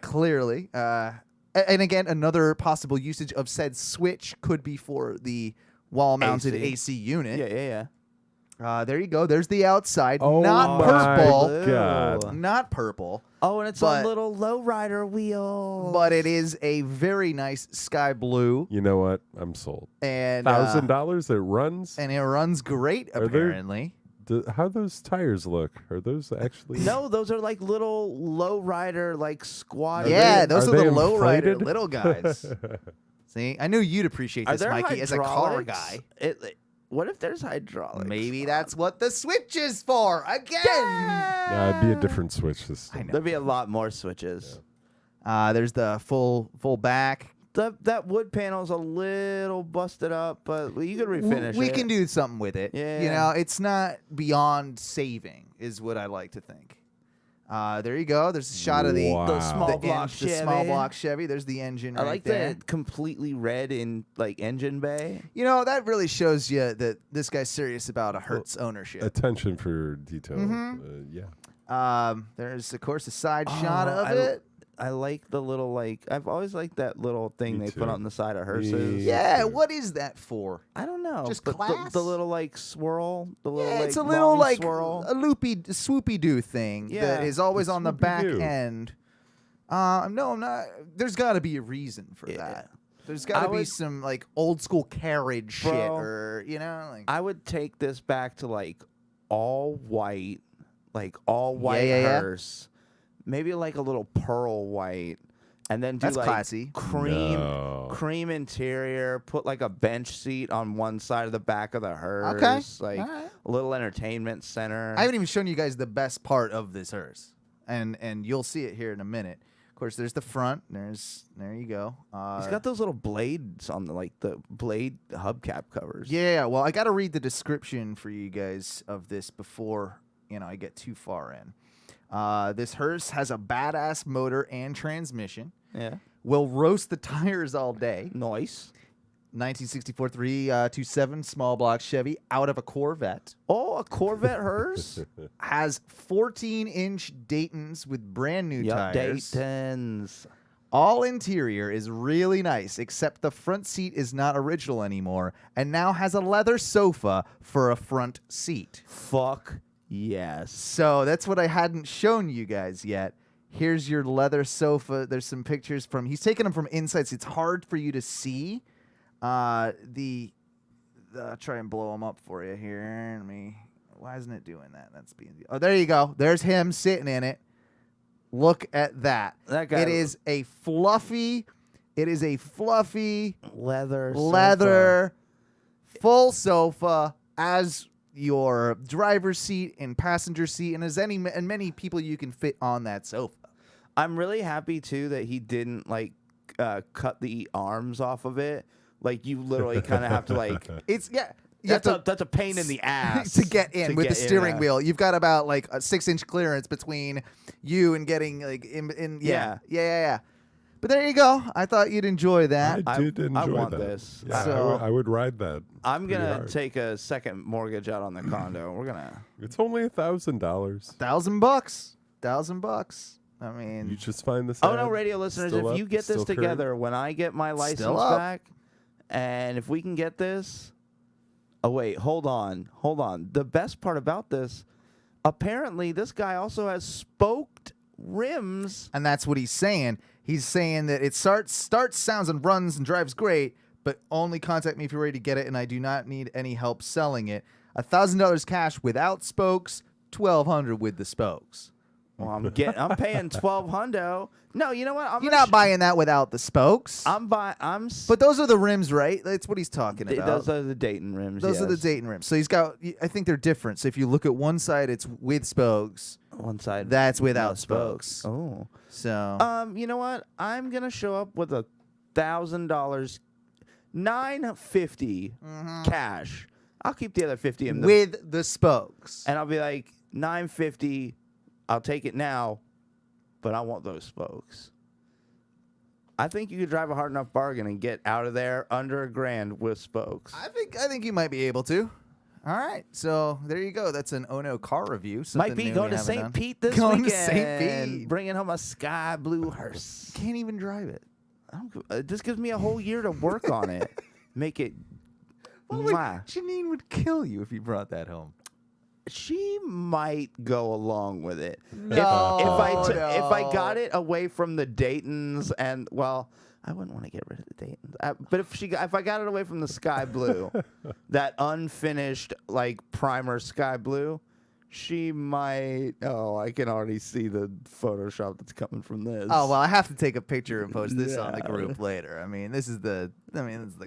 Clearly. And again, another possible usage of said switch could be for the wall-mounted AC unit. Yeah. There you go. There's the outside. Oh not my purple. God. Not purple. Oh, and it's But- a little lowrider wheel. But it is a very nice sky blue. You know what? I'm sold. And $1,000 it runs. and it runs great, Are there- apparently. How those tires look? Are those actually? No, those are like little lowrider, like squad. Yeah, those are they the lowrider inflated? little guys. See, I knew you'd appreciate Are this, there Mikey, as a car hydraulics? guy. What if there's hydraulics? Maybe that's what the switch is for. Again. Yeah, it'd be a different switch this time. There'd be a lot more switches. There's the full back. That wood panel's a little busted up, but you could refinish We it. can do something with it. Yeah. You know, it's not beyond saving, is what I like to think. There you go. There's a shot of the small block the Chevy. small block Chevy. There's the engine I right like there. the completely red in like engine bay. You know, that really shows you that this guy's serious about a Hertz ownership. Attention for detail. Mhm. Yeah. There's, of course, a side shot of I it. I like the little I've always liked that little thing Me they too. put on the side of hearses. Yeah, what is that for? I don't know. Just but class? the little swirl. The little Yeah, it's a like, little long like swirl. a loopy, swoopy doo thing Yeah, that is always the on the back swoopy-doo. end. No, I'm not. There's got to be a reason for that. There's got to be would- some like old school carriage shit, Bro, or like. I would take this back to all white, all white yeah. hearse, maybe like a little pearl white, and then do That's classy. cream interior. Put like a bench seat on one side of the back of the hearse. Okay, all right. A little entertainment center. I haven't even shown you guys the best part of this hearse, and you'll see it here in a minute. Of course, there's the front. There you go. He's got those little blades on the blade hubcap covers. Yeah, well, I got to read the description for you guys of this before I get too far in. This hearse has a badass motor and transmission. Yeah. Will roast the tires all day. Nice. 1964 327 small block Chevy out of a Corvette. Oh, a Corvette hearse? Has 14-inch Daytons with brand new tires. Daytons. All interior is really nice, except the front seat is not original anymore and now has a leather sofa for a front seat. Fuck yes. So that's what I hadn't shown you guys yet. Here's your leather sofa. There's some pictures he's taking them from inside, so it's hard for you to see. I'll try and blow them up for you here. Why isn't it doing that? Oh, there you go. There's him sitting in it. Look at that. That guy. It is a fluffy leather full sofa as your driver's seat and passenger seat, and many people you can fit on that sofa. I'm really happy too that he didn't cut the arms off of it, Like you literally kind of have to like. It's That's a pain in the ass to get in with the steering and wheel. You've got about like a 6-inch clearance between you and getting like in. Yeah. But there you go. I thought you'd enjoy that. I did enjoy I want that. this. Yeah, So- I would ride that. I'm pretty gonna hard. take a second mortgage out on the condo. We're gonna. It's only $1,000. $1,000. $1,000. I mean, You just find this. Oh no, ad radio listeners! still If up, you get this still current? together, when I get my license up. back, and if we can get this. Oh wait, hold on. The best part about this, apparently, this guy also has spoked rims. and that's what he's saying. He's saying that it starts, sounds, and runs and drives great, but only contact me if you're ready to get it, and I do not need any help selling it. $1,000 cash without spokes, $1,200 with the spokes. Well, I'm paying $1,200. No, you know what? You're not buying that without the spokes. But those are the rims, right? That's what he's talking about. Those are the Dayton rims. Those are the yes. Dayton rims. So he's got. I think they're different. So if you look at one side, it's with spokes. One side. That's without no spokes. Oh. So. You know what? I'm gonna show up with $1,000, $950 cash. I'll keep the other 50 in with the spokes. and I'll be like $950. I'll take it now, but I want those spokes. I think you could drive a hard enough bargain and get out of there under $1,000 with spokes. I think you might be able to. All right, so there you go. That's an Ono car review. Might be going to St. Pete this going weekend. to St. Pete. Bringing home a sky blue hearse. Can't even drive it. This gives me a whole year to work on it. Make it. Janine would kill you if you brought that home. She might go along with it. No, if I no. got it away from the Daytons and I wouldn't want to get rid of the Daytons. But if I got it away from the sky blue, that unfinished like primer sky blue, she might. Oh, I can already see the Photoshop that's coming from this. Oh well, I have to take a picture and post this on the Yeah. group later. I mean, this is the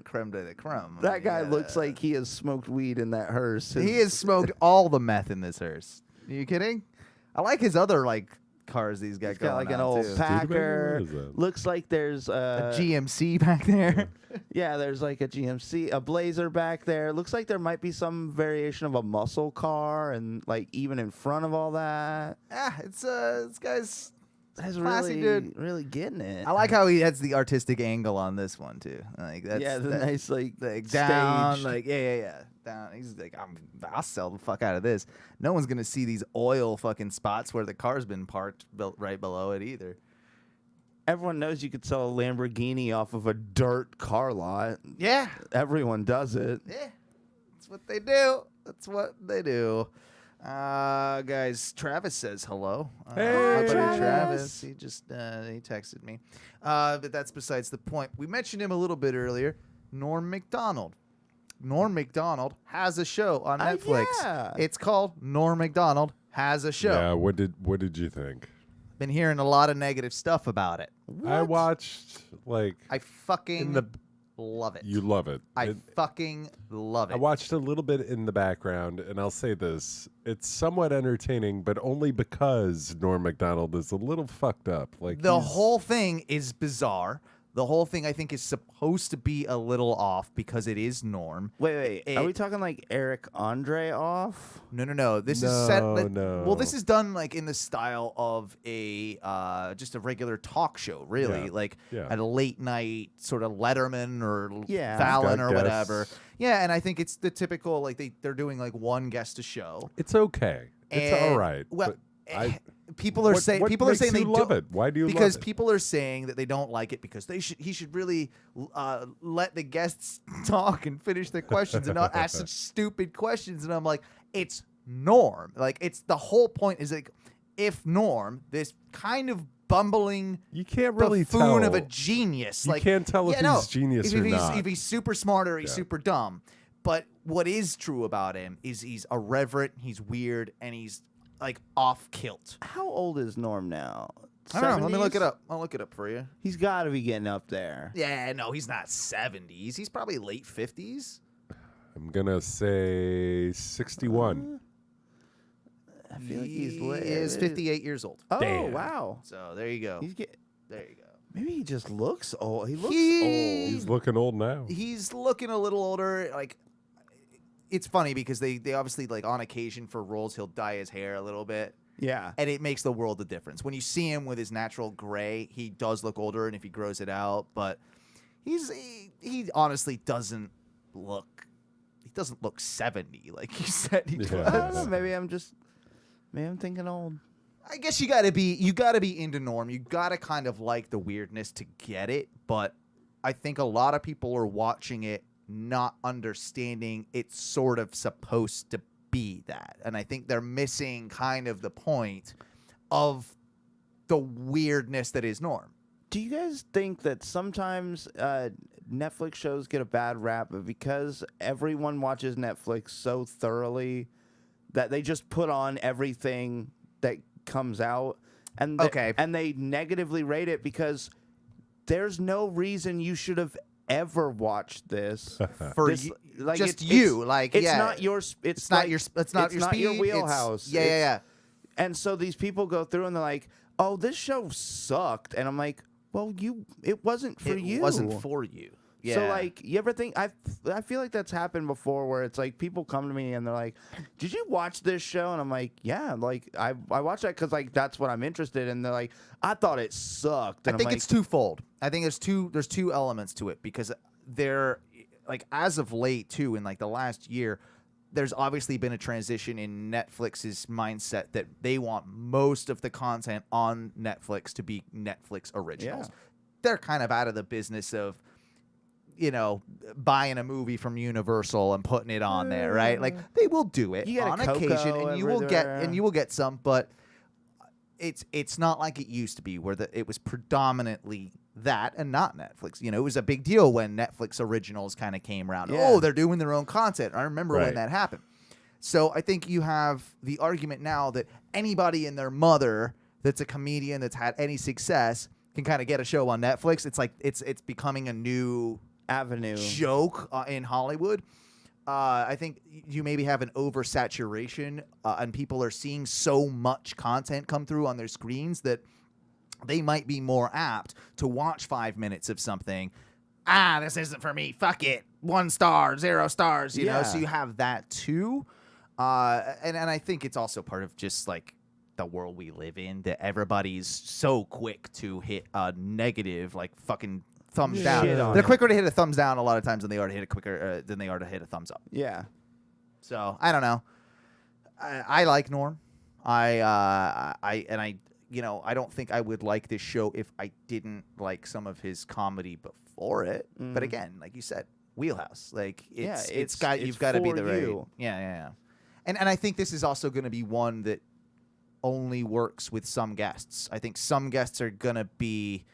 creme de la creme. That guy looks like he has smoked weed in that hearse. He has smoked all the meth in this hearse. Are you kidding? I like his other cars these guys got like an old Packer. What is that? Looks like there's a GMC back there. Yeah, there's like a GMC, a Blazer back there. Looks like there might be some variation of a muscle car, and like even in front of all that. It's this guy's That's classy really, dude. really getting it. I like how he has the artistic angle on this one too. Like that's the nice like down, stage. like yeah. Down. He's like, I'll sell the fuck out of this. No one's gonna see these oil fucking spots where the car's been parked right below it either. Everyone knows you could sell a Lamborghini off of a dirt car lot. Yeah. Everyone does it. Yeah, that's what they do. That's what they do. Guys, Travis says hello. Hey, my buddy Travis. Travis. He just he texted me. But that's besides the point. We mentioned him a little bit earlier. Norm Macdonald. Norm Macdonald has a show on Netflix. Yeah. It's called Norm Macdonald Has a Show. Yeah. What did you think? Been hearing a lot of negative stuff about it. I watched I fucking love it. You love it. I fucking love it. I watched a little bit in the background, and I'll say this: it's somewhat entertaining, but only because Norm Macdonald is a little fucked up. Like The whole thing is bizarre. The whole thing, I think, is supposed to be a little off because it is Norm. Wait. Are we talking like Eric Andre off? No. This is set. No. Well, this is done like in the style of a just a regular talk show, really, Yeah. like Yeah. at a late night sort of Letterman or Yeah. Fallon Got or whatever. guests. Yeah, and I think it's the typical like they're doing like one guest a show. It's okay. It's And- all right. Well, but people are saying they love don't- it. Why do you because love it? people are saying that they don't like it because he should really let the guests talk and finish their questions and not ask such stupid questions. And I'm like, it's Norm. Like it's the whole point is like if Norm, this kind of bumbling You can't really buffoon tell. of a genius, You like can't tell if yeah, no, he's genius or not. If he's super smart or he's Yeah. super dumb. But what is true about him is he's irreverent, he's weird, and he's like off kilt. How old is Norm now? I don't know. Let me look 70s? it up. I'll look it up for you. He's got to be getting up there. Yeah, no, he's not 70s. He's probably late 50s. I'm gonna say 61. I feel like he's He is 58 years old. Oh Damn. wow! So there you go. He's get. There you go. Maybe he just looks old. He looks old. He's looking old now. He's looking a little older. Like, it's funny because they obviously, like, on occasion for roles, he'll dye his hair a little bit. Yeah. And it makes the world a difference. When you see him with his natural gray, he does look older, and if he grows it out, but he honestly doesn't look 70 like you said he does. I don't know. Maybe I'm thinking old. I guess you gotta be into Norm. You gotta kind of like the weirdness to get it, but I think a lot of people are watching it not understanding it's sort of supposed to be that. And I think they're missing kind of the point of the weirdness that is Norm. Do you guys think that sometimes Netflix shows get a bad rap because everyone watches Netflix so thoroughly that they just put on everything that comes out and they negatively rate it because there's no reason you should have ever watched this for this, you, like just it's, you it's, like it's yeah. not your it's not your speed, wheelhouse. Yeah. And so these people go through and they're like, oh, this show sucked, and I'm like, well, it wasn't for you. It wasn't for you. Yeah. So, like, you ever think I feel like that's happened before, where it's like people come to me and they're like, "Did you watch this show?" And I'm like, "Yeah, like I watched that because like that's what I'm interested in." And they're like, "I thought it sucked." And I think I'm like, it's twofold. I think there's two elements to it because they're like as of late too in like the last year, there's obviously been a transition in Netflix's mindset that they want most of the content on Netflix to be Netflix originals. Yeah. They're kind of out of the business of, you know, buying a movie from Universal and putting it on there, right? Like they will do it You get on a Coco occasion, and you will everywhere. get some, but it's not like it used to be where it was predominantly that and not Netflix. You know, it was a big deal when Netflix originals kind of came around. Yeah. Oh, they're doing their own content. I remember when Right. that happened. So I think you have the argument now that anybody and their mother that's a comedian that's had any success can kind of get a show on Netflix. It's like it's becoming a new avenue joke in Hollywood. I think you maybe have an oversaturation, and people are seeing so much content come through on their screens that they might be more apt to watch 5 minutes of something. This isn't for me. Fuck it. 1 star, 0 stars. You know, so you have that too. And I think it's also part of just like the world we live in that everybody's so quick to hit a negative, like fucking thumbs down. They're quicker to hit a thumbs down a lot of times than they are to hit a thumbs up. Yeah. So I don't know. I like Norm. I don't think I would like this show if I didn't like some of his comedy before it. But again, like you said, wheelhouse. Like you've got to be the right. Yeah. And I think this is also going to be one that only works with some guests. I think some guests are going to be.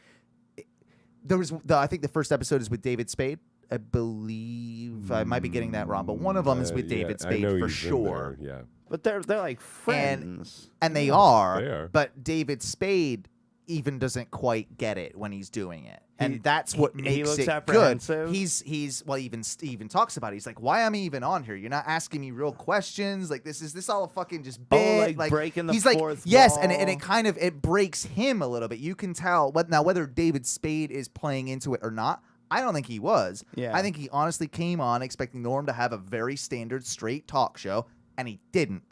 I think the first episode is with David Spade. I believe I might be getting that wrong, but one of them is with David Spade for sure. Yeah, but they're like friends, and they are. But David Spade even doesn't quite get it when he's doing it, and that's what makes it good. He's even talks about it. He's like, "Why am I even on here? You're not asking me real questions. Like this all fucking just big, like breaking the he's fourth like, yes, wall. and it kind of it breaks him a little bit. You can tell whether David Spade is playing into it or not. I don't think he was. Yeah. I think he honestly came on expecting Norm to have a very standard, straight talk show, and he didn't.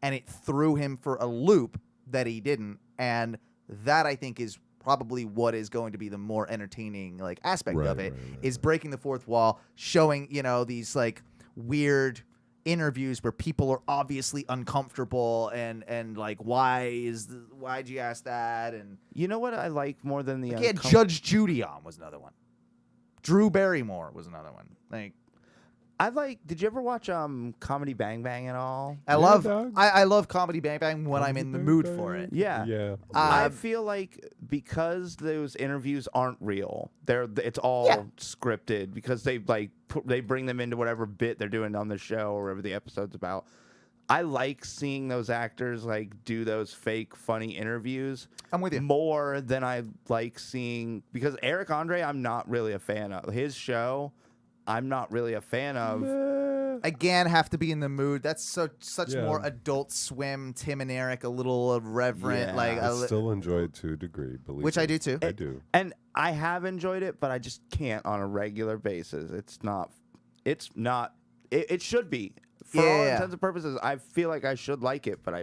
And it threw him for a loop that he didn't. And that, I think, is probably what is going to be the more entertaining like aspect of it, is breaking the fourth wall, showing, you know, these like weird interviews where people are obviously uncomfortable and like, why'd you ask that? And you know what I like more than the he had Judge Judy on was another one. Drew Barrymore was another one. Like, did you ever watch Comedy Bang Bang at all? I love Comedy Bang Bang when I'm in the mood for it. Yeah. I feel like because those interviews aren't real, it's all scripted because they they bring them into whatever bit they're doing on the show or whatever the episode's about. I like seeing those actors like do those fake funny interviews. I'm with you. More than I like seeing, because Eric Andre, I'm not really a fan of. His show, I'm not really a fan of. Again, have to be in the mood. That's such Yeah. more Adult Swim, Tim and Eric, a little irreverent, Yeah. like I still enjoy it to a degree, believe which me. I do too. I do. And I have enjoyed it, but I just can't on a regular basis. It's not. It should be. For all Yeah. intents and purposes, I feel like I should like it, but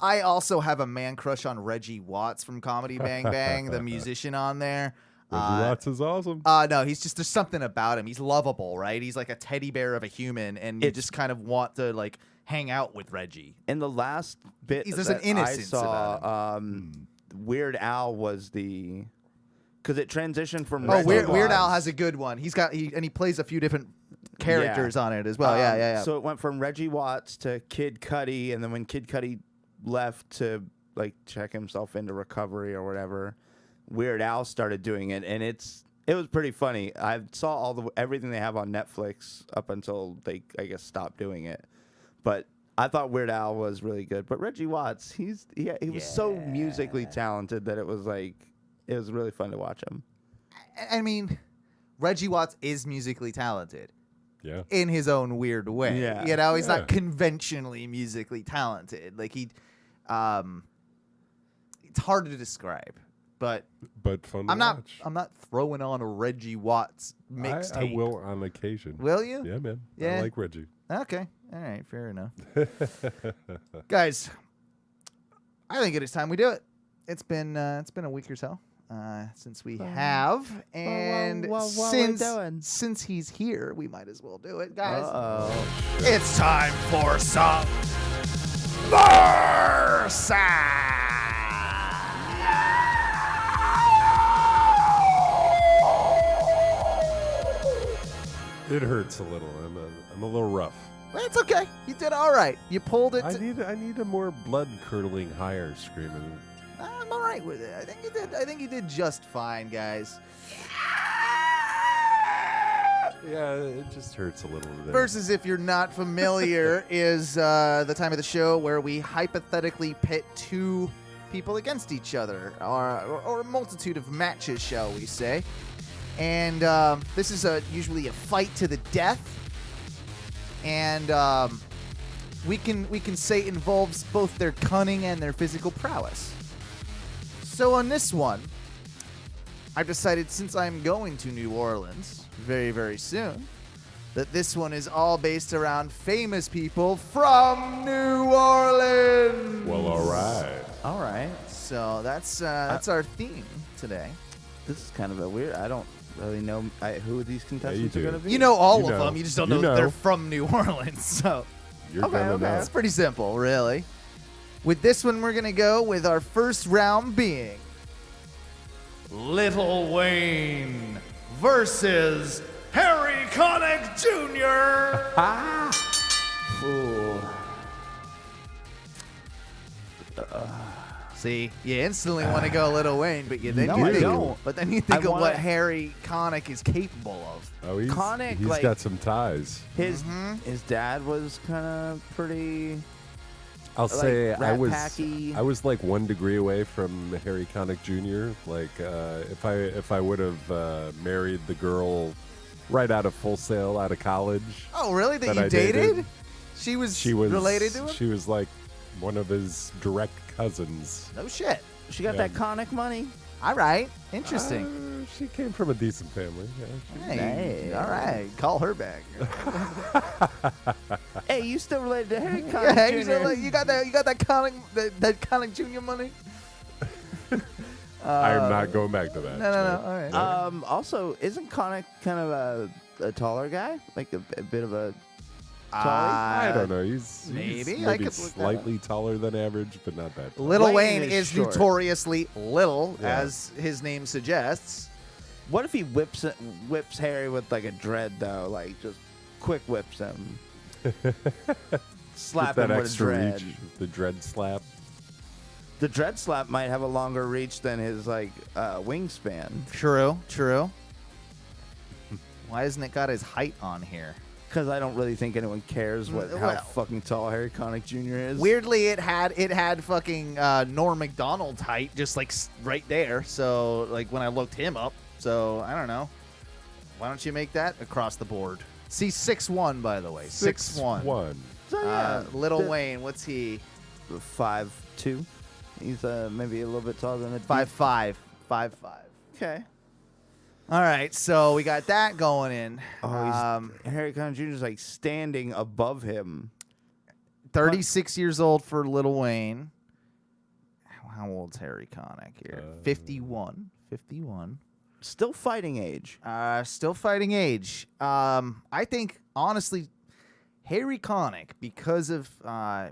I also have a man crush on Reggie Watts from Comedy Bang Bang, the musician on there. Reggie Watts is awesome. No, he's just there's something about him. He's lovable, right? He's like a teddy bear of a human, and you just kind of want to like hang out with Reggie. in the last bit There's an that innocence I about saw, Weird Al was the because it transitioned from. Oh, Reggie Weird Al Watts. has a good one. And he plays a few different characters on it as well. Yeah. So it went from Reggie Watts to Kid Cudi, and then when Kid Cudi left to like check himself into recovery or whatever, Weird Al started doing it, and it was pretty funny. I saw everything they have on Netflix up until they, I guess, stopped doing it. But I thought Weird Al was really good. But Reggie Watts, he was so musically talented that it was really fun to watch him. I mean, Reggie Watts is musically talented. Yeah. In his own weird way. Yeah. You know, he's Yeah. not conventionally musically talented. Like it's hard to describe. But fun to I'm watch. not throwing on a Reggie Watts mixtape. I will on occasion. Will you? Yeah, man. Yeah. I like Reggie. Okay. All right, fair enough. Guys, I think it is time we do it. It's been a week or so since we have, and since he's here, we might as well do it, guys. It's time for some burlesque. It hurts a little. I'm a little rough. It's okay. You did all right. You pulled it. I need a more blood curdling higher screaming. I'm all right with it. I think you did just fine, guys. Yeah, it just hurts a little bit. Versus, if you're not familiar, is the time of the show where we hypothetically pit two people against each other, or a multitude of matches, shall we say. And this is usually a fight to the death. And we can say it involves both their cunning and their physical prowess. So on this one, I've decided, since I'm going to New Orleans very, very soon, that this one is all based around famous people from New Orleans. Well, all right. All right. So that's our theme today. This is kind of a weird. I don't really know who these contestants are going to be. You know all of them. You just don't know know. they're from New Orleans. So You're gonna know. It's pretty simple, really. With this one, we're gonna go with our first round being Little Wayne versus Harry Connick Jr. Ooh. See, you instantly want to go Little Wayne, but then No, you I think, don't. But then you think of wanna- what Harry Connick is capable of. Oh, he's Connick, like- got some ties. His dad was kind of pretty. I'll like, say I rat was packy. I was like 1 degree away from Harry Connick Jr. Like if I would have married the girl right out of Full Sail out of college. Oh, really? That you I dated? She was related to him? She was like one of his direct cousins. No shit. She got that Connick money. All right. Interesting. She came from a decent family. Yeah. Hey, all right. Call her back. Hey, you still related to Harry Connick Yeah, Jr.? you got that Connick Jr. money? I am not going back to that. No. All right. Also, isn't Connick kind of a taller guy? Like a bit of a taller? I don't know. He's maybe. maybe I could look that slightly taller than average, but not that tall. Little Wayne Wayne is is short. notoriously little, Yeah. as his name suggests. What if he whips Harry with like a dread though? Like just quick whips him. Slap With him that with a extra dread. reach, the dread slap. The dread slap might have a longer reach than his like wingspan. True. Why hasn't it got his height on here? Because I don't really think anyone cares how Well- fucking tall Harry Connick Jr. is. Weirdly, it had fucking Norm Macdonald's height just like right there. So like when I looked him up. So I don't know. Why don't you make that across the board? See, 6'1", by the way. 6'1". 6'1". So, yeah, Lil Wayne, what's he? 5'2". He's maybe a little bit taller than a 5'5". 5'5". Okay. All right, so we got that going in. Harry Connick Jr. is like standing above him. 36 years old for Lil Wayne. How old's Harry Connick here? 51. 51. Still fighting age. Still fighting age. I think, honestly, Harry Connick, because of I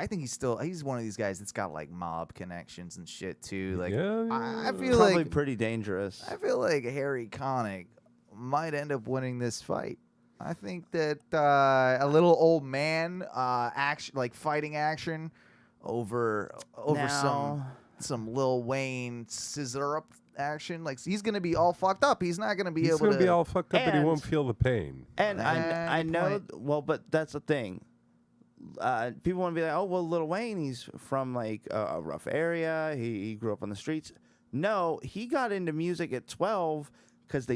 think he's one of these guys that's got like mob connections and shit too. Like, I feel probably like pretty dangerous. I feel like Harry Connick might end up winning this fight. I think that a little old man action, like fighting action, over some Lil Wayne scissor up action. Like, he's gonna be all fucked up. He's not gonna be able to. He's gonna be all fucked up, but he won't feel the pain. And I know. Well, but that's the thing. People want to be like, oh well, Lil Wayne, he's from like a rough area. He grew up on the streets. No, he got into music at 12 because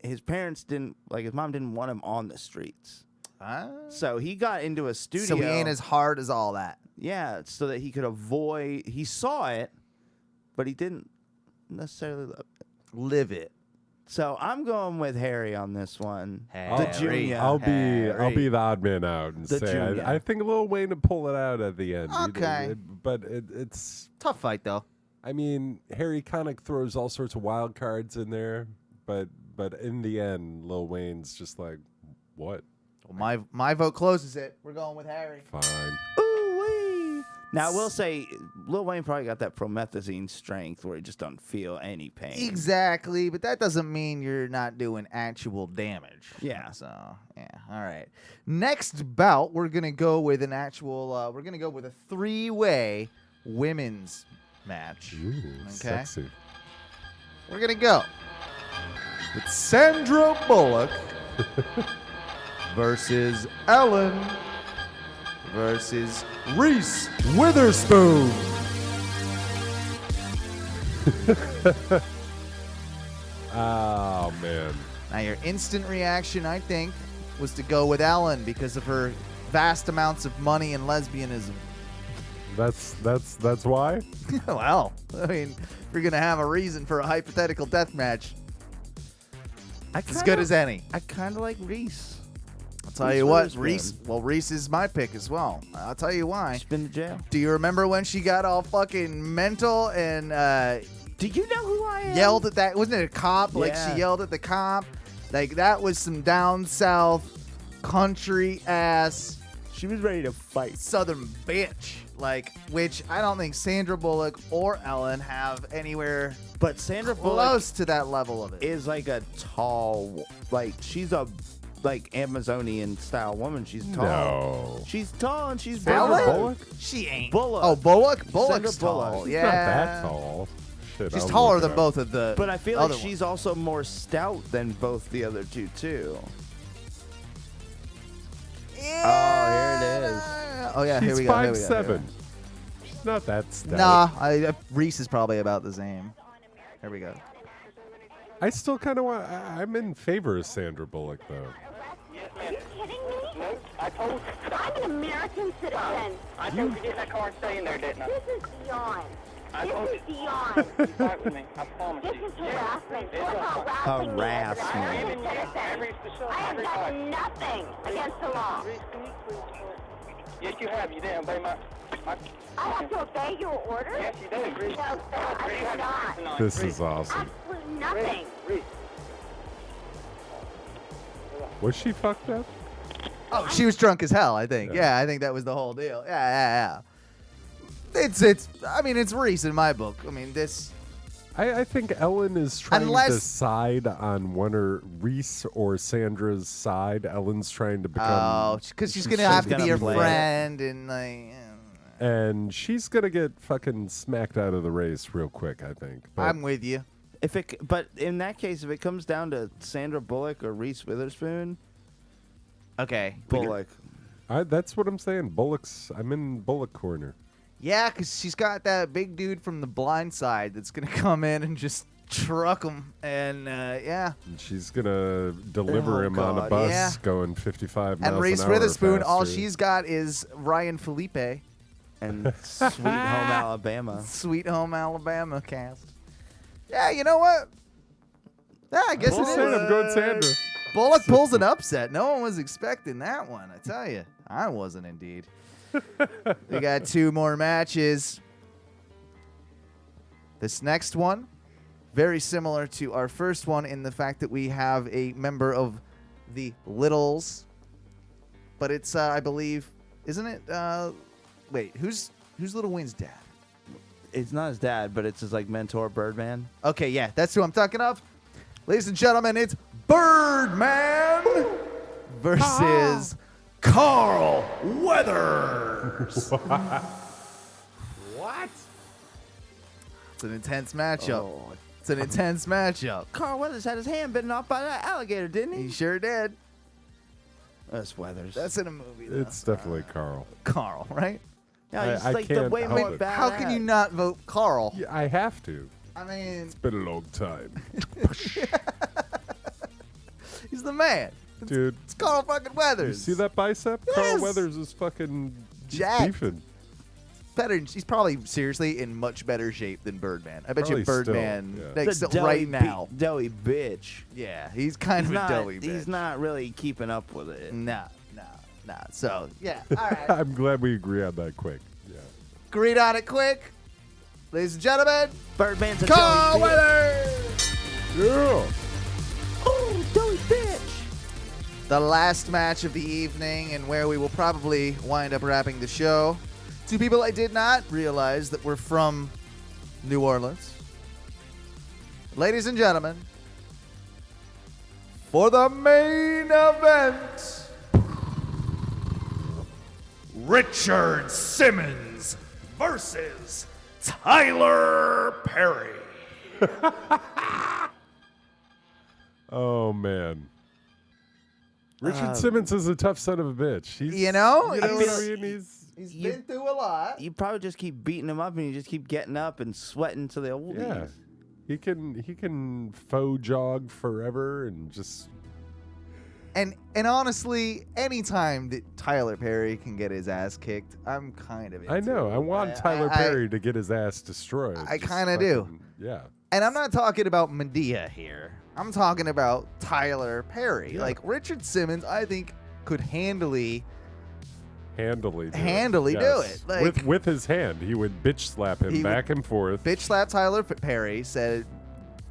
his parents didn't, like, his mom didn't want him on the streets. So he got into a studio. So he ain't as hard as all that. Yeah, so that he could avoid. He saw it, but he didn't necessarily live it. So I'm going with Harry on this one. The junior. I'll be the odd man out and The say junior. I think Lil Wayne would pull it out at the end. Okay. But it's tough fight though. I mean, Harry Connick throws all sorts of wild cards in there, but in the end, Lil Wayne's just like, what? Well, my vote closes it. We're going with Harry. Fine. Ooh-wee. Now, I will say, Lil Wayne probably got that promethazine strength where he just don't feel any pain. Exactly, but that doesn't mean you're not doing actual damage. Yeah. So, yeah. All right. Next bout, we're going to go with an actual, we're going to go with a 3-way women's match. Ooh, sexy. We're going to go with Sandra Bullock versus Ellen versus Reese Witherspoon. Oh, man. Now, your instant reaction, I think, was to go with Ellen because of her vast amounts of money and lesbianism. That's why? Well, I mean, we're going to have a reason for a hypothetical death match. As good as any. I kind of like Reese. I'll tell you what, Reese is my pick as well. I'll tell you why. She's been to jail. Do you remember when she got all fucking mental and do you know who I am? Yelled at that? Wasn't it a cop? Yeah. Like, she yelled at the cop. Like, that was some down south country ass. She was ready to fight. Southern bitch. Like, which I don't think Sandra Bullock or Ellen have anywhere but Sandra close Bullock to that level of it. Is like a tall, like, she's a like Amazonian style woman. She's tall. No. She's tall and she's Ellen? Bullock? She ain't. Bullock. Oh, Bullock? Bullock's Sandra Bullock. tall. She's Yeah. not that tall. Shit, She's I'll taller look it than up. both of the But I feel like other she's ones. also more stout than both the other two, too. Yeah. Oh, here it is. Oh, yeah, here She's we go. Here 5'7". She's not that stout. Nah, Reese is probably about the same. Here we go. I still kind of want. I'm in favor of Sandra Bullock, though. Are you kidding me? Nope. I'm an American citizen. I told you to get in that car and stay in there, didn't I? This is beyond. This is beyond. Fight with me. I promise This you. is harassment. You're Harassment. harassing me as an American citizen. I have done nothing against the law. Yes, you have. You didn't obey my... I have to obey your orders? Yes, you do. No, sir, I do not. This is awesome. Absolutely nothing. Was she fucked up? Oh, she was drunk as hell, I think. Yeah, I think that was the whole deal. Yeah. It's I mean, it's Reese in my book. I mean, this... I think Ellen is trying to Unless- decide on one or Reese or Sandra's side. Ellen's trying to become. Oh, because she's going to have to be your play it. friend and, like... And she's gonna get fucking smacked out of the race real quick, I think. But I'm with you. But in that case, if it comes down to Sandra Bullock or Reese Witherspoon, Okay. Bullock. that's what I'm saying. I'm in Bullock corner. Yeah, because she's got that big dude from The Blind Side that's going to come in and just truck him, and yeah. And she's gonna deliver him on a bus going 55 miles And Reese an hour Witherspoon, all faster. she's got is Ryan Felipe. And Sweet Home Alabama. Sweet Home Alabama cast. Yeah, you know what? Yeah, I guess it is. I'm going Sandra. Bullock pulls an upset. No one was expecting that one, I tell you. I wasn't indeed. We got 2 more matches. This next one, very similar to our first one in the fact that we have a member of the Littles. But it's, I believe, isn't it? Wait, who's Little Wayne's dad? It's not his dad, but it's his like mentor, Birdman. Okay, yeah, that's who I'm talking of. Ladies and gentlemen, it's Birdman versus Carl Weathers. What? It's an intense matchup. It's an intense matchup. Carl Weathers had his hand bitten off by that alligator, didn't he? He sure did. That's Weathers. That's in a movie, though. It's definitely Carl. Carl, right? Yeah, he's I like the can't way help more it. badass. How can you not vote Carl? Yeah, I have to. I mean, It's been a long time. he's the man. Dude. It's Carl fucking You Weathers. see that bicep? Yes. Carl Weathers is fucking Jacked. beefing. Better. He's probably seriously in much better shape than Birdman. I bet Probably you Birdman, still, yeah. like, The still doughy right now. doughy bitch. Yeah, he's kind of a doughy bitch. He's not really keeping up with it. No. So, yeah, all right. I'm glad we agree on that quick. Yeah. Agreed on it quick. Ladies and gentlemen, Birdman's a Carl doughy bitch. Weathers! Yeah. Oh, doughy bitch. The last match of the evening, and where we will probably wind up wrapping the show. 2 people I did not realize that were from New Orleans. Ladies and gentlemen, for the main event, Richard Simmons versus Tyler Perry. Oh, man. Richard Simmons is a tough son of a bitch. He's, You know, what I he's- mean? He's been through a lot. You probably just keep beating him up, and you just keep getting up and sweating to the oldies. Yeah. He can faux jog forever and just And honestly, anytime that Tyler Perry can get his ass kicked, I'm kind of into I know. it. I want Tyler Perry to get his ass destroyed. I Just kind of do. fucking- Yeah. And I'm not talking about Medea here. I'm talking about Tyler Perry. Yeah. Like, Richard Simmons, I think, could handily do it. Yes. Like, with his hand, he would bitch slap him He back and forth. bitch slap Tyler Perry, said,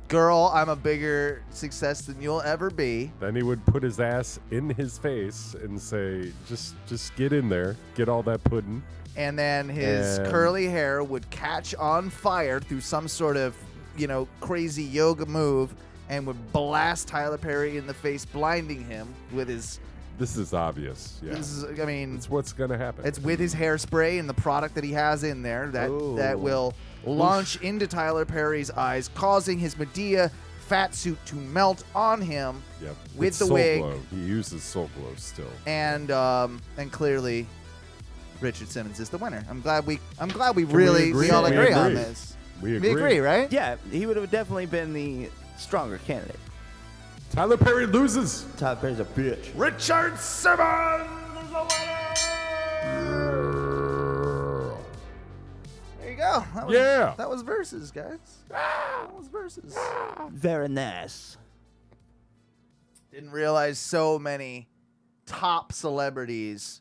"Girl, I'm a bigger success than you'll ever be." Then he would put his ass in his face and say, "Just get in there, get all that pudding." And then his And- curly hair would catch on fire through some sort of, crazy yoga move and would blast Tyler Perry in the face, blinding him with his... This is obvious. Yeah, it's what's gonna happen. It's with his hairspray and the product that he has in there that will launch into Tyler Perry's eyes, causing his Medea fat suit to melt on him Yep. with It's the Soul wig. Glow. He uses Soul Glow still. And clearly Richard Simmons is the winner. I'm glad we Can all we agree agree? on this. We agree, right? Yeah, he would have definitely been the stronger candidate. Tyler Perry loses. Tyler Perry's a bitch. Richard Simmons is the winner. There you go. That was versus, guys. That was versus. Very nice. Didn't realize so many top celebrities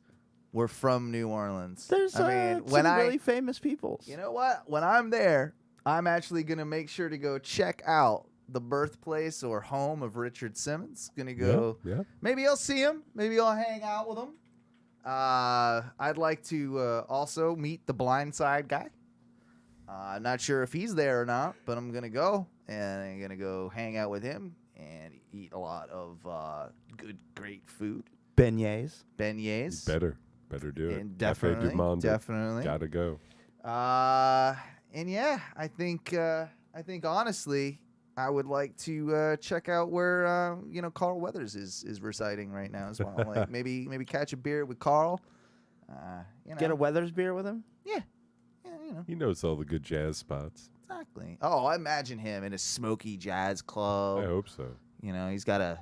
were from New Orleans. There's when some really famous people. You know what? When I'm there, I'm actually going to make sure to go check out the birthplace or home of Richard Simmons. Going to go. Yeah. Maybe I'll see him. Maybe I'll hang out with him. I'd like to also meet the Blind Side guy. I'm not sure if he's there or not, but I'm going to go. And I'm going to go hang out with him and eat a lot of good, great food. Beignets. Better do it. And Cafe du Monde. definitely. Gotta go. And yeah, I think honestly, I would like to check out where Carl Weathers is residing right now as well. Like maybe catch a beer with Carl. Get a Weathers beer with him? Yeah. He knows all the good jazz spots. Exactly. Oh, I imagine him in a smoky jazz club. I hope so. You know, he's got a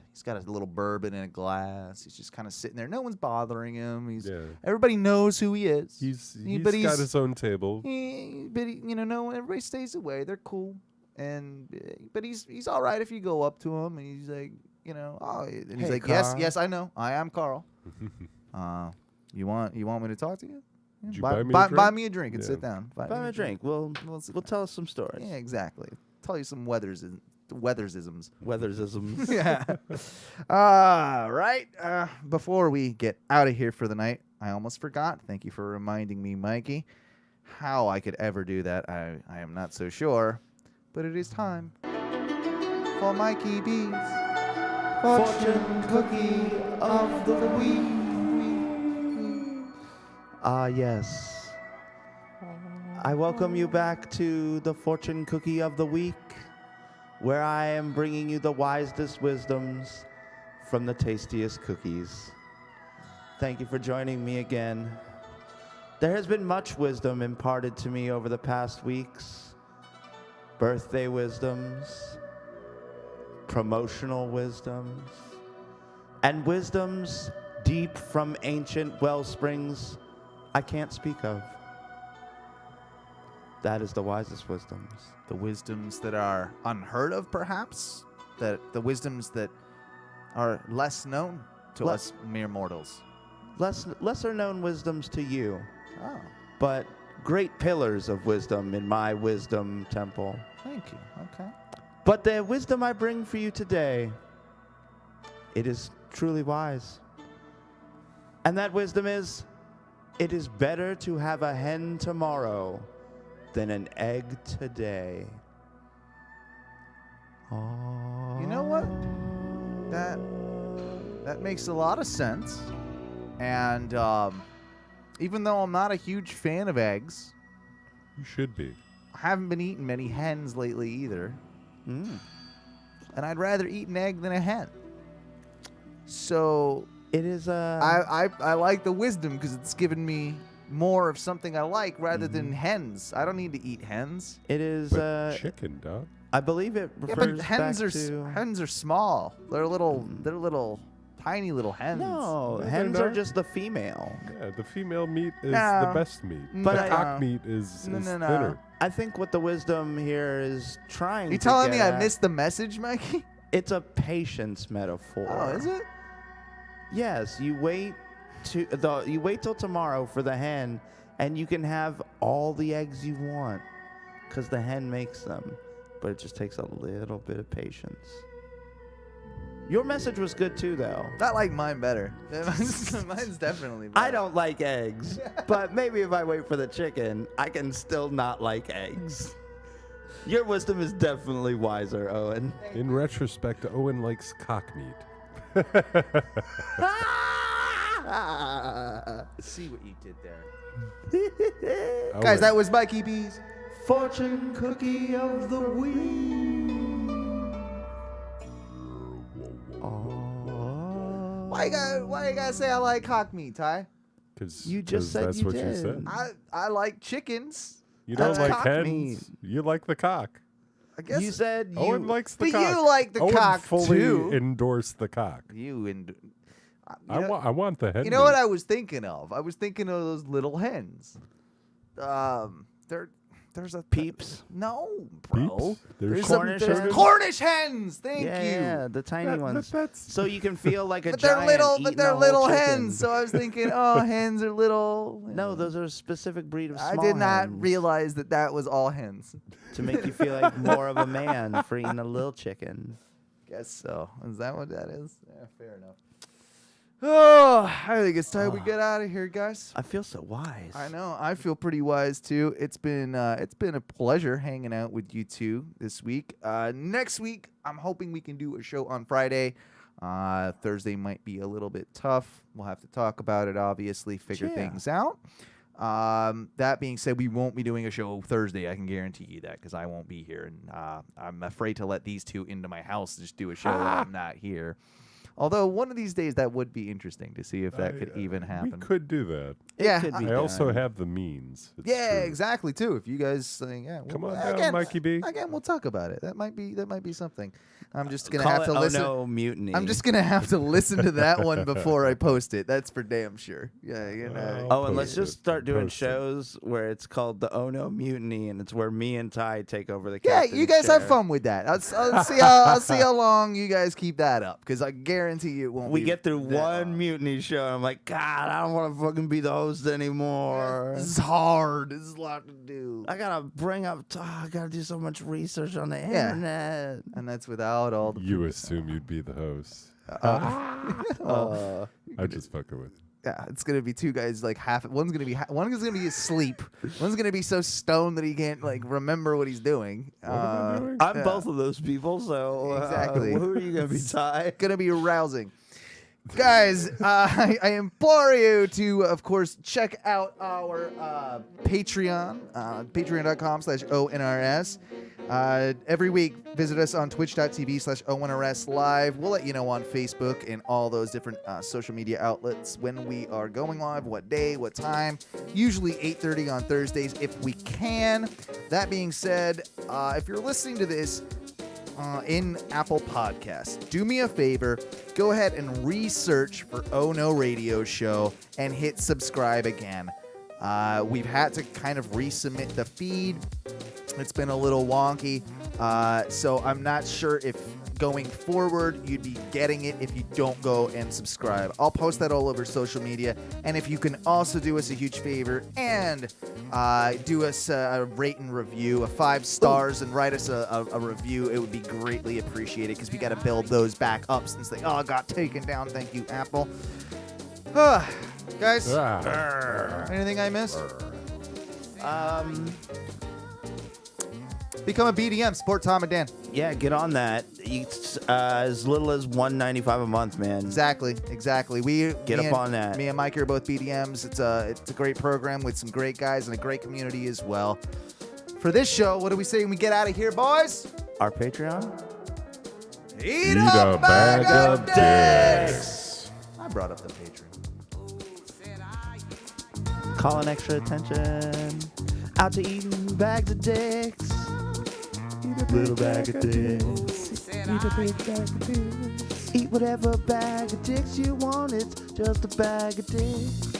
little bourbon in a glass. He's just kind of sitting there. No one's bothering him. Everybody knows who he is. He's got his own table. Everybody stays away. They're cool. But he's all right if you go up to him and he's like, and he's like, Carl. yes, I know, I am Carl. You want me to talk to you? Did you buy me a drink and sit down. Buy me a drink. We'll tell us some stories. Yeah, exactly. Tell you some weathersisms. Weathersisms. Yeah. All right. Before we get out of here for the night, I almost forgot. Thank you for reminding me, Mikey. How I could ever do that, I am not so sure. But it is time for Mikey B's Fortune Cookie of the Week. Yes. I welcome you back to the Fortune Cookie of the Week, where I am bringing you the wisest wisdoms from the tastiest cookies. Thank you for joining me again. There has been much wisdom imparted to me over the past weeks. Birthday wisdoms, promotional wisdoms, and wisdoms deep from ancient well springs I can't speak of. That is the wisest wisdoms. The wisdoms that are unheard of, perhaps? The wisdoms that are less known to us mere mortals. Lesser known wisdoms to you. Oh. But great pillars of wisdom in my wisdom temple. Thank you. Okay. But the wisdom I bring for you today, it is truly wise. And that wisdom is, it is better to have a hen tomorrow than an egg today. Oh. You know what? That makes a lot of sense. And even though I'm not a huge fan of eggs, you should be. I haven't been eating many hens lately either. And I'd rather eat an egg than a hen. So it is I like the wisdom because it's given me more of something I like rather than hens. I don't need to eat hens. It is chicken, dog. I believe it refers but hens back are to... hens are small. They're little tiny little hens. No, hens are just the female. Yeah, the female meat is the best meat. But the cock meat is thinner. I think what the wisdom here is trying You to telling get me I at- missed the message, Mikey? It's a patience metaphor. Oh, is it? Yes, you wait till tomorrow for the hen, and you can have all the eggs you want, because the hen makes them. But it just takes a little bit of patience. Your message was good too, though. I like mine better. Mine's definitely better. I don't like eggs, but maybe if I wait for the chicken, I can still not like eggs. Your wisdom is definitely wiser, Owen. In retrospect, Owen likes cock meat. See what you did there. Owen. Guys, that was Mikey B's Fortune Cookie of the Week. Why you gotta say I like cock meat, Ty? Because You just said that's you what you did. said. I like chickens. You don't That's like cock hens. meat. You like the cock. I guess You said you... Owen likes the But cock. you like the Owen cock, fully too. endorsed the cock. I want the hen. You know what I was thinking of? I was thinking of those little hens. There's a Peeps. No, bro. Peeps? There's Cornish hens? Cornish hens. Thank you. Yeah, the tiny ones. So you can feel like a But they're giant little. eating But they're a whole little chicken. hens. So I was thinking, oh, hens are little. No, those are a specific breed of small I did not hens realize that was all hens. to make you feel like more of a man for eating a little chicken. Guess so. Is that what that is? Yeah, fair enough. Oh, I think it's time we get out of here, guys. I feel so wise. I know. I feel pretty wise too. It's been a pleasure hanging out with you two this week. Next week, I'm hoping we can do a show on Friday. Thursday might be a little bit tough. We'll have to talk about it. Obviously, figure things out. That being said, we won't be doing a show Thursday. I can guarantee you that because I won't be here, and I'm afraid to let these two into my house to just do a show when I'm not here. Although one of these days that would be interesting to see if that could even happen. We could do that. Yeah, could be I also done. have the means. It's yeah, true. exactly too. If you guys saying, yeah, Come on well, down, Mikey B. Again, we'll talk about it. That might be something. I'm just gonna Call have it to listen. Oh No Mutiny. I'm just gonna have to listen to that one before I post it. That's for damn sure. Yeah, you know. Oh, and let's just start doing Post it. shows where it's called the Oh No Mutiny, and it's where me and Ty take over the Yeah, captain's you guys chair. have fun with that. I'll see how long you guys keep that up, because I guarantee you it won't. We be get through that one long. mutiny show, and I'm like, God, I don't want to fucking be the host anymore. This is hard. This is a lot to do. I gotta bring up. I gotta do so much research on the internet. And that's without all the. You assume you'd be the host. Well, I'm just fucking with you. yeah, it's gonna be two guys like half. One's gonna be asleep. One's gonna be so stoned that he can't like remember what he's doing. I'm yeah. both of those people, so Exactly. Who are you gonna be, Ty? Gonna be arousing. Guys, I implore you to, of course, check out our Patreon, patreon.com/ONRS. Every week, visit us on twitch.tv/ONRS live. We'll let you know on Facebook and all those different social media outlets when we are going live, what day, what time. Usually 8:30 on Thursdays if we can. That being said, if you're listening to this in Apple Podcasts, do me a favor, go ahead and research for Oh No Radio Show and hit subscribe again. We've had to kind of resubmit the feed. It's been a little wonky, so I'm not sure if going forward you'd be getting it if you don't go and subscribe. I'll post that all over social media, and if you can also do us a huge favor and do us a rate and review, 5 stars, and write us a review, it would be greatly appreciated, because we got to build those back up since they all got taken down. Thank you, Apple. Guys, anything I missed? Become a BDM. Support Tom and Dan. Yeah, get on that. It's as little as $195 a month, man. Exactly. We Get up on that. Me and Mike are both BDMs. It's a great program with some great guys and a great community as well. For this show, what do we say when we get out of here, boys? Our Patreon? Eat a bag of dicks. I brought up the Patreon. Calling extra attention. Out to eating bags of dicks. Eat a little bag of dicks. Eat a big bag of dicks. Eat whatever bag of dicks you want. It's just a bag of dicks.